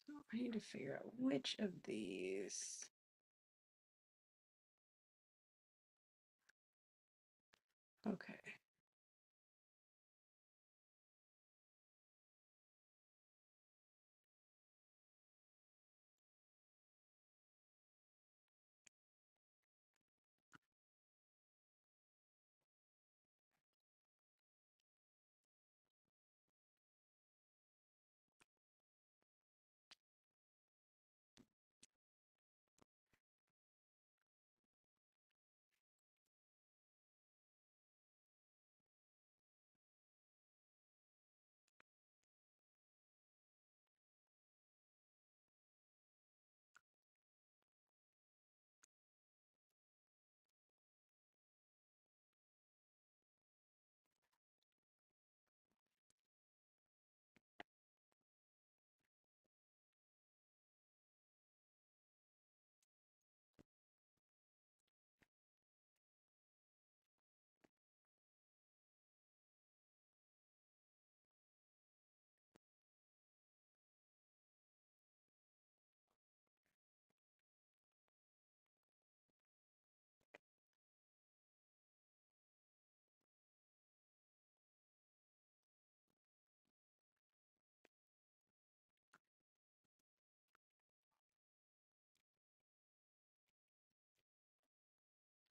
So I need to figure out which of these. Okay.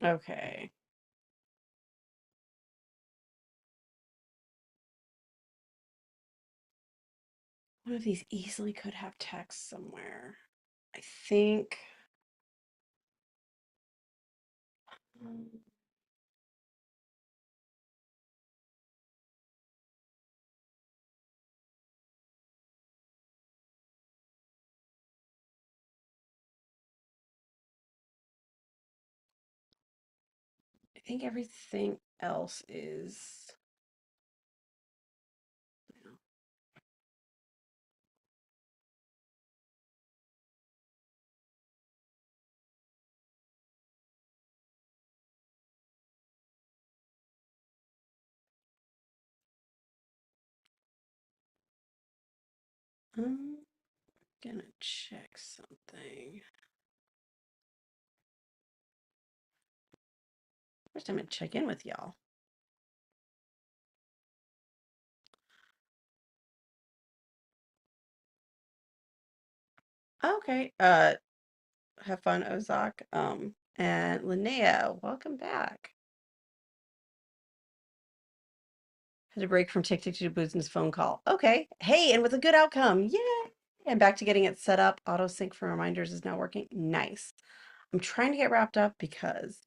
Okay. One of these easily could have text somewhere. I think. um, I think everything else is. I'm gonna check something. First, I'm gonna check in with y'all. Okay. Have fun, Ozak. And Linnea, welcome back. Had a break from TikTok to Boozin's phone call. Okay. Hey, and with a good outcome. Yay! And back to getting it set up. Auto sync for reminders is now working. Nice. I'm trying to get wrapped up because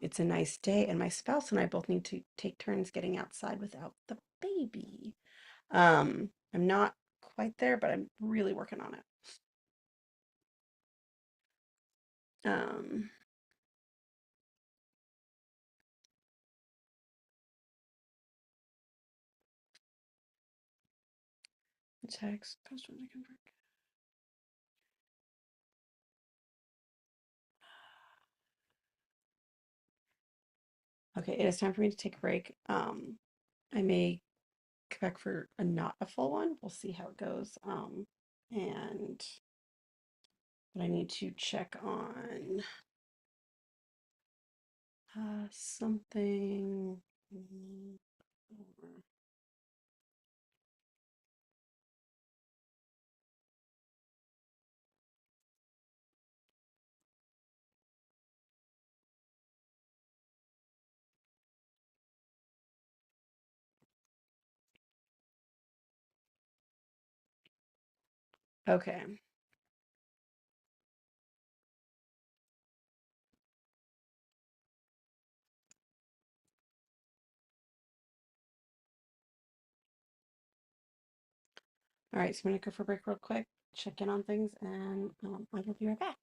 it's a nice day, and my spouse and I both need to take turns getting outside without the baby. I'm not quite there, but I'm really working on it. Um, text, customer convert. Okay, it is time for me to take a break. I may come back for a not a full one. We'll see how it goes. And but I need to check on something. Okay. All right, so I'm gonna go for a break real quick, check in on things, and I will be right back.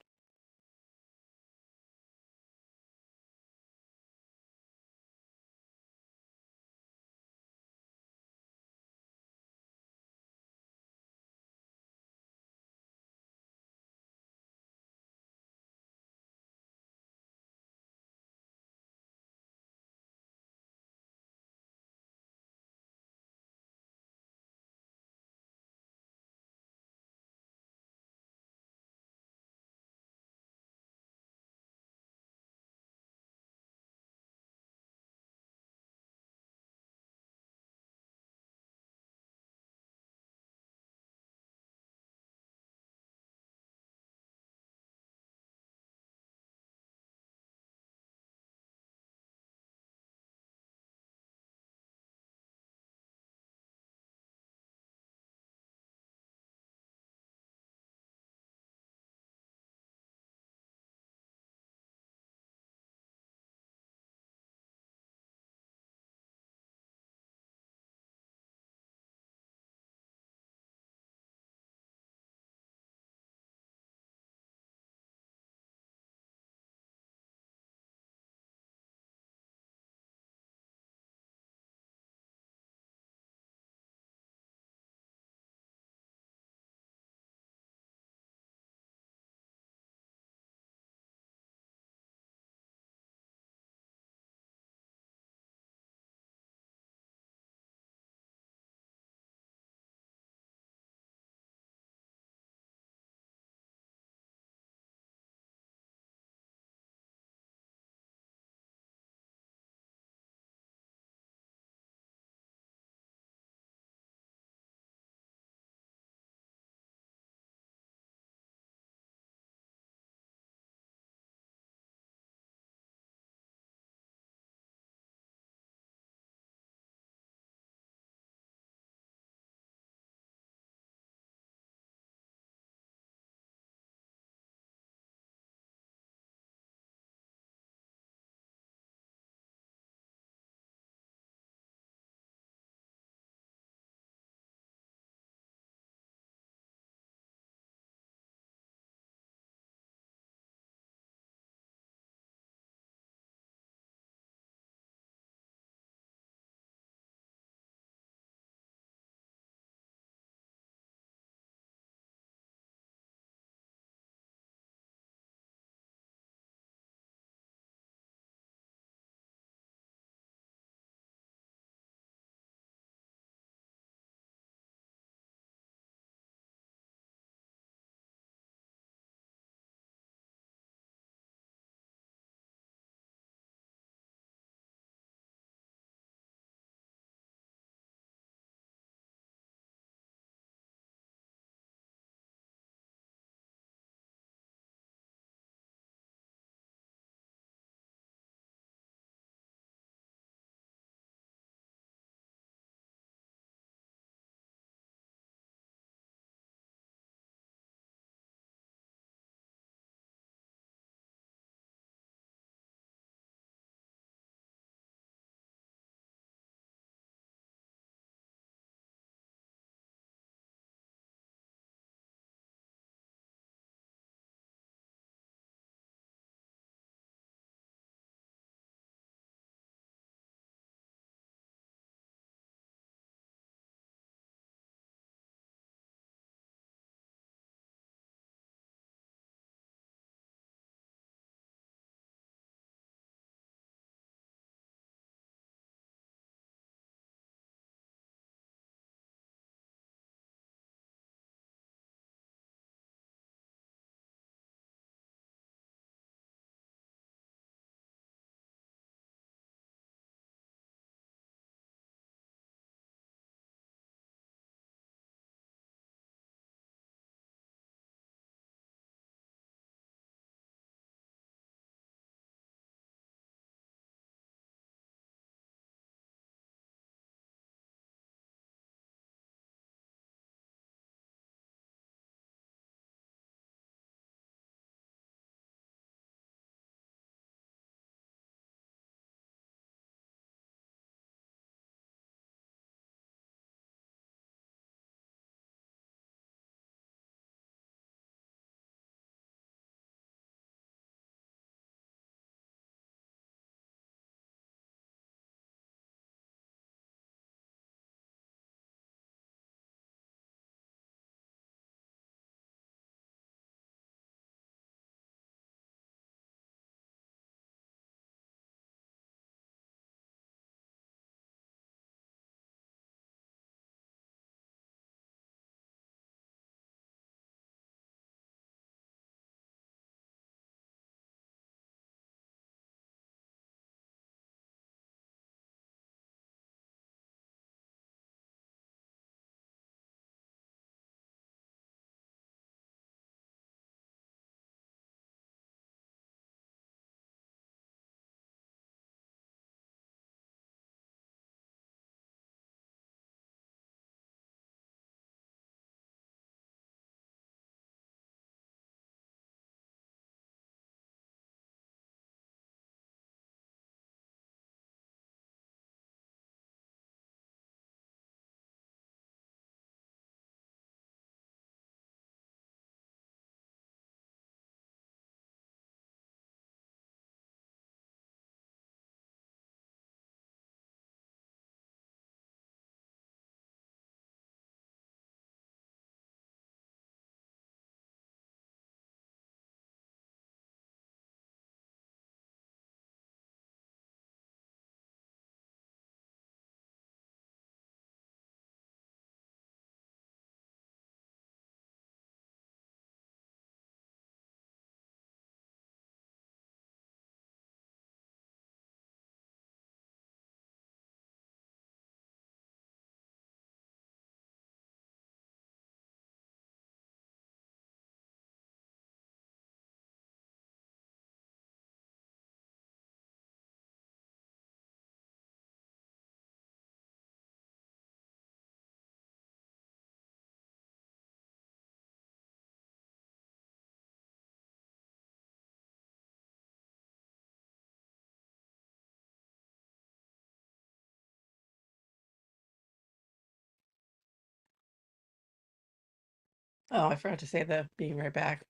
Oh, I forgot to say the being right back.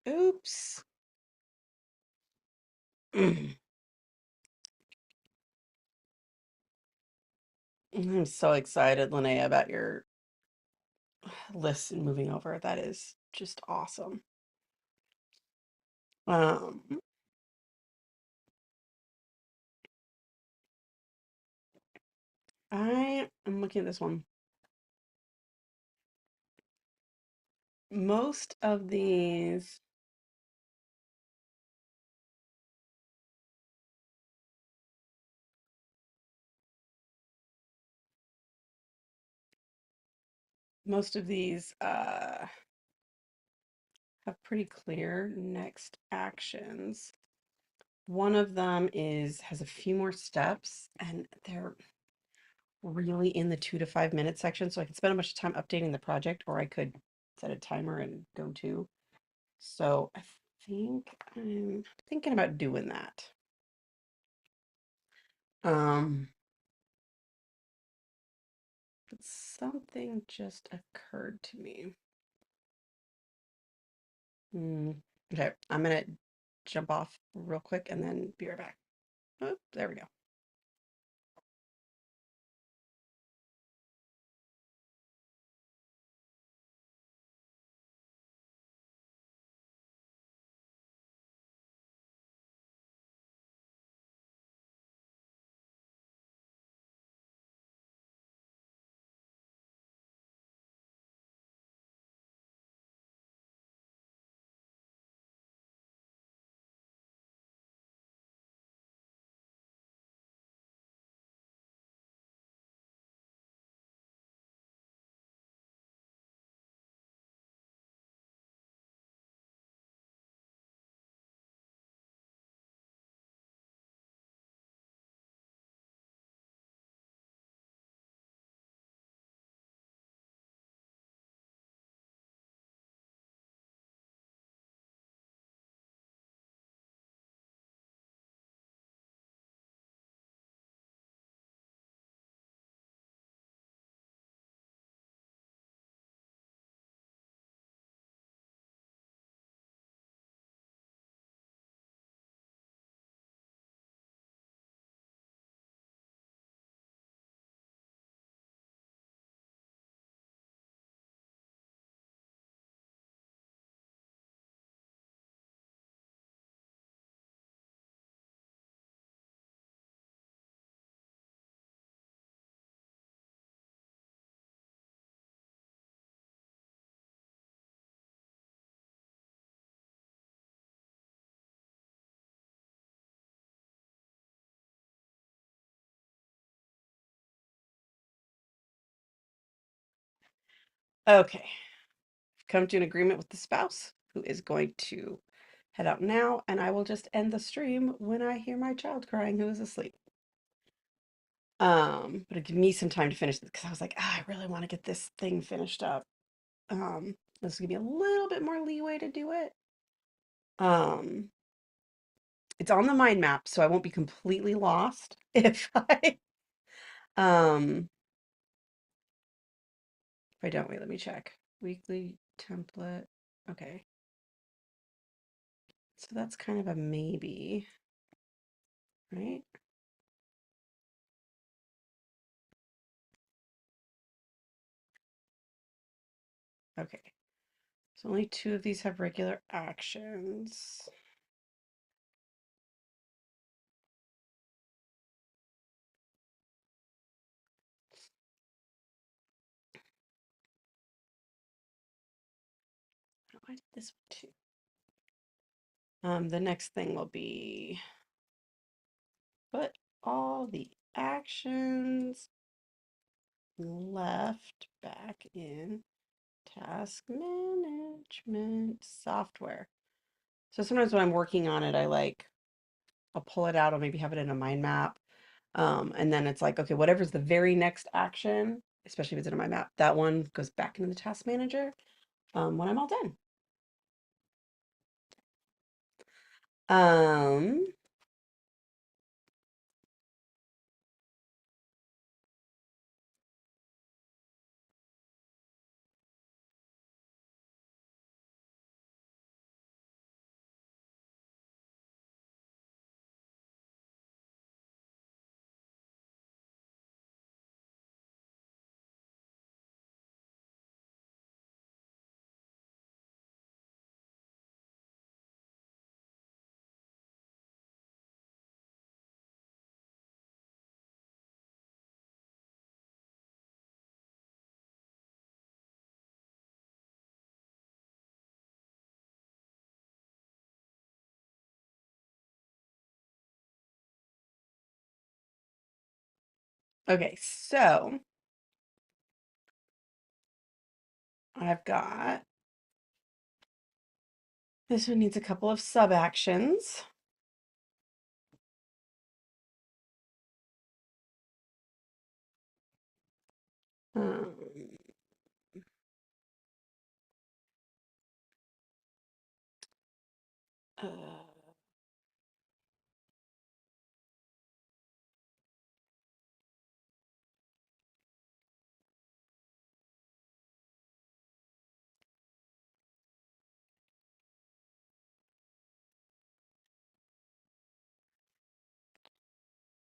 Oops. I'm so excited, Linnea, about your list and moving over. That is just awesome. Um, I am looking at this one. Most of these, most of these have pretty clear next actions. One of them has a few more steps, and they're really in the 2 to 5 minute section, so I could spend a bunch of time updating the project, or I could set a timer and go to. So I think I'm thinking about doing that. Um, but something just occurred to me. Hmm. Okay, I'm gonna jump off real quick and then be right back. Oh, there we go. Okay, come to an agreement with the spouse who is going to head out now, and I will just end the stream when I hear my child crying who is asleep. But it give me some time to finish this because I was like, I really want to get this thing finished up. This will give me a little bit more leeway to do it. Um, it's on the mind map, so I won't be completely lost um if I don't. Wait, let me check. Weekly template. Okay. So that's kind of a maybe, right? Okay. So only two of these have regular actions. Oh, I did this one too. The next thing will be put all the actions left back in task management software. So sometimes when I'm working on it, I'll pull it out, I'll maybe have it in a mind map. And then it's like, okay, whatever's the very next action, especially if it's in a mind map, that one goes back into the task manager when I'm all done. Um, Okay, so I've got this one needs a couple of sub actions. Um, uh,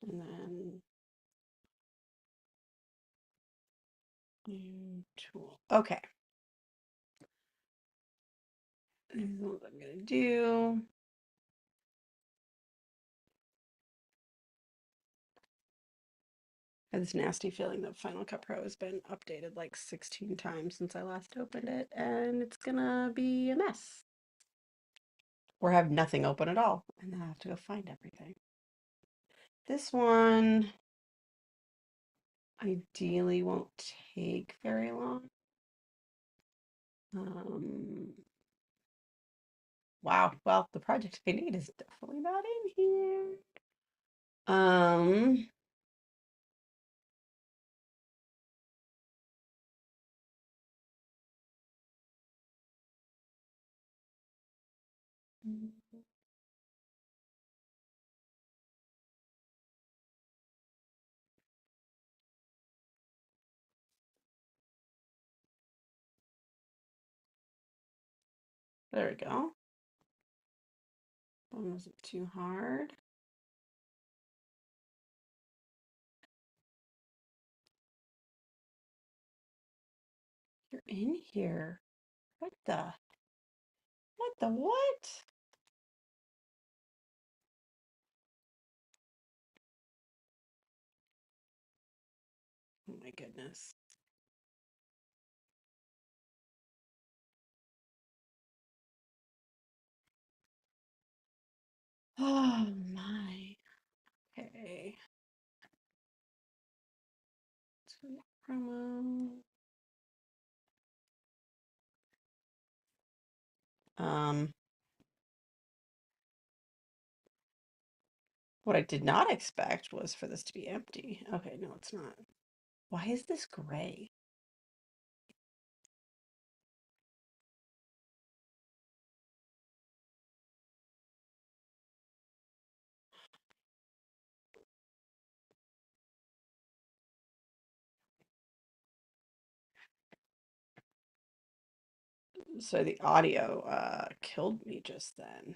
and then new tool. Okay. This is what I'm gonna do. I have this nasty feeling that Final Cut Pro has been updated like 16 times since I last opened it, and it's gonna be a mess. Or have nothing open at all, and then I have to go find everything. This one ideally won't take very long. Wow, well, the project I need is definitely not in here. Um, there we go. That wasn't too hard. You're in here. What the? What the what? Oh my goodness. Oh my. Okay. Promo. Um, what I did not expect was for this to be empty. Okay, no, it's not. Why is this gray? So the audio killed me just then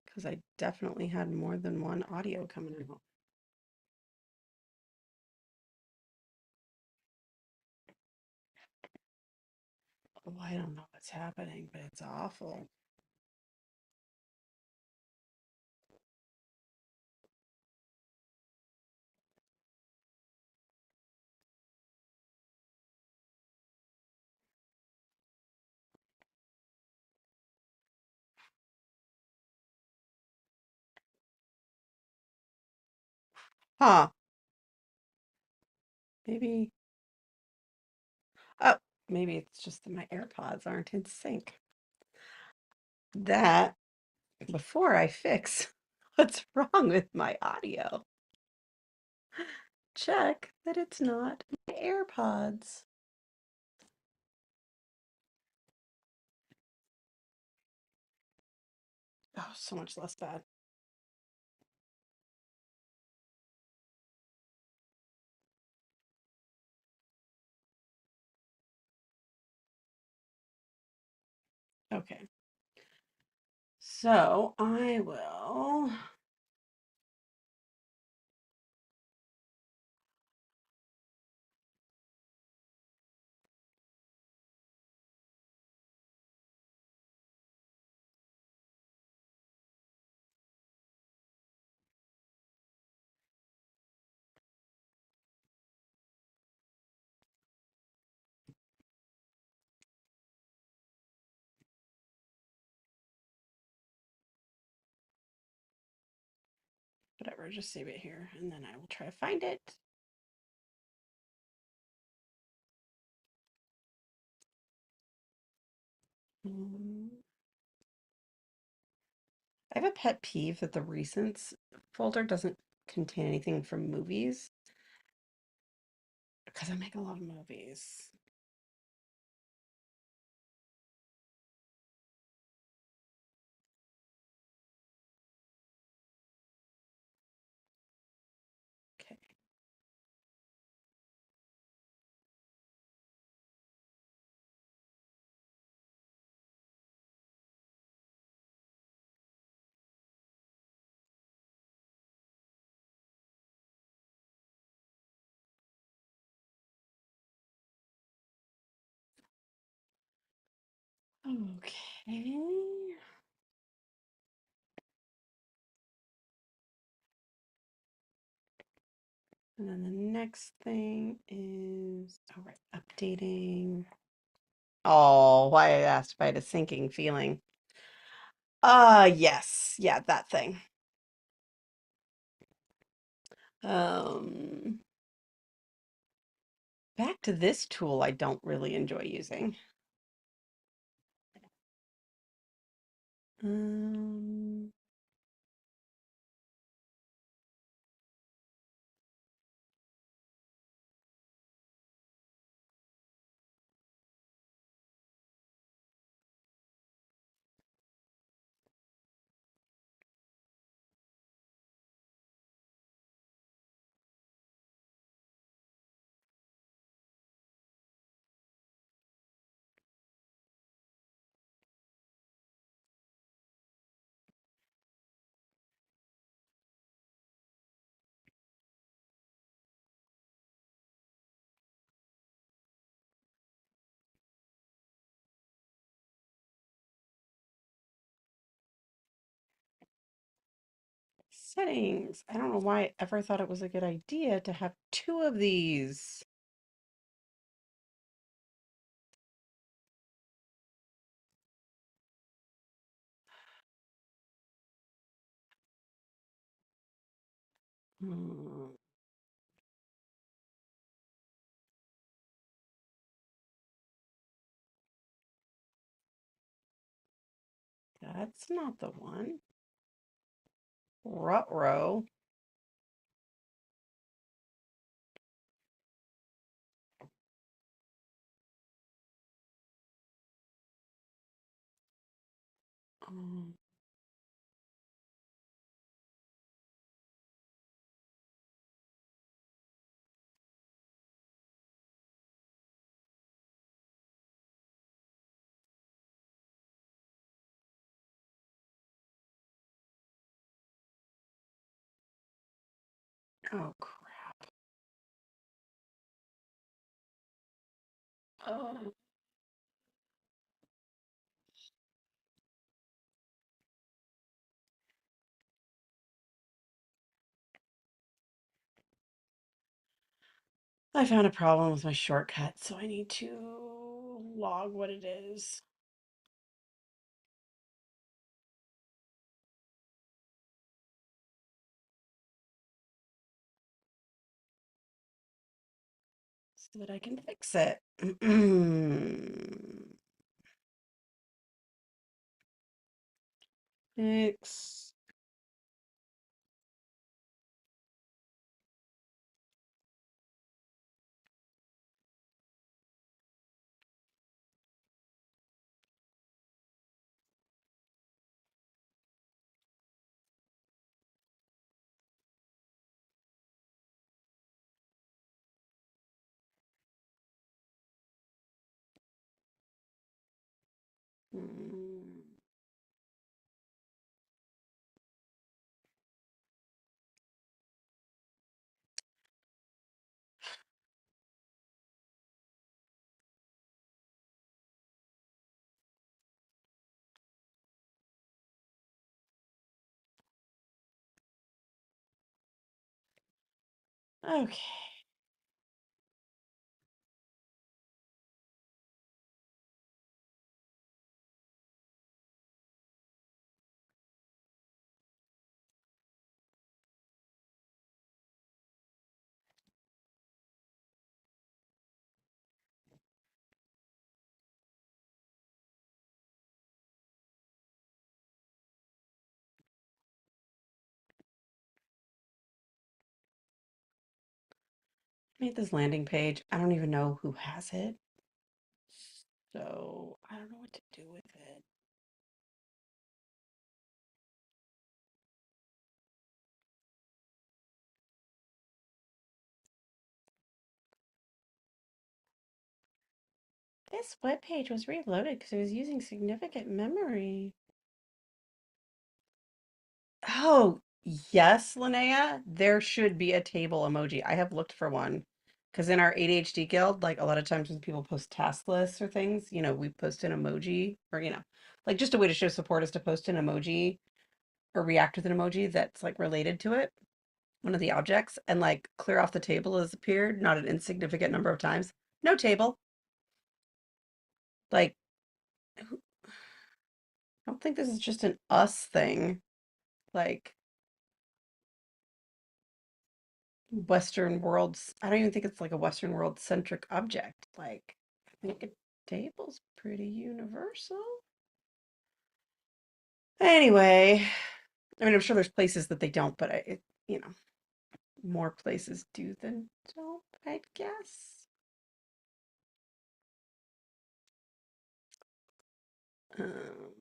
because I definitely had more than one audio coming in. Oh, I don't know what's happening, but it's awful. Huh. Maybe. Oh, maybe it's just that my AirPods aren't in sync. That before I fix what's wrong with my audio. Check that it's not my AirPods. Oh, so much less bad. Okay. So I will. Whatever, just save it here and then I will try to find it. I have a pet peeve that the recents folder doesn't contain anything from movies because I make a lot of movies. Okay. Okay. And then the next thing is, all right, updating. Oh, why I asked if I had a sinking feeling. Yes. Yeah, that thing. Um, Back to this tool I don't really enjoy using. Um, Settings. I don't know why I ever thought it was a good idea to have two of these. Hmm, that's not the one. Rutro. Um, oh crap. Oh. I found a problem with my shortcut, so I need to log what it is. So that I can fix it. Fix. Mm. Okay. made this landing page. I don't even know who has it. So I don't know what to do with it. This web page was reloaded because it was using significant memory. Oh, yes, Linnea, there should be a table emoji. I have looked for one because in our ADHD guild, like a lot of times when people post task lists or things, we post an emoji or, like just a way to show support is to post an emoji or react with an emoji that's like related to it, one of the objects, and like clear off the table has appeared, not an insignificant number of times. No table. Like, I don't think this is just an us thing. Like, Western worlds. I don't even think it's like a Western world centric object. Like, I think a table's pretty universal. Anyway, I mean, I'm sure there's places that they don't, but more places do than don't, I guess. Um,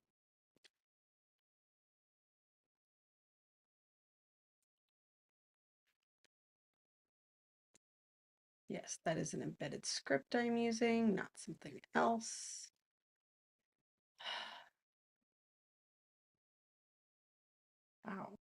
yes, that is an embedded script I'm using, not something else. Wow.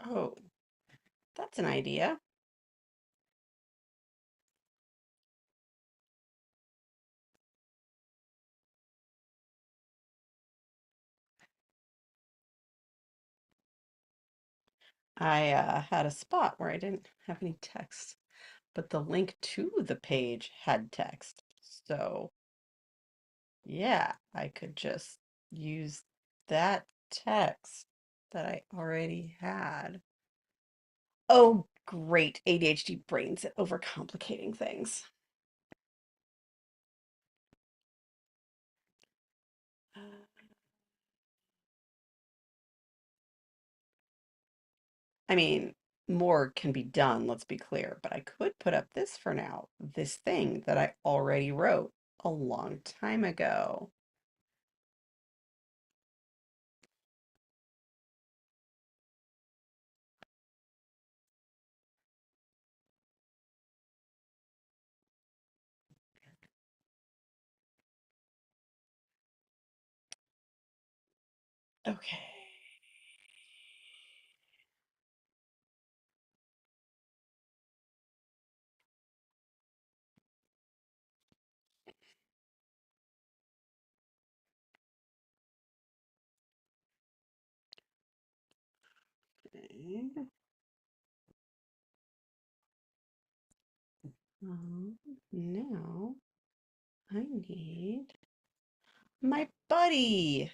Oh, that's an idea. I had a spot where I didn't have any text, but the link to the page had text. So, yeah, I could just use that text that I already had. Oh, great. ADHD brains at overcomplicating things. Uh, I mean, more can be done, let's be clear, but I could put up this for now, this thing that I already wrote a long time ago. Okay. Now I need my buddy.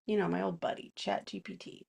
You know, my old buddy, ChatGPT.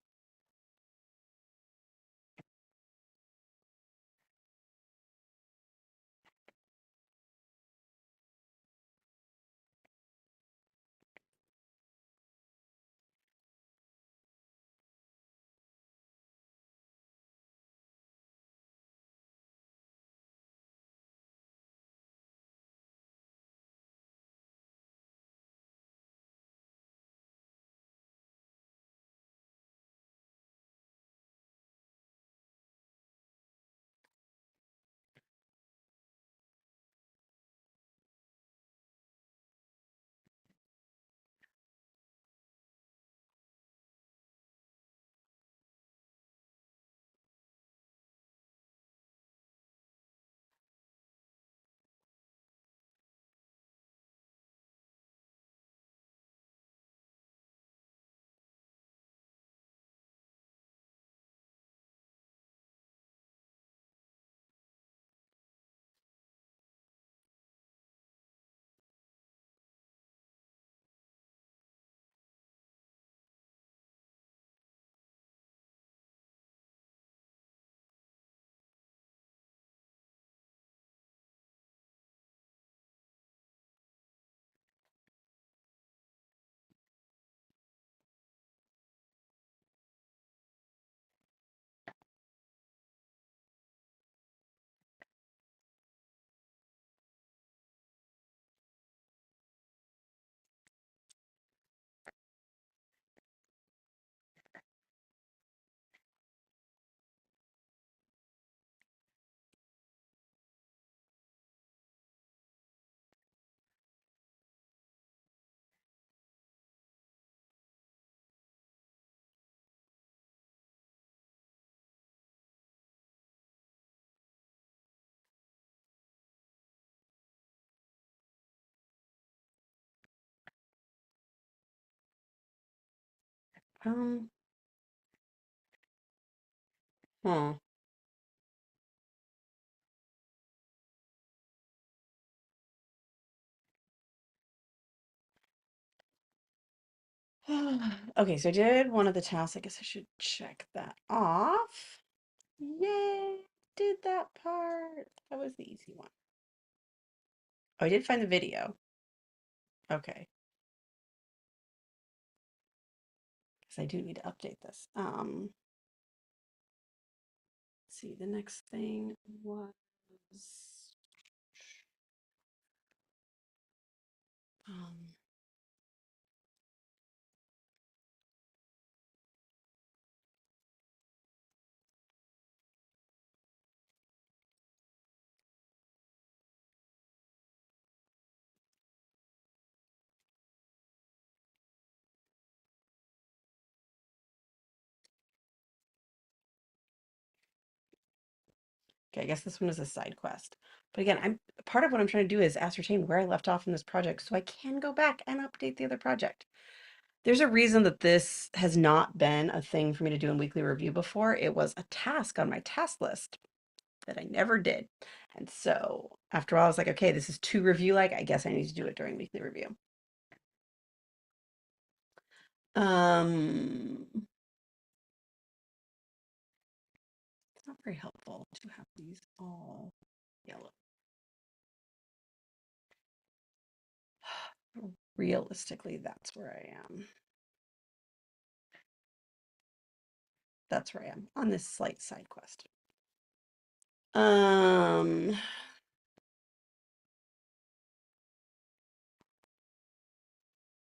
Um, huh. Okay, so I did one of the tasks. I guess I should check that off. Yay, did that part. That was the easy one. Oh, I did find the video. Okay, because I do need to update this. Let's see, the next thing was um okay, I guess this one is a side quest. But again, I'm part of what I'm trying to do is ascertain where I left off in this project so I can go back and update the other project. There's a reason that this has not been a thing for me to do in weekly review before. It was a task on my task list that I never did. And so after all, I was like, okay, this is too review like. I guess I need to do it during weekly review. Um, it's not very helpful to have these all yellow. Realistically, that's where I am. That's where I am on this slight side quest. Um,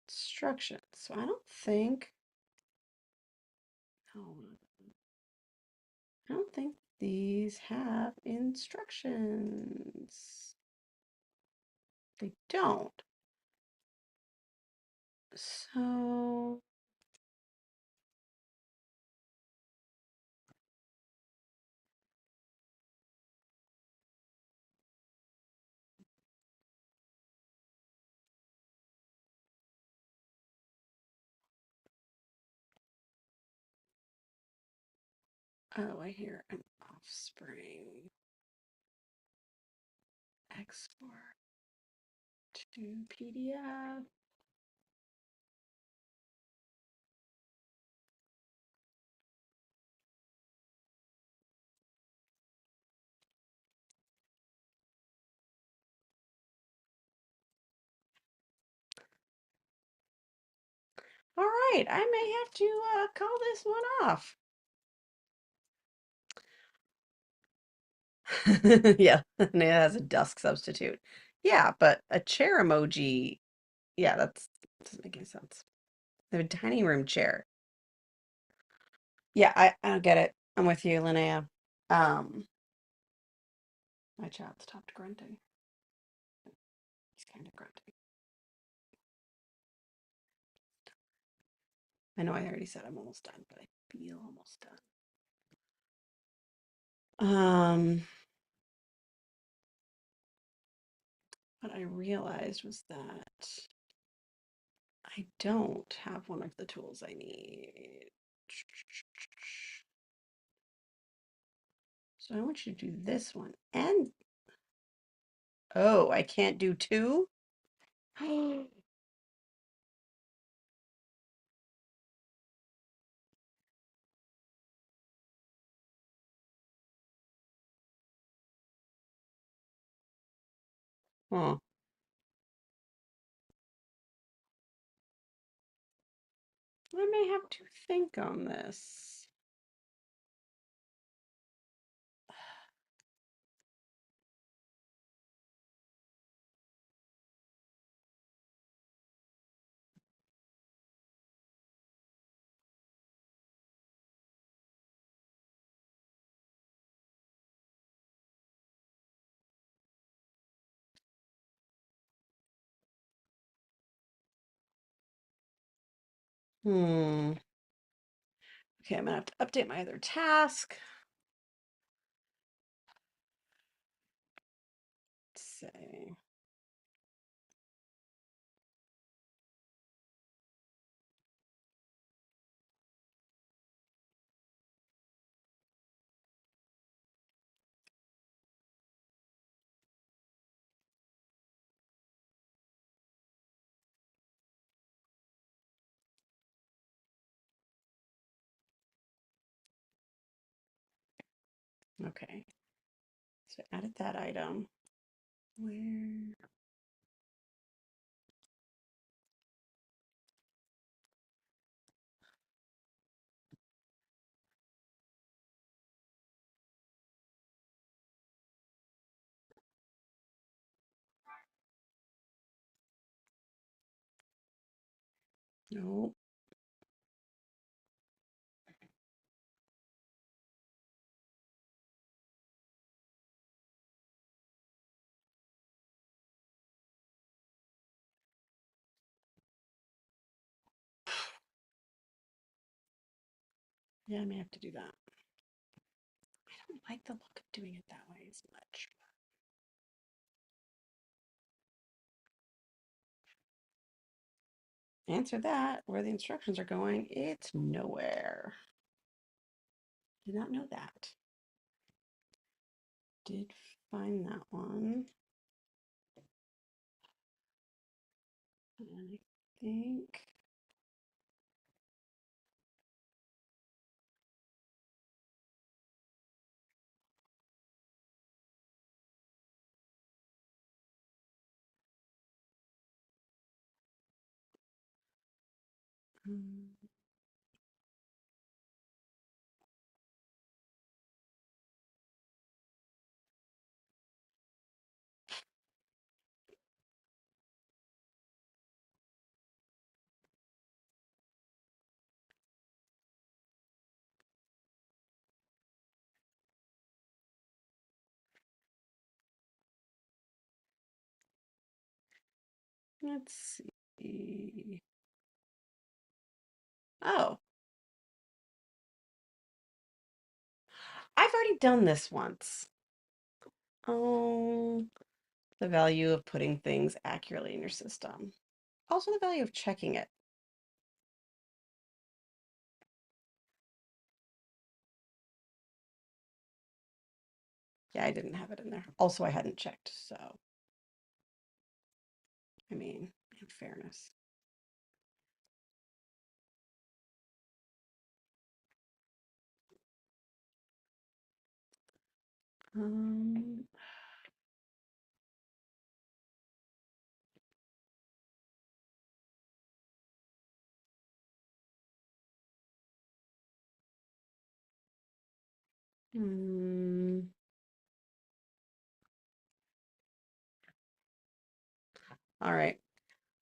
instructions. So I don't think, no, I don't think these have instructions. They don't. So, Oh, I hear an offspring. Export to PDF. All right, I may have to call this one off. Yeah, and it has a dusk substitute. Yeah, but a chair emoji. Yeah, doesn't make any sense. They have a dining room chair. Yeah, I don't get it. I'm with you, Linnea. Um, my child stopped grunting. He's kind of grunting. I know I already said I'm almost done, but I feel almost done. What I realized was that I don't have one of the tools I need. So I want you to do this one. And oh, I can't do two? Huh. I may have to think on this. Hmm. Okay, I'm gonna have to update my other task. Let's say. Okay. So I added that item. Where? No. Yeah, I may have to do that. I don't like the look of doing it that way as much. Answer that. Where the instructions are going, it's nowhere. Did not know that. Did find that one. And I think. um, let's see. Oh, I've already done this once. Oh, the value of putting things accurately in your system. Also, the value of checking it. Yeah, I didn't have it in there. Also, I hadn't checked, so I mean, in fairness. Um, hmm, all right,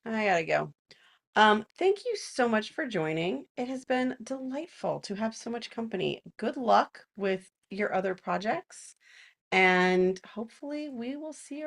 I gotta go. Thank you so much for joining. It has been delightful to have so much company. Good luck with your other projects, and hopefully we will see you